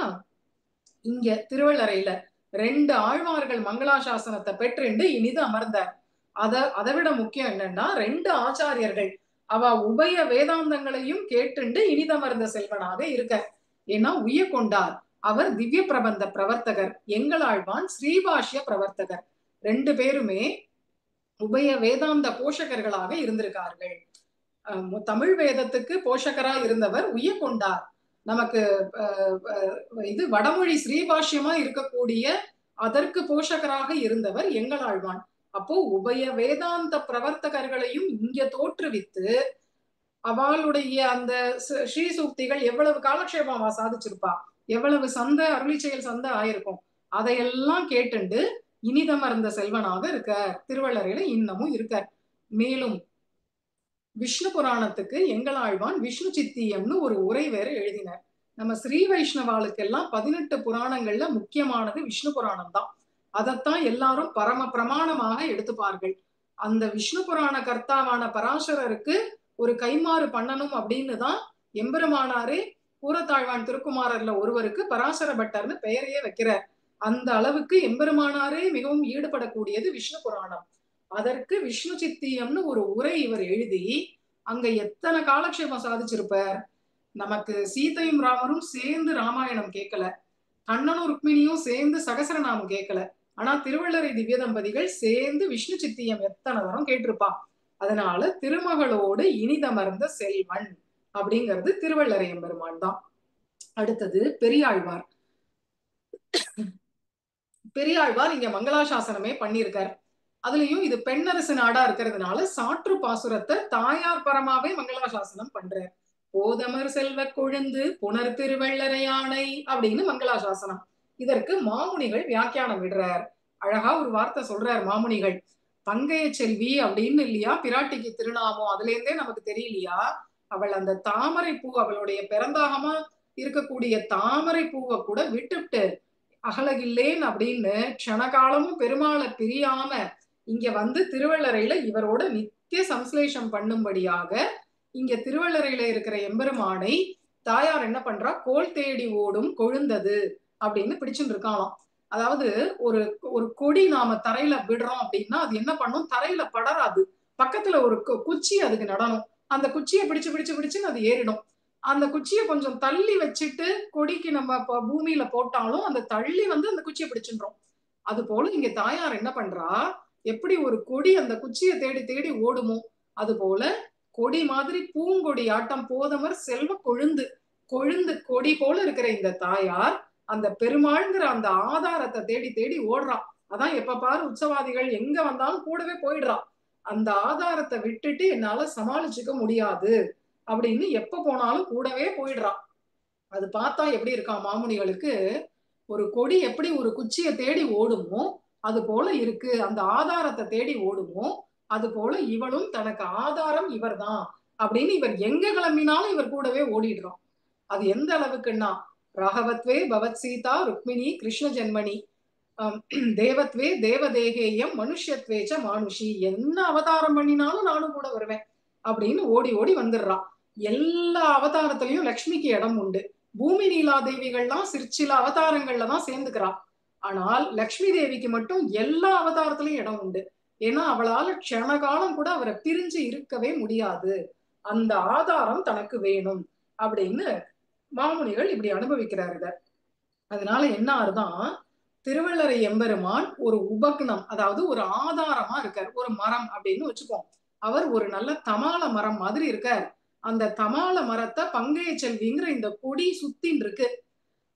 இங்க திருவள்ளரையில 2 ஆழ்வார்கள் மங்களாசாசனத்தை பெற்றுண்டு இனிது அமர்ந்தார். அதை விட முக்கியம் என்னன்னா 2 ஆச்சாரியர்கள் அவ உபய வேதாந்தங்களையும் கேட்டுண்டு இனிதமர்ந்த செல்வனாக இருக்கார். ஏன்னா உய்ய கொண்டார் அவர் திவ்ய பிரபந்த பிரவர்த்தகர், எங்களாழ்வான் ஸ்ரீபாஷ்ய பிரவர்த்தகர். 2 பேருமே உபய வேதாந்த போஷகர்களாக இருந்திருக்கார்கள். தமிழ் வேதத்துக்கு போஷகரா இருந்தவர் உய்ய கொண்டார். நமக்கு இது வடமொழி ஸ்ரீபாஷ்யமா இருக்கக்கூடிய அதற்கு போஷகராக இருந்தவர் எங்களாழ்வான். அப்போ உபய வேதாந்த பிரவர்த்தகர்களையும் இங்க தோற்றுவித்து அவளுடைய அந்த ஸ்ரீசூக்திகள் எவ்வளவு காலக்ஷேபமா சாதிச்சிருப்பா, எவ்வளவு சந்த அருளி செயல் சந்த ஆயிருக்கும், அதையெல்லாம் கேட்டுண்டு இனிதமர்ந்த செல்வனாக இருக்கார். திருவள்ளரையில இன்னமும் இருக்கார். மேலும் விஷ்ணு புராணத்துக்கு எங்களாழ்வான் விஷ்ணு சித்தியம்னு ஒரு உரை வேற எழுதினார். நம்ம ஸ்ரீ வைஷ்ணவாளுக்கெல்லாம் 18 புராணங்கள்ல முக்கியமானது விஷ்ணு புராணம் தான். அதைத்தான் எல்லாரும் பரம பிரமாணமாக எடுத்துப்பார்கள். அந்த விஷ்ணு புராண கர்த்தாவான பராசரருக்கு ஒரு கைமாறு பண்ணணும் அப்படின்னு தான் எம்பெருமானாரே கூரத்தாழ்வான் திருக்குமாரர்ல ஒருவருக்கு பராசர பட்டர்னு பெயரையே வைக்கிறார். அந்த அளவுக்கு எம்பெருமானாரே மிகவும் ஈடுபடக்கூடியது விஷ்ணு புராணம். அதற்கு விஷ்ணு சித்தியம்னு ஒரு உரை இவர் எழுதி அங்க எத்தனை காலக்ஷேபம் சாதிச்சிருப்பார். நமக்கு சீதையும் ராமரும் சேர்ந்து ராமாயணம் கேட்கல, கண்ணனும் ருக்மிணியும் சேர்ந்து சகசரநாமம் கேட்கல. ஆனா திருவள்ளரை திவ்ய தம்பதிகள் சேர்ந்து விஷ்ணு சித்தியம் எத்தனை தரம் கேட்டிருப்பான். அதனால திருமகளோடு இனிதமர்ந்த செல்வன் அப்படிங்கிறது திருவள்ளரை எம்பெருமான் தான். அடுத்தது பெரியாழ்வார். பெரியாழ்வார் இங்க மங்களாசாசனமே பண்ணியிருக்கார். அதுலயும் இது பெண்ணரசு நாடா இருக்கிறதுனால சாற்று பாசுரத்தை தாயார் பரமாவே மங்களாசாசனம் பண்றார். போதமர் செல்வ கொழுந்து புனர் திருவள்ளரை யானை அப்படின்னு மங்களாசாசனம். இதற்கு மாமுனிகள் வியாக்கியானம் விடுறார். அழகா ஒரு வார்த்தை சொல்றார் மாமுனிகள். பங்கைய செல்வி அப்படின்னு இல்லையா பிராட்டிக்கு திருநாமம், அதுல இருந்தே நமக்கு தெரியலையா, அவள் அந்த தாமரை பூ, அவளுடைய பிறந்தாகமா இருக்கக்கூடிய தாமரை பூவை கூட விட்டுவிட்டு அகலகில்லேன் அப்படின்னு க்ஷணகாலமும் பெருமாளை பிரியாம இங்க வந்து திருவள்ளரையில இவரோட நித்திய சம்ஸ்லேஷம் பண்ணும்படியாக இங்க திருவள்ளரையில இருக்கிற எம்பெருமானை தாயார் என்ன பண்றா, கோல் தேடி ஓடும் கொழுந்தது அப்படின்னு பிடிச்சுட்டு இருக்காளாம். அதாவது ஒரு ஒரு கொடி நாம தரையில விடுறோம் அப்படின்னா அது என்ன பண்ணும், தரையில படராது, பக்கத்துல ஒரு குச்சி அதுக்கு நடணும். அந்த குச்சியை பிடிச்சு பிடிச்சு பிடிச்சுன்னு அது ஏறிடும். அந்த குச்சியை கொஞ்சம் தள்ளி வச்சுட்டு கொடிக்கு நம்ம பூமியில போட்டாலும் அந்த தள்ளி வந்து அந்த குச்சியை பிடிச்சுன்றோம். அது போல இங்க தாயார் என்ன பண்றா, எப்படி ஒரு கொடி அந்த குச்சியை தேடி தேடி ஓடுமோ அது போல கொடி மாதிரி பூங்கொடி ஆட்டம் போதமர் செல்வ கொழுந்து, கொழுந்து கொடி போல இருக்கிற இந்த தாயார் அந்த பெருமாள்ங்கிற அந்த ஆதாரத்தை தேடி தேடி ஓடுறான். அதான் எப்ப பாரு உற்சவாதிகள் எங்க வந்தாலும் கூடவே போயிடுறான். அந்த ஆதாரத்தை விட்டுட்டு என்னால சமாளிச்சுக்க முடியாது அப்படின்னு எப்ப போனாலும் கூடவே போயிடுறான். அது பார்த்தா எப்படி இருக்கான் மாமுனிகளுக்கு, ஒரு கொடி எப்படி ஒரு குச்சியை தேடி ஓடுமோ அது போல இருக்கு, அந்த ஆதாரத்தை தேடி ஓடுமோ அது போல இவளும் தனக்கு ஆதாரம் இவர் தான் அப்படின்னு இவர் எங்க கிளம்பினாலும் இவர் கூடவே ஓடிடுறான். அது எந்த அளவுக்குன்னா, ராகவத்வே பவத் சீதா ருக்மிணி கிருஷ்ண ஜென்மணி தேவத்வே தேவதேகேயம் மனுஷத்வேச்ச மானுஷி, என்ன அவதாரம் பண்ணினாலும் நானும் கூட வருவேன் அப்படின்னு ஓடி ஓடி வந்துடுறான். எல்லா அவதாரத்திலையும் லக்ஷ்மிக்கு இடம் உண்டு. பூமி நீலா தேவிகள்லாம் சிற்சில அவதாரங்கள்ல தான் சேர்ந்துக்கிறான். ஆனால் லக்ஷ்மி தேவிக்கு மட்டும் எல்லா அவதாரத்திலையும் இடம் உண்டு. ஏன்னா அவளால க்ஷணகாலம் கூட அவரை பிரிஞ்சு இருக்கவே முடியாது, அந்த ஆதாரம் தனக்கு வேணும் அப்படின்னு மாமுனிகள் இப்படி அனுபவிக்கிறாரு இத. அதனால என்ன ஆறுதான், திருவள்ளரை எம்பெருமான் ஒரு உபக்னம், அதாவது ஒரு ஆதாரமா இருக்கார், ஒரு மரம் அப்படின்னு வச்சுப்போம். அவர் ஒரு நல்ல தமால மரம் மாதிரி இருக்கார். அந்த தமால மரத்தை பங்கைய செல்விங்கிற இந்த கொடி சுத்தின்னு இருக்கு.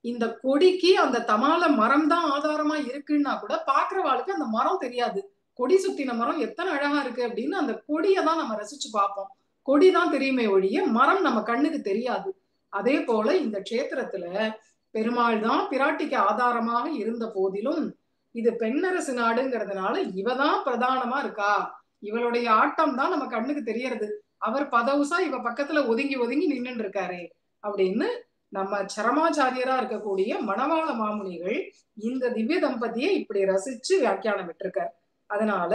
இந்த கொடிக்கு அந்த தமால மரம் தான் ஆதாரமா இருக்குன்னா கூட பாக்குறவாளுக்கு அந்த மரம் தெரியாது. கொடி சுத்தின மரம் எத்தனை அழகா இருக்கு அப்படின்னு அந்த கொடியை தான் நம்ம ரசிச்சு பார்ப்போம். கொடிதான் தெரியுமே ஒழிய மரம் நம்ம கண்ணுக்கு தெரியாது. அதே போல இந்த க்ஷேத்திரத்துல பெருமாள் தான் பிராட்டிக்கு ஆதாரமாக இருந்த போதிலும் இது பெண்ணரசு நாடுங்கிறதுனால இவதான் பிரதானமா இருக்கா, இவளுடைய ஆட்டம் தான் நம்ம கண்ணுக்கு தெரியறது. அவர் பதவுசா இவ பக்கத்துல ஒதுங்கி ஒதுங்கி நின்னுட்டு இருக்காரு அப்படின்னு நம்ம சரமாச்சாரியரா இருக்கக்கூடிய மணவாள மாமுனிகள் இந்த திவ்ய தம்பதியை இப்படி ரசிச்சு வியாக்கியானம் விட்டிருக்கார். அதனால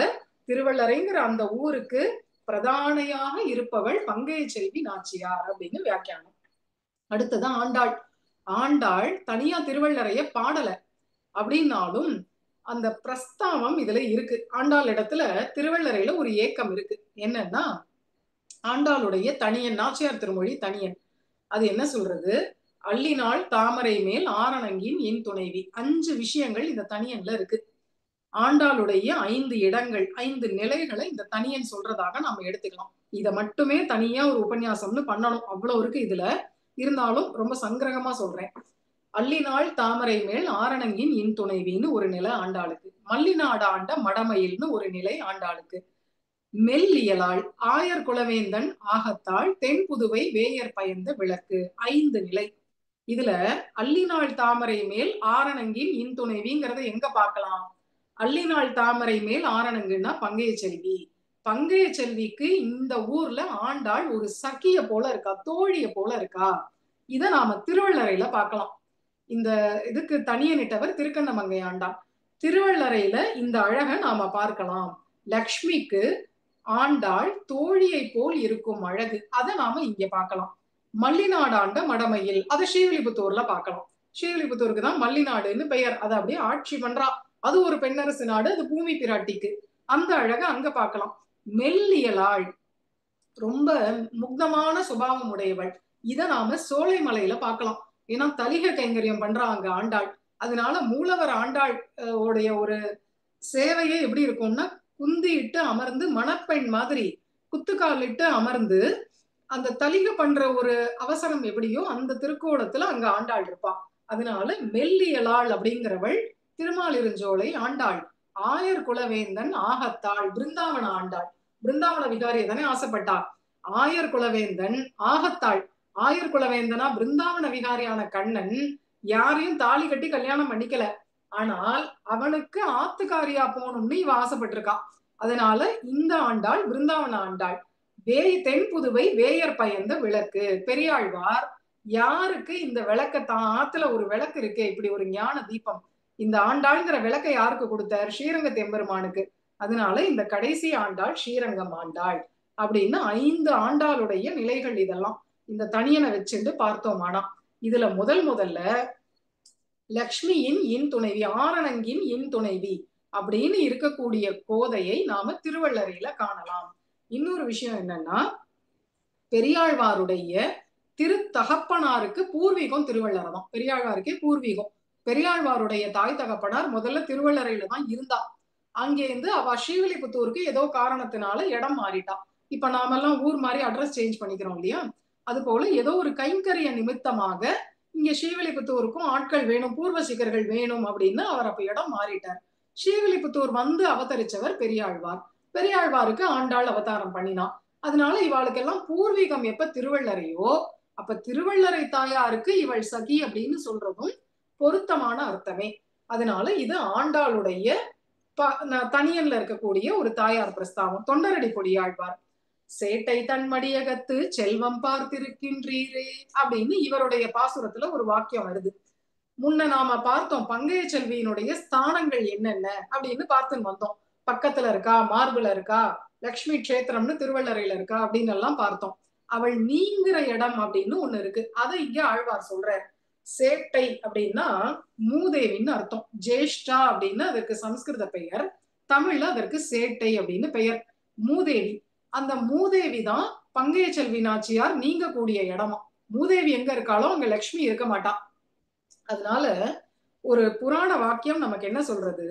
திருவள்ளரைங்கிற அந்த ஊருக்கு பிரதானையாக இருப்பவள் பங்கைய செல்வி நாச்சியார் அப்படின்னு வியாக்கியானம். அடுத்ததான் ஆண்டாள். ஆண்டாள் தனியா திருவள்ளரைய பாடல அப்படின்னாலும் அந்த பிரஸ்தாவம் இதுல இருக்கு. ஆண்டாள் இடத்துல திருவள்ளரையில ஒரு ஏக்கம் இருக்கு. என்னன்னா, ஆண்டாளுடைய தனியன், நாச்சியார் திருமொழி தனியன், அது என்ன சொல்றது, அள்ளினாள் தாமரை மேல் ஆரணங்கின் என் துணைவி, 5 விஷயங்கள் இந்த தனியன்ல இருக்கு. ஆண்டாளுடைய 5 இடங்கள் 5 நிலைகளை இந்த தனியன் சொல்றதாக நாம எடுத்துக்கலாம். இதை மட்டுமே தனியா ஒரு உபன்யாசம்னு பண்ணணும், அவ்வளவு இருக்கு இதுல. இருந்தாலும் ரொம்ப சங்கிரகமா சொல்றேன். அள்ளினாள் தாமரை மேல் ஆரணங்கின் இன் துணைவின்னு ஒரு நிலை ஆண்டாளுக்கு, மல்லிநாடு ஆண்ட மடமயில்னு ஒரு நிலை ஆண்டாளுக்கு, மெல்லியலாள் ஆயர் குலவேந்தன் ஆகத்தாள் தென் புதுவை வேயர் பயந்த விளக்கு, 5 நிலை. இதுல அள்ளினாள் தாமரை மேல் ஆரணங்கின் இன் துணைவிங்கிறத எங்க பார்க்கலாம், அள்ளினாள் தாமரை மேல் ஆரணங்குன்னா பங்கைய செல்வி. பங்கைய செல்விக்கு இந்த ஊர்ல ஆண்டாள் ஒரு சகிய போல இருக்கா, தோழிய போல இருக்கா. இத நாம திருவள்ளரையில பார்க்கலாம். இந்த இதுக்கு தனியனிட்டவர் திருக்கண்ணமங்கை ஆண்டாள். திருவள்ளரையில இந்த அழகை நாம பார்க்கலாம். லக்ஷ்மிக்கு ஆண்டாள் தோழியை போல் இருக்கும் அழகு, அதை நாம இங்க பார்க்கலாம். மல்லிநாடாண்ட மடமையில், அதை ஸ்ரீவில்லிபுத்தூர்ல பார்க்கலாம். ஸ்ரீவில்லிபுத்தூருக்கு தான் மல்லிநாடுன்னு பெயர். அதை அப்படியே ஆட்சி பண்றா, அது ஒரு பெண்ணரசு நாடு, அது பூமி பிராட்டிக்கு, அந்த அழகை அங்க பார்க்கலாம். மெல்லியலாள் ரொம்ப முக்தமான சுபாவம் உடையவள். இத நாம சோலைமலையில பார்க்கலாம். ஏன்னா தலிக கைங்கரியம் பண்றாங்க ஆண்டாள். அதனால மூலவர் ஆண்டாள் உடைய ஒரு சேவையே எப்படி இருக்கும்னா, குந்திட்டு அமர்ந்து மணப்பெண் மாதிரி குத்துக்காலிட்டு அமர்ந்து அந்த தலிக பண்ற ஒரு அவசரம் எப்படியோ அந்த திருக்கோலத்துல அங்க ஆண்டாள் இருப்பா. அதனால மெல்லியலாள் அப்படிங்கிறவள் திருமாலிருஞ்சோலை ஆண்டாள். ஆயர் குலவேந்தன் ஆகத்தாள் பிருந்தாவன ஆண்டாள். பிருந்தாவன விகாரிய தானே ஆசைப்பட்டா. ஆயர் குலவேந்தன் ஆகத்தாள். ஆயர் குலவேந்தனா பிருந்தாவன விகாரியான கண்ணன் யாரையும் தாலி கட்டி கல்யாணம் பண்ணிக்கல. ஆனால் அவனுக்கு ஆத்துக்காரியா போகணும்னு இவ ஆசைப்பட்டிருக்கா. அதனால இந்த ஆண்டாள் பிருந்தாவன ஆண்டாள். தென் புதுவை வேயர் பயந்த விளக்கு. பெரியாழ்வார் யாருக்கு இந்த விளக்க தான் ஆத்துல ஒரு விளக்கு இருக்கு, இப்படி ஒரு ஞான தீபம், இந்த ஆண்டாள்ங்கிற விளக்கை யாருக்கு கொடுத்தார்? ஸ்ரீரங்க தெம்பெருமானுக்கு. அதனால இந்த கடைசி ஆண்டாள் ஸ்ரீரங்கம் ஆண்டாள் அப்படின்னு 5 ஆண்டாளுடைய நிலைகள். இதெல்லாம் இந்த தனியனை வச்சுட்டு பார்த்தோமானா இதுல முதல்ல லக்ஷ்மியின் இன் துணைவி, ஆரணங்கின் இன் துணைவி அப்படின்னு இருக்கக்கூடிய கோதையை நாம திருவள்ளரையில காணலாம். இன்னொரு விஷயம் என்னன்னா, பெரியாழ்வாருடைய திருத்தகப்பனாருக்கு பூர்வீகம் திருவள்ளரை தான். பெரியாழ்வாருக்கே பூர்வீகம். பெரியாழ்வாருடைய தாய் தகப்பனார் முதல்ல திருவள்ளரையில தான் இருந்தா. அங்கேருந்து அவ ஸ்ரீவில்லிபுத்தூருக்கு ஏதோ காரணத்தினால இடம் மாறிட்டா. இப்ப நாமெல்லாம் ஊர் மாதிரி அட்ரஸ் சேஞ்ச் பண்ணிக்கிறோம் இல்லையா? அது போல ஏதோ ஒரு கைங்கரிய நிமித்தமாக இங்க ஸ்ரீவில்லிபுத்தூருக்கும் ஆட்கள் வேணும், பூர்வசிகர்கள் வேணும் அப்படின்னு அவர் அப்ப இடம் மாறிட்டார். ஸ்ரீவில்லிபுத்தூர் வந்து அவதரிச்சவர் பெரியாழ்வார். பெரியாழ்வாருக்கு ஆண்டாள் அவதாரம் பண்ணினா. அதனால இவாளுக்கெல்லாம் பூர்வீகம் எப்ப திருவள்ளரையோ அப்ப திருவள்ளரை தாயாருக்கு இவள் சகி அப்படின்னு சொல்றதும் பொருத்தமான அர்த்தமே. அதனால இது ஆண்டாளுடைய தனியன்ல இருக்கக்கூடிய ஒரு தாயார் பிரஸ்தாவம். தொண்டரடி பொடியாழ்வார் சேட்டை தன்மடியகத்து செல்வம் பார்த்திருக்கின்றீரே அப்படின்னு இவருடைய பாசுரத்துல ஒரு வாக்கியம் வருது. முன்ன நாம பார்த்தோம் பங்கைய செல்வியினுடைய ஸ்தானங்கள் என்னென்ன அப்படின்னு பார்த்துன்னு வந்தோம். பக்கத்துல இருக்கா, மார்புல இருக்கா, லக்ஷ்மி கஷேத்திரம்னு திருவள்ளரையில இருக்கா அப்படின்னு எல்லாம் பார்த்தோம். அவள் நீங்கிற இடம் அப்படின்னு ஒண்ணு இருக்கு. அதை இங்க ஆழ்வார் சொல்றார். சேட்டை அப்படின்னா மூதேவின்னு அர்த்தம். ஜேஷ்டா அப்படின்னு அதற்கு சம்ஸ்கிருத பெயர், தமிழ்ல அதற்கு சேட்டை அப்படின்னு பெயர். மூதேவி. அந்த மூதேவி தான் பங்கைய செல்வி நாச்சியார் நீங்க கூடிய இடமா. மூதேவி எங்க இருக்காளோ அங்க லக்ஷ்மி இருக்க மாட்டா. அதனால ஒரு புராண வாக்கியம் நமக்கு என்ன சொல்றது?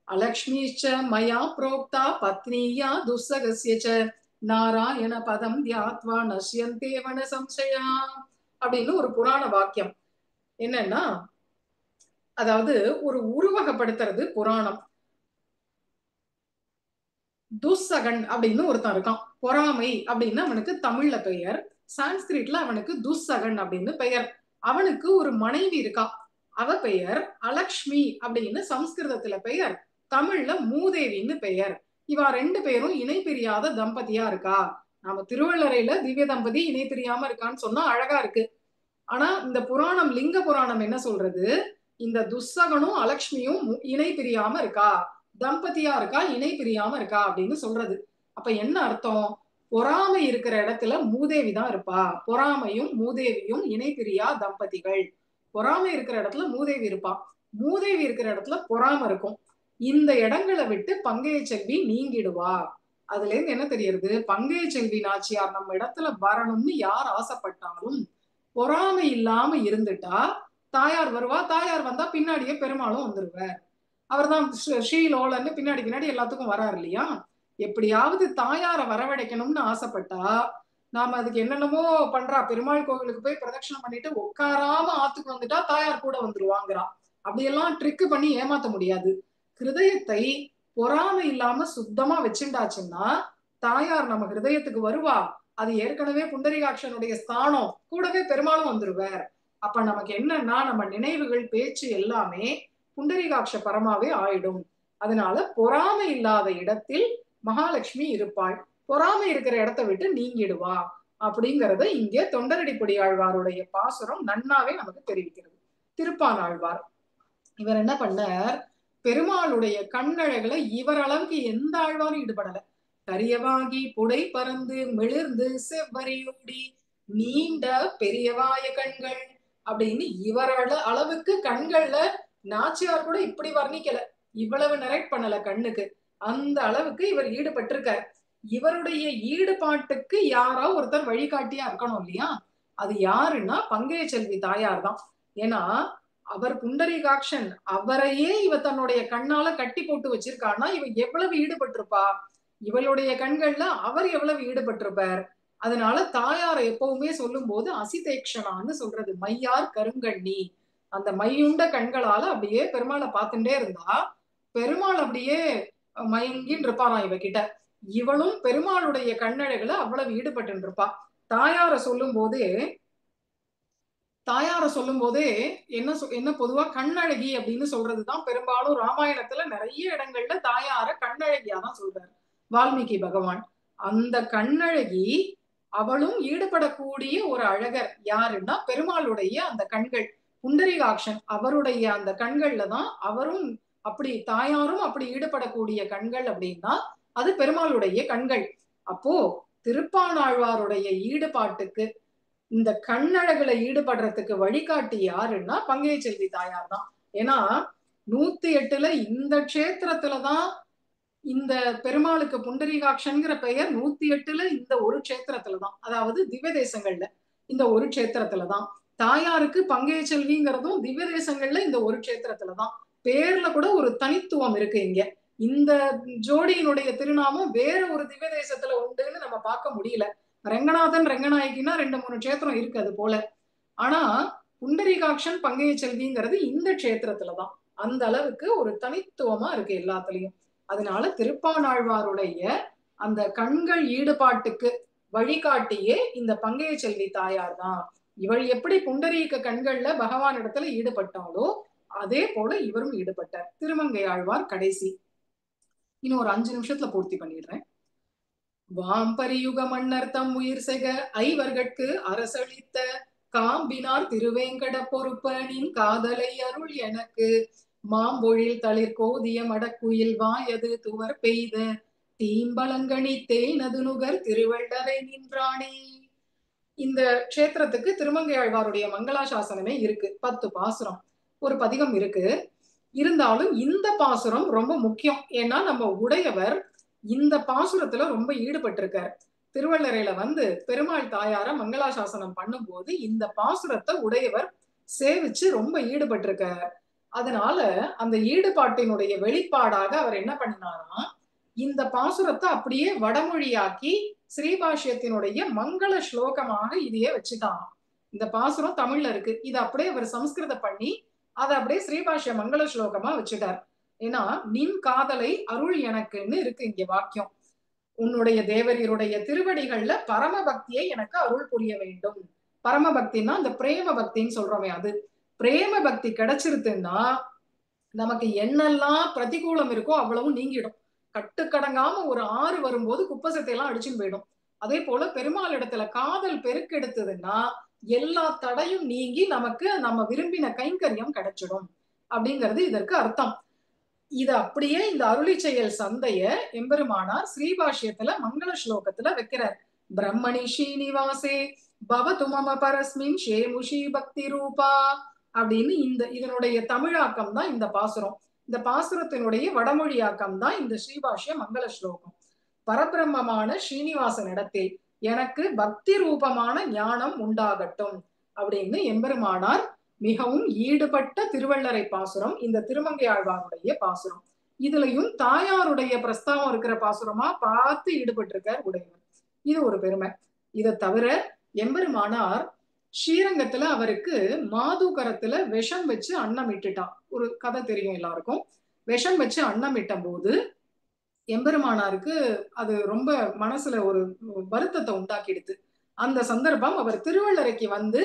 அலக்ஷ்மிச்ச மயா புரோக்தா பத்னியா துஸ்ஸகஸ்யச்ச நாராயண பதம் தியாத்வா நஷ்யந்தே வன சம்சயா அப்படின்னு ஒரு புராண வாக்கியம். என்னன்னா, அதாவது ஒரு உருவகப்படுத்துறது புராணம். துஸ்ஸகன் அப்படின்னு ஒருத்தன் இருக்கான். பொறாமை அப்படின்னு அவனுக்கு தமிழ்ல பெயர், சான்ஸ்கிரிட்ல அவனுக்கு துஸ்ஸகன் அப்படின்னு பெயர். அவனுக்கு ஒரு மனைவி இருக்கா. அவ பெயர் அலக்ஷ்மி அப்படின்னு சம்ஸ்கிருதத்துல பெயர், தமிழ்ல மூதேவின்னு பெயர். இவா 2 பேரும் இணை பிரியாத தம்பதியா இருக்கா. நாம திருவள்ளரையில திவ்ய தம்பதி இணை பிரியாம இருக்கான்னு சொன்னா அழகா இருக்கு. ஆனா இந்த புராணம், லிங்க புராணம் என்ன சொல்றது? இந்த துஸ்ஸகனும் அலக்ஷ்மியும் இணை பிரியாம இருக்கா, தம்பதியா இருக்கா, இணை பிரியாம இருக்கா அப்படின்னு சொல்றது. அப்ப என்ன அர்த்தம்? பொறாமை இருக்கிற இடத்துல மூதேவி தான் இருப்பா. பொறாமையும் மூதேவியும் இணை பிரியா தம்பதிகள். பொறாமை இருக்கிற இடத்துல மூதேவி இருப்பா, மூதேவி இருக்கிற இடத்துல பொறாமை இருக்கும். இந்த இடங்களை விட்டு பங்கைய செல்வி நீங்கிடுவா. அதுல இருந்து என்ன தெரியுது? பங்கைய செல்வி நாச்சியார் நம்ம இடத்துல வரணும்னு யார் ஆசைப்பட்டாலும் பொறாமை இல்லாம இருந்துட்டா தாயார் வருவா. தாயார் வந்தா பின்னாடியே பெருமாளும் வந்துருவார். அவர் தான் ஸ்ரீலோலன்னு பின்னாடி எல்லாத்துக்கும் வராரு இல்லையா? எப்படியாவது தாயார வரவழைக்கணும்னு ஆசைப்பட்டா நாம அதுக்கு என்னென்னமோ பண்றா. பெருமாள் கோவிலுக்கு போய் பிரதட்சணம் பண்ணிட்டு உட்காராம ஆத்துக்கு வந்துட்டா தாயார் கூட வந்துருவாங்கிறா. அப்படியெல்லாம் ட்ரிக்கு பண்ணி ஏமாத்த முடியாது. ஹிருதயத்தை பொறாமை இல்லாம சுத்தமா வச்சுட்டாச்சுன்னா தாயார் நம்ம ஹிருதயத்துக்கு வருவா. அது ஏற்கனவே புண்டரீகாட்சனுடைய ஸ்தானம், கூடவே பெருமாளும் வந்துருவார். அப்ப நமக்கு என்னன்னா, நம்ம நினைவுகள் பேச்சு எல்லாமே புண்டரீகாட்ச பரமாவே ஆயிடும். அதனால பொறாமை இல்லாத இடத்தில் மகாலட்சுமி இருப்பாள், பொறாமை இருக்கிற இடத்தை விட்டு நீங்கிடுவா அப்படிங்கறத இங்கே தொண்டரடி பொடியாழ்வாருடைய பாசுரம் நன்னாவே நமக்கு தெரிவிக்கிறது. திருப்பானாழ்வார் இவர் என்ன பண்ணார்? பெருமாளுடைய கண்ணழகுல இவர் அளவுக்கு எந்த ஆழ்வாரும் ஈடுபடல. கரியவாகி புடை பறந்து மிளிர்ந்து செவ்வரியோடி நீண்ட பெரியவாய கண்கள் அப்படின்னு இவர் அளவுக்கு கண்கள்ல நாச்சியார் கூட இப்படி வர்ணிக்கல. இவ்வளவு நரேட் பண்ணல கண்ணுக்கு. அந்த அளவுக்கு இவர் ஈடுபட்டிருக்கார். இவருடைய ஈடுபாட்டுக்கு யாரோ ஒருத்தர் வழிகாட்டியா இருக்கணும் இல்லையா? அது யாருன்னா பங்கைய செல்வி தாயார் தான். ஏன்னா அவர் புண்டரீகாட்சன், அவரையே இவ தன்னுடைய கண்ணால கட்டி போட்டு வச்சிருக்கான்னா இவ எவ்வளவு ஈடுபட்டிருப்பா, இவளுடைய கண்கள்ல அவர் எவ்வளவு ஈடுபட்டிருப்பார். அதனால தாயாரை எப்பவுமே சொல்லும் போது அசிதேக்ஷனான்னு சொல்றது, மையார் கருங்கண்ணி. அந்த மையுண்ட கண்களால அப்படியே பெருமாளை பார்த்துட்டே இருந்தா பெருமாள் அப்படியே மயங்கின்னு இருப்பாராம் இவகிட்ட. இவளும் பெருமாளுடைய கண்ணழகுல அவ்வளவு ஈடுபட்டு இருப்பா. தாயார சொல்லும் போதே என்ன பொதுவா கண்ணழகி அப்படின்னு சொல்றதுதான் பெரும்பாலும் ராமாயணத்துல நிறைய இடங்கள்ல தாயார கண்ணழகியா தான் சொல்றாரு வால்மீகி பகவான். அந்த கண்ணழகி அவளும் ஈடுபடக்கூடிய ஒரு அழகர் யாருன்னா பெருமாளுடைய அந்த கண்கள், புண்டரீகாட்சன் அவருடைய அந்த கண்கள்ல தான் அவரும் அப்படி தாயாரும் அப்படி ஈடுபடக்கூடிய கண்கள் அப்படின்னா அது பெருமாளுடைய கண்கள். அப்போ திருப்பாணாழ்வாருடைய ஈடுபாட்டுக்கு இந்த கண்ணழகுல ஈடுபடுறதுக்கு வழிகாட்டி யாருன்னா பங்கைய செல்வி தாயார் தான். ஏன்னா 108 இந்த க்ஷேத்திரத்துலதான் இந்த பெருமாளுக்கு புண்டரீகாட்சன்கிற பெயர் 108 இந்த ஒரு க்ஷேத்திரத்துலதான், அதாவது திவ்ய தேசங்கள்ல இந்த ஒரு க்ஷேத்திரத்துலதான். தாயாருக்கு பங்கைய செல்விங்கிறதும் திவ்ய தேசங்கள்ல இந்த ஒரு க்ஷேத்திரத்துலதான். பேர்ல கூட ஒரு தனித்துவம் இருக்கு இங்க. இந்த ஜோடியினுடைய திருநாமம் வேற ஒரு திவ்ய தேசத்துல உண்டுன்னு நம்ம பார்க்க முடியல. ரெங்கநாதன் ரெங்கநாயகினா 2-3 க்ஷேத்திரம் இருக்கு அது போல. ஆனா புண்டரீகாட்சன் பங்கைய செல்விங்கிறது இந்த க்ஷேத்திரத்துலதான். அந்த அளவுக்கு ஒரு தனித்துவமா இருக்கு எல்லாத்துலயும். அதனால திருப்பாணாழ்வாருடைய அந்த கண்கள் ஈடுபாட்டுக்கு வழிகாட்டியே இந்த பங்கைய செல்வி தாயார் தான். இவள் எப்படி புண்டரீக கண்கள்ல பகவான் இடத்துல ஈடுபட்டாலோ அதே போல இவரும் ஈடுபட்டார். திருமங்கை ஆழ்வார் கடைசி. இன்னும் ஒரு 5 நிமிஷத்துல பூர்த்தி பண்ணிடுறேன். வாம்பரியுக மன்னர் தம் உயிர் செக ஐவர்கட்கு அரசளித்த காம்பினார் திருவேங்கட பொறுப்பனின் காதலை அருள் எனக்கு மாம்பொழில் தளிர் கோதிய மடக்குயில் வாயது துவர் பெய்த தீம்பலங்கனி தேனது நுகர் திருவள்ளரை நின்றானே. இந்த க்ஷேத்திரத்துக்கு திருமங்கை ஆழ்வாருடைய மங்களாசாசனமே இருக்கு. 10 பாசுரம் ஒரு பதிகம் இருக்கு. இருந்தாலும் இந்த பாசுரம் ரொம்ப முக்கியம். ஏன்னா நம்ம உடையவர் இந்த பாசுரத்துல ரொம்ப ஈடுபட்டிருக்கார். திருவள்ளரையில வந்து பெருமாள் தாயார மங்களாசாசனம் பண்ணும்போது இந்த பாசுரத்தை உடையவர் சேவிச்சு ரொம்ப ஈடுபட்டிருக்கார். அதனால அந்த ஈடுபாட்டினுடைய வெளிப்பாடாக அவர் என்ன பண்ணினாரா, இந்த பாசுரத்தை அப்படியே வடமொழியாக்கி ஸ்ரீபாஷ்யத்தினுடைய மங்கள ஸ்லோகமாக இதையே வச்சுட்டான். இந்த பாசுரம் தமிழ்ல இருக்கு, இதை அப்படியே அவர் சம்ஸ்கிருத பண்ணி அதை அப்படியே ஸ்ரீபாஷ்ய மங்கள ஸ்லோகமா வச்சுட்டார். ஏன்னா நின் காதலை அருள் எனக்குன்னு இருக்கு இங்க வாக்கியம். உன்னுடைய தேவரீருடைய திருவடிகள்ல பரம பக்தியை எனக்கு அருள் புரிய வேண்டும். பரம பக்தின்னா அந்த பிரேம பக்தின்னு சொல்றோமே அது. பிரேம பக்தி கிடைச்சிருதுன்னா நமக்கு என்னெல்லாம் பிரதிகூலம் இருக்கோ அவ்வளவும் நீங்கிடும். கட்டுக்கடங்காம ஒரு ஆறு வரும்போது குப்பசத்தை எல்லாம் அடிச்சுன்னு போயிடும். அதே போல பெருமாள் இடத்துல காதல் பெருக்கெடுத்ததுன்னா எல்லா தடையும் நீங்கி நமக்கு நம்ம விரும்பின கைங்கரியம் கிடைச்சிடும் அப்படிங்கிறது இதற்கு அர்த்தம். இது அப்படியே இந்த அருளி செயல் சந்தைய எம்பெருமானார் ஸ்ரீபாஷ்யத்துல மங்கள ஸ்லோகத்துல வைக்கிறார். பிரம்மணி ஸ்ரீனிவாசே பவது மம பரஸ்மின் ஷேமுஷி பக்தி ரூபா அப்படின்னு இதனுடைய தமிழாக்கம் தான் இந்த பாசுரம். இந்த பாசுரத்தினுடைய வடமொழியாக்கம் தான் இந்த ஸ்ரீபாஷ்ய மங்கள ஸ்லோகம். பரபிரம்மமான ஸ்ரீனிவாசன் இடத்தில் எனக்கு பக்தி ரூபமான ஞானம் உண்டாகட்டும் அப்படின்னு எம்பெருமானார் மிகவும் ஈடுபட்ட திருவள்ளரை பாசுரம் இந்த திருமங்கை ஆழ்வாருடைய பாசுரம். இதுலயும் தாயாருடைய பிரஸ்தாவம் இருக்கிற பாசுரமா பார்த்து ஈடுபட்டிருக்கார் உடையவர். இது ஒரு பெருமை. இதை தவிர எம்பெருமானார் ஸ்ரீரங்கத்துல அவருக்கு மாதுகரத்துல விஷம் வச்சு அன்னம் இட்டுட்டான். ஒரு கதை தெரியும் எல்லாருக்கும். விஷம் வச்சு அன்னம் இட்ட போது எம்பெருமானாருக்கு அது ரொம்ப மனசுல ஒரு வருத்தத்தை உண்டாக்கிடுது. அந்த சந்தர்ப்பம் அவர் திருவள்ளரைக்கு வந்து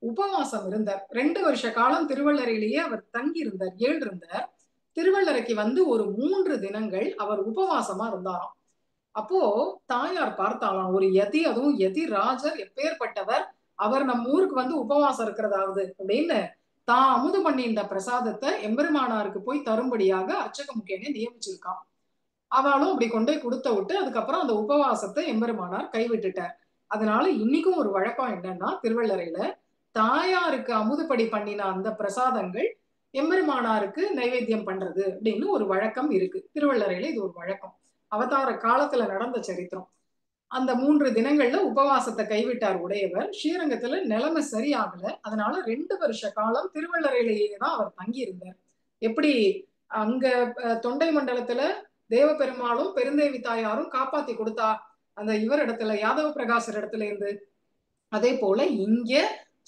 உபவாசம் இருந்தார். 2 வருஷ காலம் திருவள்ளரையிலேயே அவர் தங்கி இருந்தார், இருந்தார். திருவள்ளரைக்கு வந்து ஒரு 3 தினங்கள் அவர் உபவாசமா இருந்தாராம். அப்போ தாயார் பார்த்தாலாம், ஒரு யதி, அதுவும் யதி ராஜர் எப்பேற்பட்டவர், அவர் நம்ம ஊருக்கு வந்து உபவாசம் இருக்கிறதாவது அப்படின்னு தான் அமுது பண்ணின்ற பிரசாதத்தை எம்பெருமானாருக்கு போய் தரும்படியாக அர்ச்சக முக்கியனே நியமிச்சிருக்கான். அவளும் அப்படி கொண்டே கொடுத்த விட்டு அதுக்கப்புறம் அந்த உபவாசத்தை எம்பெருமானார் கைவிட்டுட்டார். அதனால இன்னைக்கும் ஒரு வழக்கம் என்னன்னா, திருவள்ளரையில தாயாருக்கு அமுதுபடி பண்ணின அந்த பிரசாதங்கள் எம்பெருமானாருக்கு நைவேத்தியம் பண்றது அப்படின்னு ஒரு வழக்கம் இருக்கு. திருவள்ளரையில இது ஒரு வழக்கம். அவதார காலத்துல நடந்த சரித்திரம். அந்த 3 தினங்கள்ல உபவாசத்தை கைவிட்டார் உடையவர். ஸ்ரீரங்கத்துல நிலைமை சரியாகல. அதனால 2 வருஷ காலம் திருவள்ளரையிலேயே தான் அவர் தங்கி இருந்தார். எப்படி அங்க தொண்டை மண்டலத்துல தேவபெருமாளும் பெருந்தேவி தாயாரும் காப்பாத்தி கொடுத்தா அந்த இவர் இடத்துல யாதவ பிரகாசர் இடத்துல இருந்து, அதே போல இங்க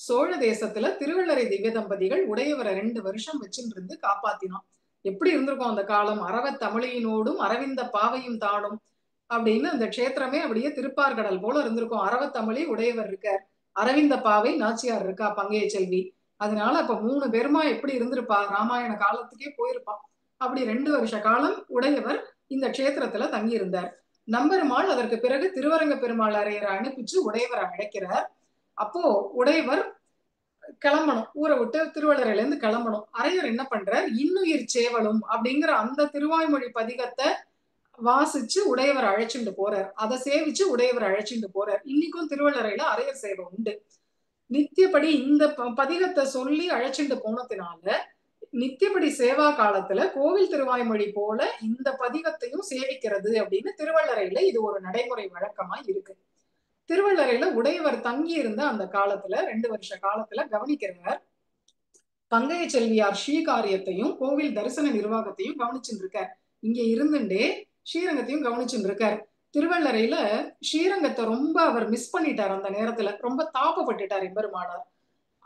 சோழ தேசத்துல திருவள்ளரை திவ்ய தம்பதிகள் உடையவரை 2 வருஷம் வச்சுட்டு இருந்து காப்பாத்தினோம். எப்படி இருந்திருக்கும் அந்த காலம்? அரவத் தமிழினோடும் அரவிந்த பாவையும் தாடும் அப்படின்னு அந்த க்ஷேத்திரமே அப்படியே திருப்பார்கடல் போல இருந்திருக்கும். அரவத்தமிழி உடையவர் இருக்கார், அரவிந்த பாவை நாச்சியார் இருக்கா பங்கைய செல்வி. அதனால அப்ப 3 பேருமா எப்படி இருந்திருப்பா? ராமாயண காலத்துக்கே போயிருப்பா. அப்படி 2 வருஷ காலம் உடையவர் இந்த க்ஷேத்திரத்துல தங்கி இருந்தார். நம்பெருமாள் அதற்கு பிறகு திருவரங்க பெருமாள் அரையரை அனுப்பிச்சு உடையவரை அழைக்கிறார். அப்போ உடையவர் கிளம்பணும், ஊரை விட்டு திருவள்ளரையில இருந்து கிளம்பணும். அரையர் என்ன பண்றார்? இன்னுயிர் சேவலும் அப்படிங்கிற அந்த திருவாய்மொழி பதிகத்தை வாசிச்சு உடையவர் அழைச்சிட்டு போறார். அதை சேவிச்சு உடையவர் அழைச்சிட்டு போறார். இன்னைக்கும் திருவள்ளரையில அரையர் சேவை உண்டு. நித்தியப்படி இந்த பதிகத்தை சொல்லி அழைச்சிட்டு போனதுனால நித்தியப்படி சேவா காலத்துல கோவில் திருவாய்மொழி போல இந்த பதிகத்தையும் சேவிக்கிறது அப்படின்னு திருவள்ளரையில இது ஒரு நடைமுறை வழக்கமா இருக்கு. திருவள்ளரையில உடையவர் தங்கி இருந்த அந்த காலத்துல 2 வருஷ காலத்துல கவனிக்கிறார். பங்கைய செல்வியார் ஸ்ரீகாரியத்தையும் கோவில் தரிசன நிர்வாகத்தையும் கவனிச்சுட்டு இருக்கார். இங்க இருந்துட்டே ஸ்ரீரங்கத்தையும் கவனிச்சுட்டு இருக்கார். திருவள்ளரையில ஸ்ரீரங்கத்தை ரொம்ப அவர் மிஸ் பண்ணிட்டார். அந்த நேரத்துல ரொம்ப தாப்பப்பட்டுட்டார் எம்பெருமானார்.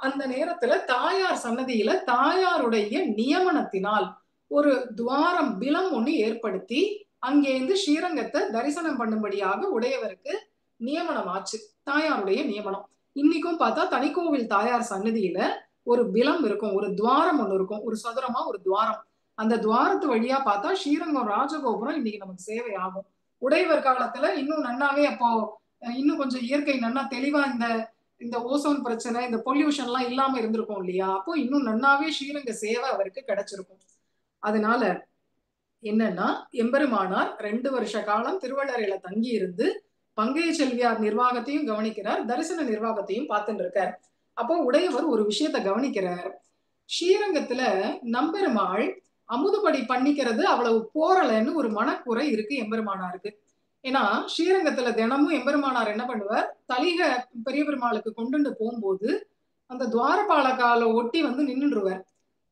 அந்த நேரத்துல தாயார் சன்னதியில தாயாருடைய நியமனத்தினால் ஒரு துவாரம் பிலம் ஒண்ணு ஏற்படுத்தி அங்கேருந்து ஸ்ரீரங்கத்தை தரிசனம் பண்ணும்படியாக உடையவருக்கு நியமனம் ஆச்சு. தாயாருடைய நியமனம். இன்னைக்கும் பார்த்தா தனிக்கோவில் தாயார் சன்னதியில ஒரு பிலம் இருக்கும், ஒரு துவாரம் ஒண்ணு இருக்கும், ஒரு சதுரமா ஒரு துவாரம். அந்த துவாரத்து வழியா பார்த்தா ஸ்ரீரங்கம் ராஜகோபுரம் இன்னைக்கு நமக்கு சேவை ஆகும். உடையவர் காலத்துல இன்னும் நன்னாவே அப்போ இன்னும் கொஞ்சம் இயற்கை நன்னா தெளிவா இந்த ஓசோன் பிரச்சனை, இந்த பொல்யூஷன் எல்லாம் இல்லாம இருந்திருக்கும் இல்லையா? அப்போ இன்னும் நன்னாவே ஸ்ரீரங்க சேவை அவருக்கு கிடைச்சிருக்கும். அதனால என்னன்னா எம்பெருமானார் 2 வருஷ காலம் திருவள்ளரையில தங்கி இருந்து பங்கைய செல்வியார் நிர்வாகத்தையும் கவனிக்கிறார், தரிசன நிர்வாகத்தையும் பார்த்துட்டு இருக்கார். அப்போ உடையவர் ஒரு விஷயத்த கவனிக்கிறார். ஸ்ரீரங்கத்துல நம்பெருமாள் அமுதுபடி பண்ணிக்கிறது அவ்வளவு போறலன்னு ஒரு மனக்குறை இருக்கு எம்பெருமானாருக்கு. ஏன்னா ஸ்ரீரங்கத்துல தினமும் எம்பெருமானார் என்ன பண்ணுவார்? தலிக பெரிய பெருமாளுக்கு கொண்டுட்டு போகும்போது அந்த துவாரபாலகால ஒட்டி வந்து நின்றுடுவார்.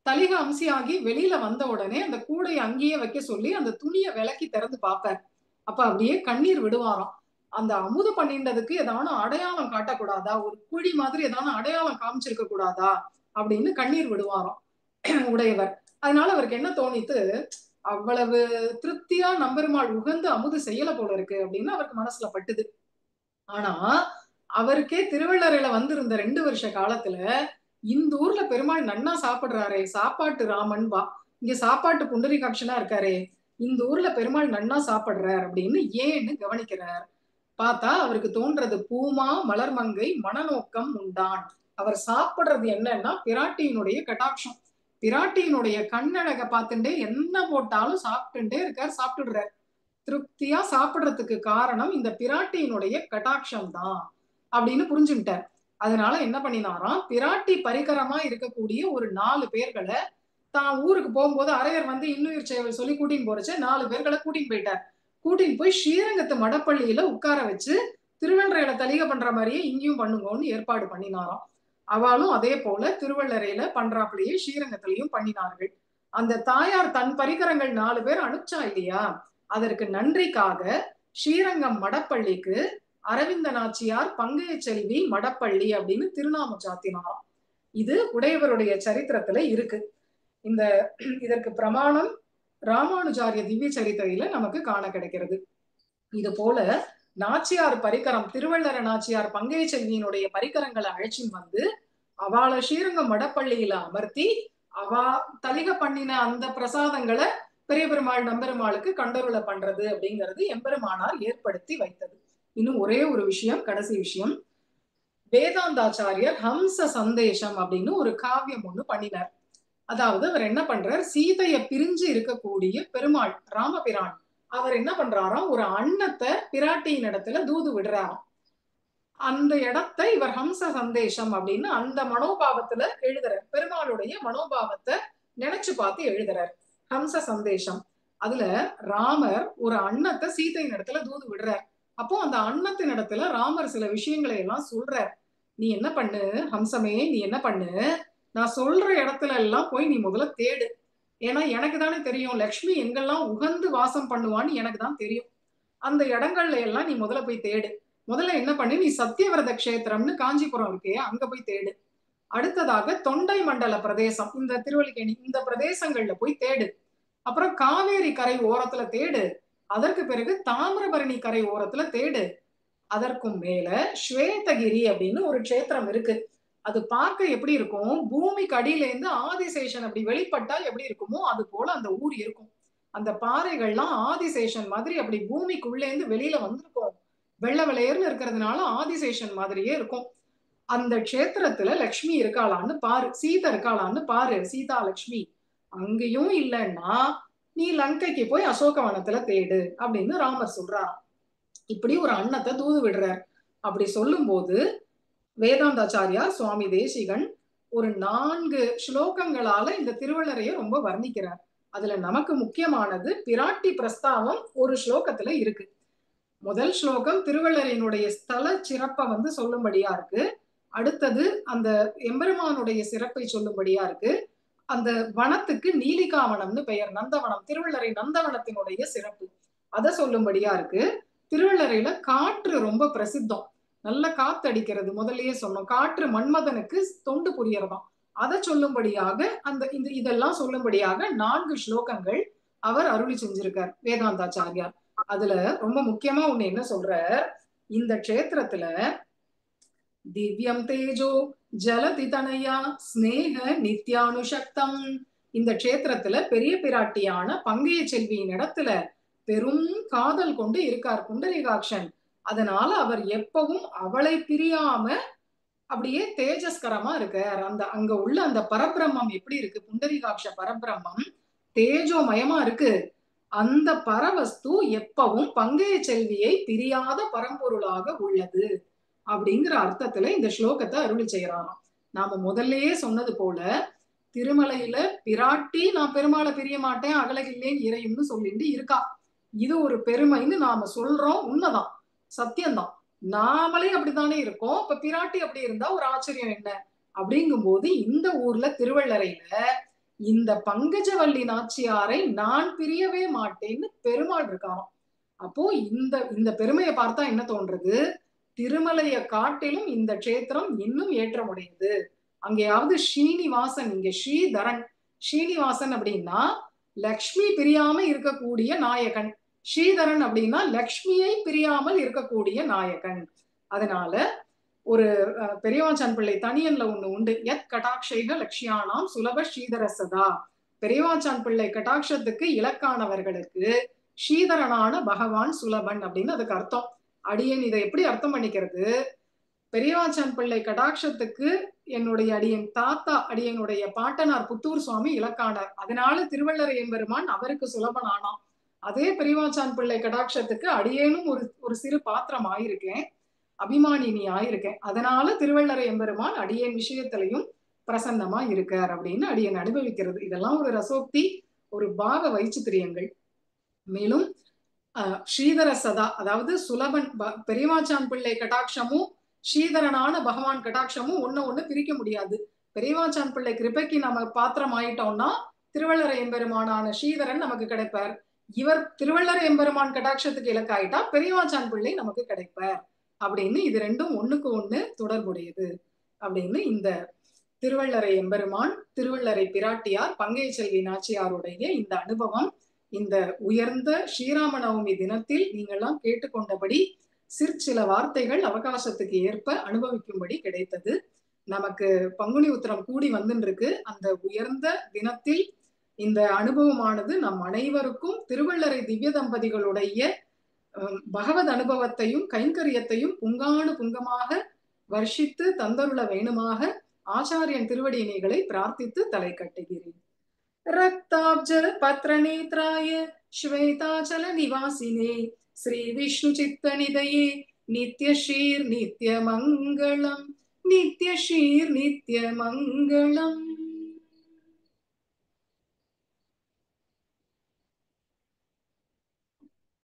தலிக அம்சியாகி வெளியில வந்த உடனே அந்த கூடையை அங்கேயே வைக்க சொல்லி அந்த துணியை விலக்கி திறந்து பார்ப்பார். அப்ப அப்படியே கண்ணீர் விடுவாராம். அந்த அமுது பண்ணின்றதுக்கு ஏதான அடையாளம் காட்டக்கூடாதா? ஒரு குழி மாதிரி ஏதான அடையாளம் காமிச்சிருக்க கூடாதா அப்படின்னு கண்ணீர் விடுவாராம் உடையவர். அதனால அவருக்கு என்ன தோணித்து, அவ்வளவு திருப்தியா நம்பெருமாள் உகந்து அமுது செய்யல போல இருக்கு அப்படின்னு அவருக்கு மனசுல பட்டுது. ஆனா அவருக்கே திருவள்ளரையில வந்திருந்த 2 வருஷ காலத்துல இந்த ஊர்ல பெருமாள் நன்னா சாப்பிடுறாரே, சாப்பாட்டு ராமன் பா, இங்க சாப்பாட்டு புண்டரீகாட்சனா இருக்காரே, இந்த ஊர்ல பெருமாள் நன்னா சாப்பிடுறார் அப்படின்னு ஏன்னு கவனிக்கிறார். பார்த்தா அவருக்கு தோன்றது பூமா மலர்மங்கை மனநோக்கம் உண்டான். அவர் சாப்பிடுறது என்னன்னா பிராட்டியினுடைய கட்டாட்சம். பிராட்டியினுடைய கண்ணழக பார்த்துட்டே என்ன போட்டாலும் சாப்பிட்டுட்டே இருக்கார், சாப்பிட்டுடுறார். திருப்தியா சாப்பிடுறதுக்கு காரணம் இந்த பிராட்டியினுடைய கட்டாட்சம் தான் அப்படின்னு புரிஞ்சுட்டார். அதனால என்ன பண்ணினாராம்? பிராட்டி பரிகரமா இருக்கக்கூடிய ஒரு 4 பேர்களை தான் ஊருக்கு போகும்போது அரையர் வந்து இன்னுயிர் சேவல் சொல்லி கூட்டின்னு போறச்சு 4 பேர்களை கூட்டின்னு போயிட்டார். கூட்டின்னு போய் ஸ்ரீரங்கத்து மடப்பள்ளியில உட்கார வச்சு திருவள்ளரையில தலிகை பண்ற மாதிரியே இங்கேயும் பண்ணுங்கன்னு ஏற்பாடு பண்ணினாராம். அவளும் அதே போல திருவள்ளரையில பண்றாப்புலயே ஸ்ரீரங்கத்திலையும் பண்ணினார்கள். அந்த தாயார் தன் பரிகரங்கள் 4 பேர் அனுப்பிச்சா இல்லையா? அதற்கு நன்றிக்காக ஸ்ரீரங்கம் மடப்பள்ளிக்கு அரவிந்த நாச்சியார் பங்கைய செல்வி மடப்பள்ளி அப்படின்னு திருநாமம் சாத்தினாராம். இது உடையவருடைய சரித்திரத்துல இருக்கு. இதற்கு பிரமாணம் ராமானுஜாரிய திவ்ய சரித்திரையில நமக்கு காண கிடைக்கிறது. இது போல நாச்சியார் பரிகரம், திருவள்ளர நாச்சியார் பங்கைய செல்வியினுடைய பரிகரங்களை அழைச்சின்னு வந்து அவளை ஸ்ரீரங்கம் மடப்பள்ளியில அமர்த்தி அவா தலிக பண்ணின அந்த பிரசாதங்களை பெரிய பெருமாள் நம்பெருமாளுக்கு கண்டருளை பண்றது அப்படிங்கிறது எம்பெருமானார் ஏற்படுத்தி வைத்தது. இன்னும் ஒரே ஒரு விஷயம், கடைசி விஷயம். வேதாந்தாச்சாரியர் ஹம்ச சந்தேஷம் அப்படின்னு ஒரு காவியம் ஒண்ணு பண்ணினார். அதாவது அவர் என்ன பண்றார்? சீதைய பிரிஞ்சு இருக்கக்கூடிய பெருமாள் ராமபிரான் அவர் என்ன பண்றாராம்? ஒரு அன்னத்தை பிராட்டியின் இடத்துல தூது விடுறாராம். அந்த இடத்தை இவர் ஹம்ச சந்தேஷம் அப்படின்னு அந்த மனோபாவத்துல எழுதுறார். பெருமாளுடைய மனோபாவத்தை நினைச்சு பார்த்து எழுதுறார் ஹம்ச சந்தேஷம். அதுல ராமர் ஒரு அன்னத்தை சீதையின் இடத்துல தூது விடுறார். அப்போ அந்த அன்னத்தின் இடத்துல ராமர் சில விஷயங்களை எல்லாம் சொல்றார். நீ என்ன பண்ணு ஹம்சமே, நீ என்ன பண்ணு, நான் சொல்ற இடத்துல எல்லாம் போய் நீ முதல்ல தேடு. ஏன்னா எனக்கு தானே தெரியும் லக்ஷ்மி எங்கெல்லாம் உகந்து வாசம் பண்ணுவான்னு எனக்கு தான் தெரியும். அந்த இடங்கள்ல எல்லாம் நீ முதல்ல போய் தேடு. முதல்ல என்ன பண்ணு, நீ சத்தியவிரத கஷேத்திரம்னு காஞ்சிபுரம் இருக்கே அங்க போய் தேடு. அடுத்ததாக தொண்டை மண்டல பிரதேசம், இந்த திருவல்லிக்கேணி இந்த பிரதேசங்கள்ல போய் தேடு. அப்புறம் காவேரி கரை ஓரத்துல தேடு. அதற்கு பிறகு தாமிரபரணி கரை ஓரத்துல தேடு. அதற்கும் மேல ஸ்வேதகிரி அப்படின்னு ஒரு க்ஷேத்திரம் இருக்கு. அது பார்க்க எப்படி இருக்கும், பூமிக்கு அடியில இருந்து ஆதிசேஷன் அப்படி வெளிப்பட்டா எப்படி இருக்குமோ அது போல அந்த ஊர் இருக்கும். அந்த பாறைகள்லாம் ஆதிசேஷன் மாதிரி அப்படி பூமிக்குள்ளே இருந்து வெளியில வந்திருக்கும். வெள்ளை வெளையர்னு இருக்கிறதுனால ஆதிசேஷன் மாதிரியே இருக்கும். அந்த க்ஷேத்திரத்துல லக்ஷ்மி இருக்காளான்னு பாரு, சீதை இருக்காளான்னு பாரு, சீதா லக்ஷ்மி. அங்கேயும் இல்லைன்னா நீ லங்கைக்கு போய் அசோகவனத்துல தேடு அப்படின்னு ராமர் சொல்றார். இப்படி ஒரு அன்னத்தை தூது விடுறார். அப்படி சொல்லும் போது வேதாந்தாச்சாரியார் சுவாமி தேசிகன் ஒரு 4 ஸ்லோகங்களால இந்த திருவள்ளரைய ரொம்ப வர்ணிக்கிறார். அதுல நமக்கு முக்கியமானது பிராட்டி பிரஸ்தாவம் ஒரு ஸ்லோகத்துல இருக்கு. முதல் ஸ்லோகம் திருவள்ளரையினுடைய ஸ்தல சிறப்பை சொல்லும்படியா இருக்கு. அடுத்தது அந்த எம்பெருமானுடைய சிறப்பை சொல்லும்படியா இருக்கு. அந்த வனத்துக்கு நீலிகாவனம்னு பெயர், நந்தவனம், திருவள்ளரை நந்தவனத்தினுடைய சிறப்பு அதை சொல்லும்படியா இருக்கு. திருவள்ளரையில காற்று ரொம்ப பிரசித்தம், நல்ல காத்தடிக்கிறது. முதல்லயே சொன்னோம், காற்று மன்மதனுக்கு தொண்டு புரியறதாம். அதை சொல்லும்படியாக அந்த இதெல்லாம் சொல்லும்படியாக 4 ஸ்லோகங்கள் அவர் அருளி செஞ்சிருக்கார் வேதாந்தாச்சாரியார். அதுல ரொம்ப முக்கியமா ஒண்ணு என்ன சொல்ற, இந்த க்ஷேத்திரத்துல திவ்யம் தேஜோ ஜலதி தனயா ஸ்நேக நித்யானுசக்தம், இந்த க்ஷேத்திரத்துல பெரிய பிராட்டியான பங்கைய செல்வியின் இடத்துல பெரும் காதல் கொண்டு இருக்கார் புண்டரீகாட்சன். அதனால அவர் எப்பவும் அவளை பிரியாம அப்படியே தேஜஸ்கரமா இருக்கார். அந்த அங்க உள்ள அந்த பரபிரம்மம் எப்படி இருக்கு, புண்டரீகாட்ச பரபிரம்மம் தேஜோமயமா இருக்கு. அந்த பரவஸ்து எப்பவும் பங்கைய செல்வியை பிரியாத பரம்பொருளாக உள்ளது அப்படிங்கிற அர்த்தத்துல இந்த ஸ்லோகத்தை அருளி செய்யறாராம். நாம முதல்லயே சொன்னது போல திருமலையில பிராட்டி நான் பெருமாளை பிரிய மாட்டேன் அகலகில்லேன் இறையும்னு சொல்லிட்டு இருக்கா. இது ஒரு பெருமைன்னு நாம சொல்றோம், உண்மைதான், சத்தியம்தான். நாமளே அப்படித்தானே இருக்கோம். இப்ப பிராட்டி அப்படி இருந்தா ஒரு ஆச்சரியம் என்ன? அப்படிங்கும் போது இந்த ஊர்ல திருவள்ளரையில இந்த பங்கஜவல்லி நாச்சியாரை நான் பிரியவே மாட்டேன்னு பெருமாள் இருக்காராம். அப்போ இந்த இந்த பெருமையை பார்த்தா என்ன தோன்றது, திருமலைய காட்டிலும் இந்த க்ஷேத்திரம் இன்னும் ஏற்றமுடையது. அங்கேயாவது ஸ்ரீனிவாசன், இங்க ஸ்ரீதரன். ஸ்ரீனிவாசன் அப்படின்னா லக்ஷ்மி பிரியாம இருக்கக்கூடிய நாயகன், ஸ்ரீதரன் அப்படின்னா லக்ஷ்மியை பிரியாமல் இருக்கக்கூடிய நாயகன். அதனால ஒரு பெரியவாச்சான் பிள்ளை தனியன்ல ஒண்ணு உண்டு, யத் கடாட்சைக லட்சியானாம் சுலப ஸ்ரீதர சதா. பெரியவாச்சான் பிள்ளை கடாட்சத்துக்கு இலக்கானவர்களுக்கு ஸ்ரீதரனான பகவான் சுலபன் அப்படின்னு அதுக்கு அர்த்தம். அடியன் இதை எப்படி அர்த்தம் பண்ணிக்கிறது, பெரியவாச்சான் பிள்ளை கடாட்சத்துக்கு என்னுடைய அடியன் தாத்தா அடியனுடைய பாட்டனார் புத்தூர் சுவாமி இலக்கானார். அதனால திருவள்ளரை எம்பெருமான் அவருக்கு சுலபன் ஆனான். அதே பெரியவாச்சான் பிள்ளை கடாட்சத்துக்கு அடியேனும் ஒரு சிறு பாத்திரம் ஆயிருக்கேன், அபிமானினி ஆயிருக்கேன். அதனால திருவள்ளரை எம்பெருமான் அடியேன் விஷயத்திலையும் பிரசன்னமா இருக்கார் அப்படின்னு அடியன் அனுபவிக்கிறது. இதெல்லாம் ஒரு ரசோக்தி, ஒரு பாவ வைச்சித்திரியங்கள். மேலும் ஸ்ரீதர சதா, அதாவது சுலபன் பெரியவாச்சான் பிள்ளை கடாட்சமும் ஸ்ரீதரனான பகவான் கடாட்சமும் ஒண்ணு பிரிக்க முடியாது. பெரியவாச்சான் பிள்ளை கிருபைக்கு நம்ம பாத்திரம் ஆயிட்டோம்னா திருவள்ளரை எம்பெருமானான ஸ்ரீதரன் நமக்கு கிடைப்பார். இவர் திருவள்ளரை எம்பெருமான் கடாட்சத்துக்கு இலக்காயிட்டா பெரியவாச்சான் பிள்ளை நமக்கு கிடைப்பார் அப்படின்னு இது ரெண்டும் ஒண்ணுக்கு ஒண்ணு தொடர்புடையது அப்படின்னு இந்த திருவள்ளரை எம்பெருமான் திருவள்ளரை பிராட்டியார் பங்கைய செல்வி நாச்சியாருடைய இந்த அனுபவம் இந்த உயர்ந்த ஸ்ரீராம நவமி தினத்தில் நீங்கள்லாம் கேட்டுக்கொண்டபடி சிற்சில வார்த்தைகள் அவகாசத்துக்கு ஏற்ப அனுபவிக்கும்படி கிடைத்தது. நமக்கு பங்குனி உத்திரம் கூடி வந்துருக்கு. அந்த உயர்ந்த தினத்தில் இந்த அனுபவமானது நம் அனைவருக்கும் திருவள்ளரை திவ்ய தம்பதிகளுடைய பகவத் அனுபவத்தையும் கைங்கரியத்தையும் புங்கானு புங்கமாக வர்ஷித்து தந்தருள வேணுமாக ஆச்சாரியன் திருவடியினைகளை பிரார்த்தித்து தலை கட்டுகிறேன். ரக்தாப்ஜ பத்ர நேத்ராய ஸ்வேதாச்சல நிவாசினே ஸ்ரீ விஷ்ணு சித்த நிதயே நித்ய ஸ்ரீர் நித்ய மங்களம், நித்ய ஸ்ரீர் நித்ய மங்களம்.